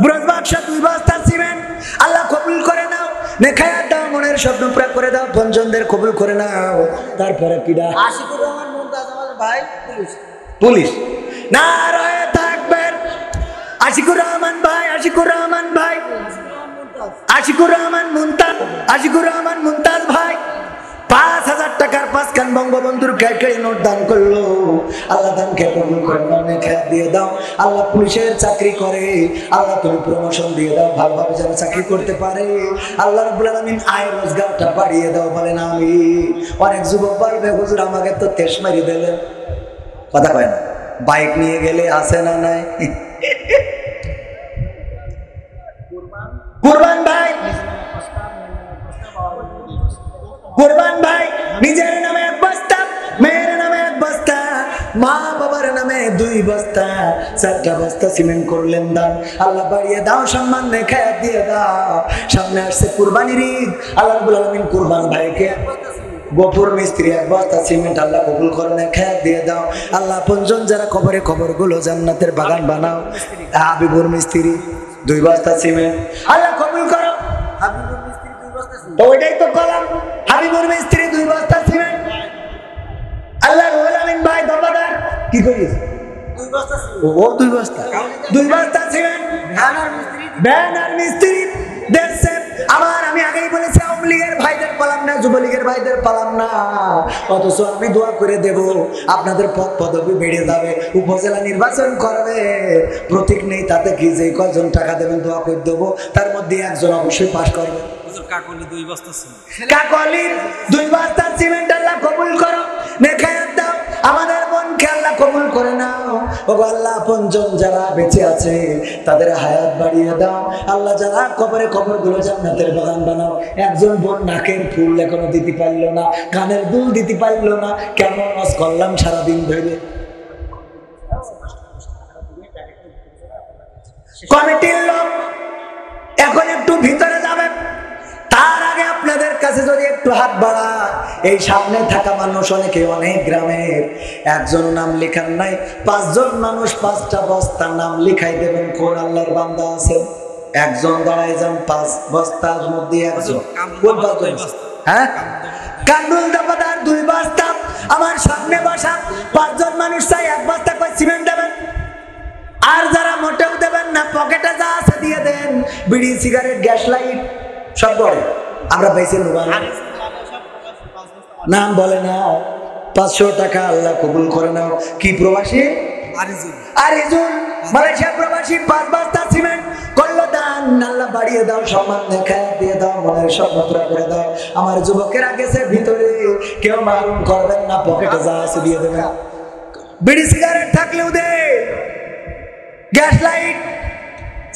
ব্রোজ বাক্সা 2 বস্তা সিমেন্ট। আল্লাহ কবুল করে নাও, নেখায়াত দাও, মনের স্বপ্ন পুরা করে দাও, পঞ্জনদের কবুল করে নাও। তারপরে কিডা? আশিকুর রহমান মুমতাজ আমাদের ভাই, পুলিশ। নারায়ে তাকবীর। আশিকুর রহমান ভাই, আশিকুর রহমান ভাই, আশিকুর রহমান মুমতাজ, আশিকুর রহমান মুমতাজ ভাই 5000 টাকার 5 খান বঙ্গবন্ধুর কেটে নোট দান করলো। আল্লাহ দানকে কবুল করে নাও, নেখায়াত দিয়ে দাও। আল্লাহ পুলিশের চাকরি করে, আল্লাহ তুমি প্রমোশন দিয়ে দাও, ভালোভাবে যেন চাকরি করতে পারে। আল্লাহ রাব্বুল আলামিন আয় রোজগারটা বাড়িয়ে দাও, বলেন আমিন। অনেক যুবক বলবে হুজুর আমাকে তো তেশ মারি দিলেন, কথা কয় না। বাইক নিয়ে গেলে আসে না নাই? কুরবান ভাই, কুরবান ভাই নিজের নামে 1 বস্তা, মেয়ের নামে 1 বস্তা, মা বাবার নামে 2 বস্তা, 4টা বস্তা সিমেন্ট করলেন দান। আল্লাহ বাড়িয়ে দাও, সম্মান নেখায়াত দিয়ে দাও। সামনে আসছে কুরবানির ঈদ। আল্লাহ রাব্বুল আলামিন কুরবান ভাইকে গোপুর মিস্ত্রি 1 বস্তা সিমেন্ট আল্লাহ কবুল করে, নেখায়াত দিয়ে দাও। আল্লাহ পঞ্জন যারা কবরে কবরগুলো জান্নাতের বাগান বানাও। হাবিবুর মিস্ত্রি 2 বস্তা সিমেন্ট আল্লাহ কবুল করো। হাবিবুর মিস্ত্রি 2 বস্তা তো ওইটাই তো কলাম, হাবিবুর মিস্ত্রি 2 বস্তা সিমেন্ট। আল্লাহ রাব্বুল আলামিন ভাই দরবাদার কি করিস? 2 বস্তা ও 2 বস্তা, 2 বস্তা সিমেন্ট। ব্যানার মিস্ত্রি দেখছে আমার, আমি আগেই বলেছি আওয়ামী লীগের ভাইদের পালাম না, যুবলীগের ভাইদের পালাম না, অথচ আমি দোয়া করে দেব আপনাদের পদ পদবি বেড়ে যাবে। উপজেলা নির্বাচন করবে, প্রতীক নেই তাতে কি, যে কয়জন টাকা দেবেন দোয়া করে দেবো, তার মধ্যে একজন অবশ্যই পাশ করবে। কাকলি 2 বস্তা সিমেন্ট, কাকলির 2 বস্তা সিমেন্ট আল্লাহ কবুল করো, নেখায়াত দাও। আমাদের বোনকে আল্লাহ কবুল করে নাও। ও আল্লাহ আপনজন যারা বেঁচে আছে তাদের হায়াত বাড়িয়ে দাও আল্লাহ, যারা কবরে কবরগুলো জান্নাতের বাগান বানাও। একজন বোন নাকের ফুল এখনো দিতে পারলো না, কানের দুল দিতে পারলো না, কেমন ওয়াজ করলাম সারাদিন ধরে। কমিটির লোক এখন একটু ভিতরে যাবেন, তার আগে আপনাদের কাছে যদি একটু হাত বাড়া, এই সামনে থাকা মানুষ অনেকে অনেক গ্রামের, একজন নাম লেখান নাই, 5 জন মানুষ 5টা বস্তার নাম লিখাই দেবেন। কোন আল্লাহর বান্দা আছে? একজন দাঁড়ায় যান, 5 বস্তার মধ্যে একজন। কোন 5 জন? হ্যাঁ, কান্দুল দাপাদার 2 বস্তা। আমার সামনে বসা 5 জন মানুষ চাই 1 বস্তা করে সিমেন্ট দেবেন। আর যারা মোটেও দেবেন না, পকেটে যা আছে দিয়ে দেন, বিড়ি সিগারেট গ্যাস লাইট সব করে আমরা বেঁচে নেব। নাম বলে না, 500 টাকা আল্লাহ কবুল করে নাও। কি প্রবাসী? আরিজুল, মালয়েশিয়া প্রবাসী, 5 বস্তা সিমেন্ট করলো দান। আল্লাহ বাড়িয়ে দাও, সম্মান দেখা দিয়ে দাও, মনের স্বপ্ন পুরা করে দাও। আমার যুবকেরা গেছে ভিতরে, কেউ মালুম করবেন না, পকেটে যা আছে দিয়ে দেবেন। বিড়ি সিগারেট থাকলেও দে, গ্যাস লাইট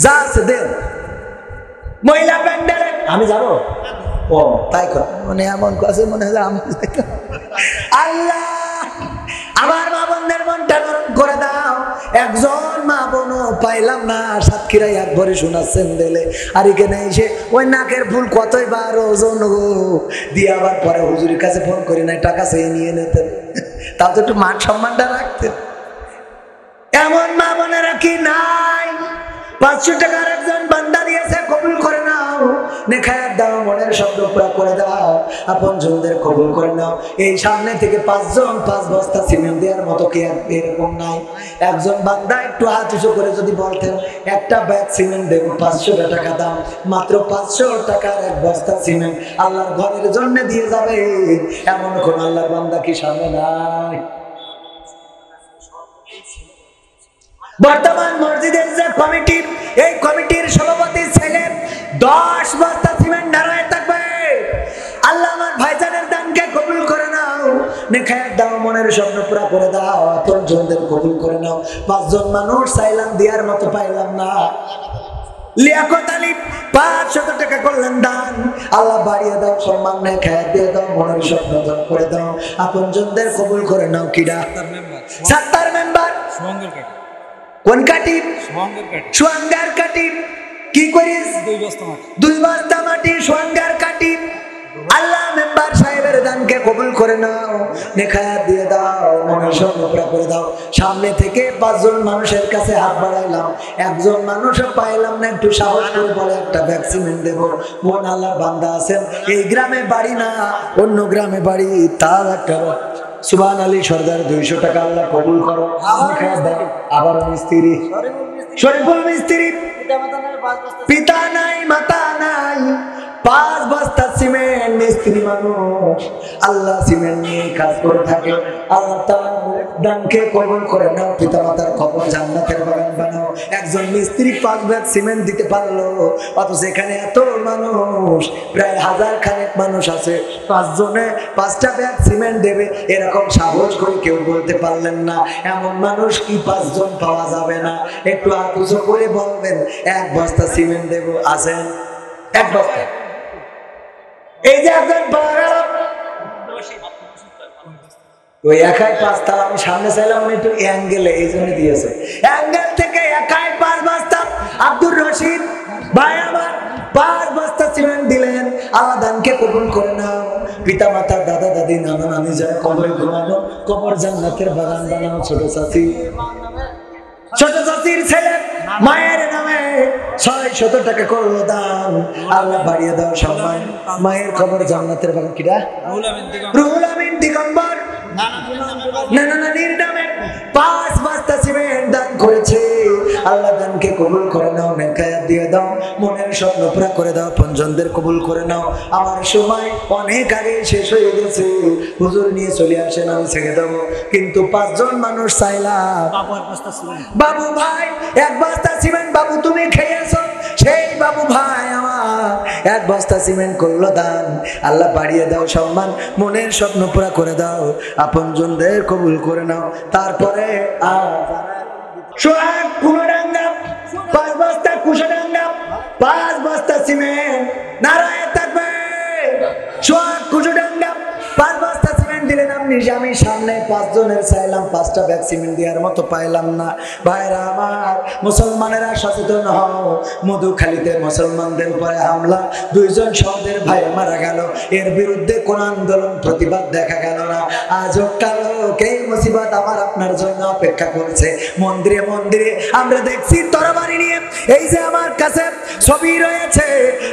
যা আছে দেন। মহিলা প্যান্ডেল আমি যাবো, ও তাই কর, মানে এমন কাছে মনে হয় আল্লাহ আমার মা বোনদের মনটা নরম করে দাও। একজন মা বোনও পাইলাম না, সাতক্ষীরায় 1 ভরি শোনাচ্ছেন দিলে, আর এখানে এসে ওই নাকের ফুল কতই বার ওজন গো দিয়ে আবার পরে হুজুরের কাছে ফোন করি নাই, টাকা চেয়ে নিয়ে নিতেন, তাও তো একটু মান সম্মানটা রাখতেন। এমন মা বোনেরা কি নাই? 500 টাকার একজন বান্দা দিয়েছে, কবুল করে নাও, নেখায়াত দাও, মনের শব্দ পুরা করে দাও, আপন জনদের কবুল করে নাও। এই সামনে থেকে 5 জন 5 বস্তা সিমেন্ট দেওয়ার মতো কি এরকম নাই? একজন বান্দা একটু হাত উঁচু করে যদি বলতেন, একটা ব্যাগ সিমেন্ট দেবো, 500 টাকা দাম, মাত্র 500 টাকার 1 বস্তা সিমেন্ট আল্লাহর ঘরের জন্য দিয়ে যাবে, এমন কোন আল্লাহর বান্দা কি সামনে নাই? বর্তমান মসজিদের যে কমিটি, এই কমিটির সভাপতির ছেলে 10 বস্তা সিমেন্ট নারায় থাকবে। আল্লাহ আমার ভাইজানের দানকে কবুল করে নাও, নেখায়াত দাও, মনের স্বপ্ন পুরা করে দাও, আপন জনদের কবুল করে নাও। 5 জন মানুষ চাইলাম দেওয়ার মতো পাইলাম না। লিয়াকত আলী 500 টাকা করলেন দান, আল্লাহ বাড়িয়ে দাও, সম্মান নেখায়াত দিয়ে দাও, মনের স্বপ্ন করে দাও, আপন জনদের কবুল করে নাও। কিডা? 70 মেম্বার। কোন কাটি? সোয়াঙ্গার কাটি। কি করিস? 2 বস্তা মাটি সোয়াঙ্গার কাটি। আল্লাহ মেম্বার সাহেবের দানকে কবুল করে নাও, নেখায়াত দিয়ে দাও, মনের স্বপ্ন পুরা করে দাও। সামনে থেকে 5 জন মানুষের কাছে হাত বাড়াইলাম, একজন মানুষও পাইলাম না, একটু সাহস করে বলে একটা ব্যাগ সিমেন্ট দেবো। মন আল্লাহর বান্দা আছেন, এই গ্রামে বাড়ি না, অন্য গ্রামে বাড়ি, তার একটা সুবহান আলী সর্দার 200 টাকা আল্লাহ কবুল করো। আবার মিস্ত্রি শরীফুল মিস্ত্রি, পিতা নাই মাতা নাই, 5 বস্তা সিমেন্ট, মিস্ত্রি মানুষ, আল্লাহ সিমেন্ট নিয়ে কাজ করে থাকে। আল্লাহ তাআলা দানকে কবুল করে নাও, পিতা মাতার কবর জান্নাতের বাগান বানাও। একজন মিস্ত্রি 5 ব্যাগ সিমেন্ট দিতে পারলো, অথচ এখানে এত মানুষ, প্রায় 1000 খানেক মানুষ আছে, 5 জনে 5টা ব্যাগ সিমেন্ট দেবে, এরকম সাহস করে কেউ বলতে পারলেন না। এমন মানুষ কি 5 জন পাওয়া যাবে না? একটু হাত উঁচু করে বলবেন 1 বস্তা সিমেন্ট দেবো, আছেন? 1 বস্তা। এই যে একজন পাওয়া গেল, ওই একাই 5 তালা, আমি সামনে চাইলাম, উনি একটু অ্যাঙ্গেলে, এই জন্য দিয়েছে, অ্যাঙ্গেল থেকে একাই 5 বস্তা। আব্দুর রশিদ ভাই আমার 5 বস্তা সিমেন্ট দিলেন, আল্লাহ দানকে কবুল করে নাও। পিতা মাতা, দাদা দাদি, নানা নানি যারা কবরে ঘুমানো, কবর জান্নাতের বাগান বানাও। ছোট চাচি, ছোট চাচির ছেলে মায়ের নামে 600 টাকা করলো দান, আল্লাহ বাড়িয়ে দাও, সম্মান, মায়ের কবর জান্নাতের বাগান। কিরা? রুহুল আমিন দিগম্বর নানা নানির নামে 5 বস্তা সিমেন্ট দান করেছে, আল্লাহ দানকে কবুল করে নাও, নেখায়াত দিয়ে দাও, মনের স্বপ্ন পুরা করে দাও, পঞ্জনদের কবুল করে নাও। আমার সময় অনেক আগে শেষ হয়ে গেছে, হুজুর নিয়ে চলে আসেন, আমি ছেড়ে দেবো, কিন্তু 5 জন মানুষ চাইলাম। বাবু ভাই 1 বস্তা সিমেন্ট, বাবু তুমি খেয়েছো, সেই বাবু ভাই আমার 1 বস্তা সিমেন্ট করলো দান, আল্লাহ বাড়িয়ে দাও, সম্মান, মনের স্বপ্ন পুরা করে দাও, আপন জনদের কবুল করে নাও। তারপরে সোহাগ কুলোডাঙ্গা 5 বস্তা কুশাডাঙ্গা 5 বস্তা সিমেন্ট নারায়ে তাকবীর সোহাগ কুশাডাঙ্গা 5 বস্তা সিমেন্ট দিলেন আপনি আমি সামনে 5 জনের চাইলাম 5টা ব্যাগ সিমেন্ট দেওয়ার মতো পাইলাম না ভাইরা আমার মুসলমানেরা সচেতন হও মধুখালীতে মুসলমানদের উপরে হামলা 2 জন সহদের ভাই মারা গেল এর বিরুদ্ধে কোন আন্দোলন প্রতিবাদ দেখা গেল না আজও কালো এই মুসিবত আমার আপনার জন্য অপেক্ষা করছে মন্দিরে মন্দিরে আমরা দেখছি তরবারি নিয়ে এই যে আমার কাছে ছবি রয়েছে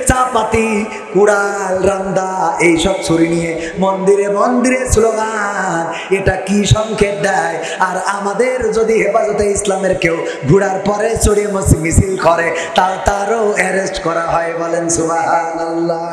চাপাতি কুড়াল রান্দা এইসব ছুরি নিয়ে মন্দিরে মন্দিরে স্লোগান এটা কি সংকেত দেয় আর আমাদের যদি হেফাজতে ইসলামের কেউ ঘোড়ার পরে চড়িয়ে মিছিল করে তারও অ্যারেস্ট করা হয় বলেন সুবহানাল্লাহ।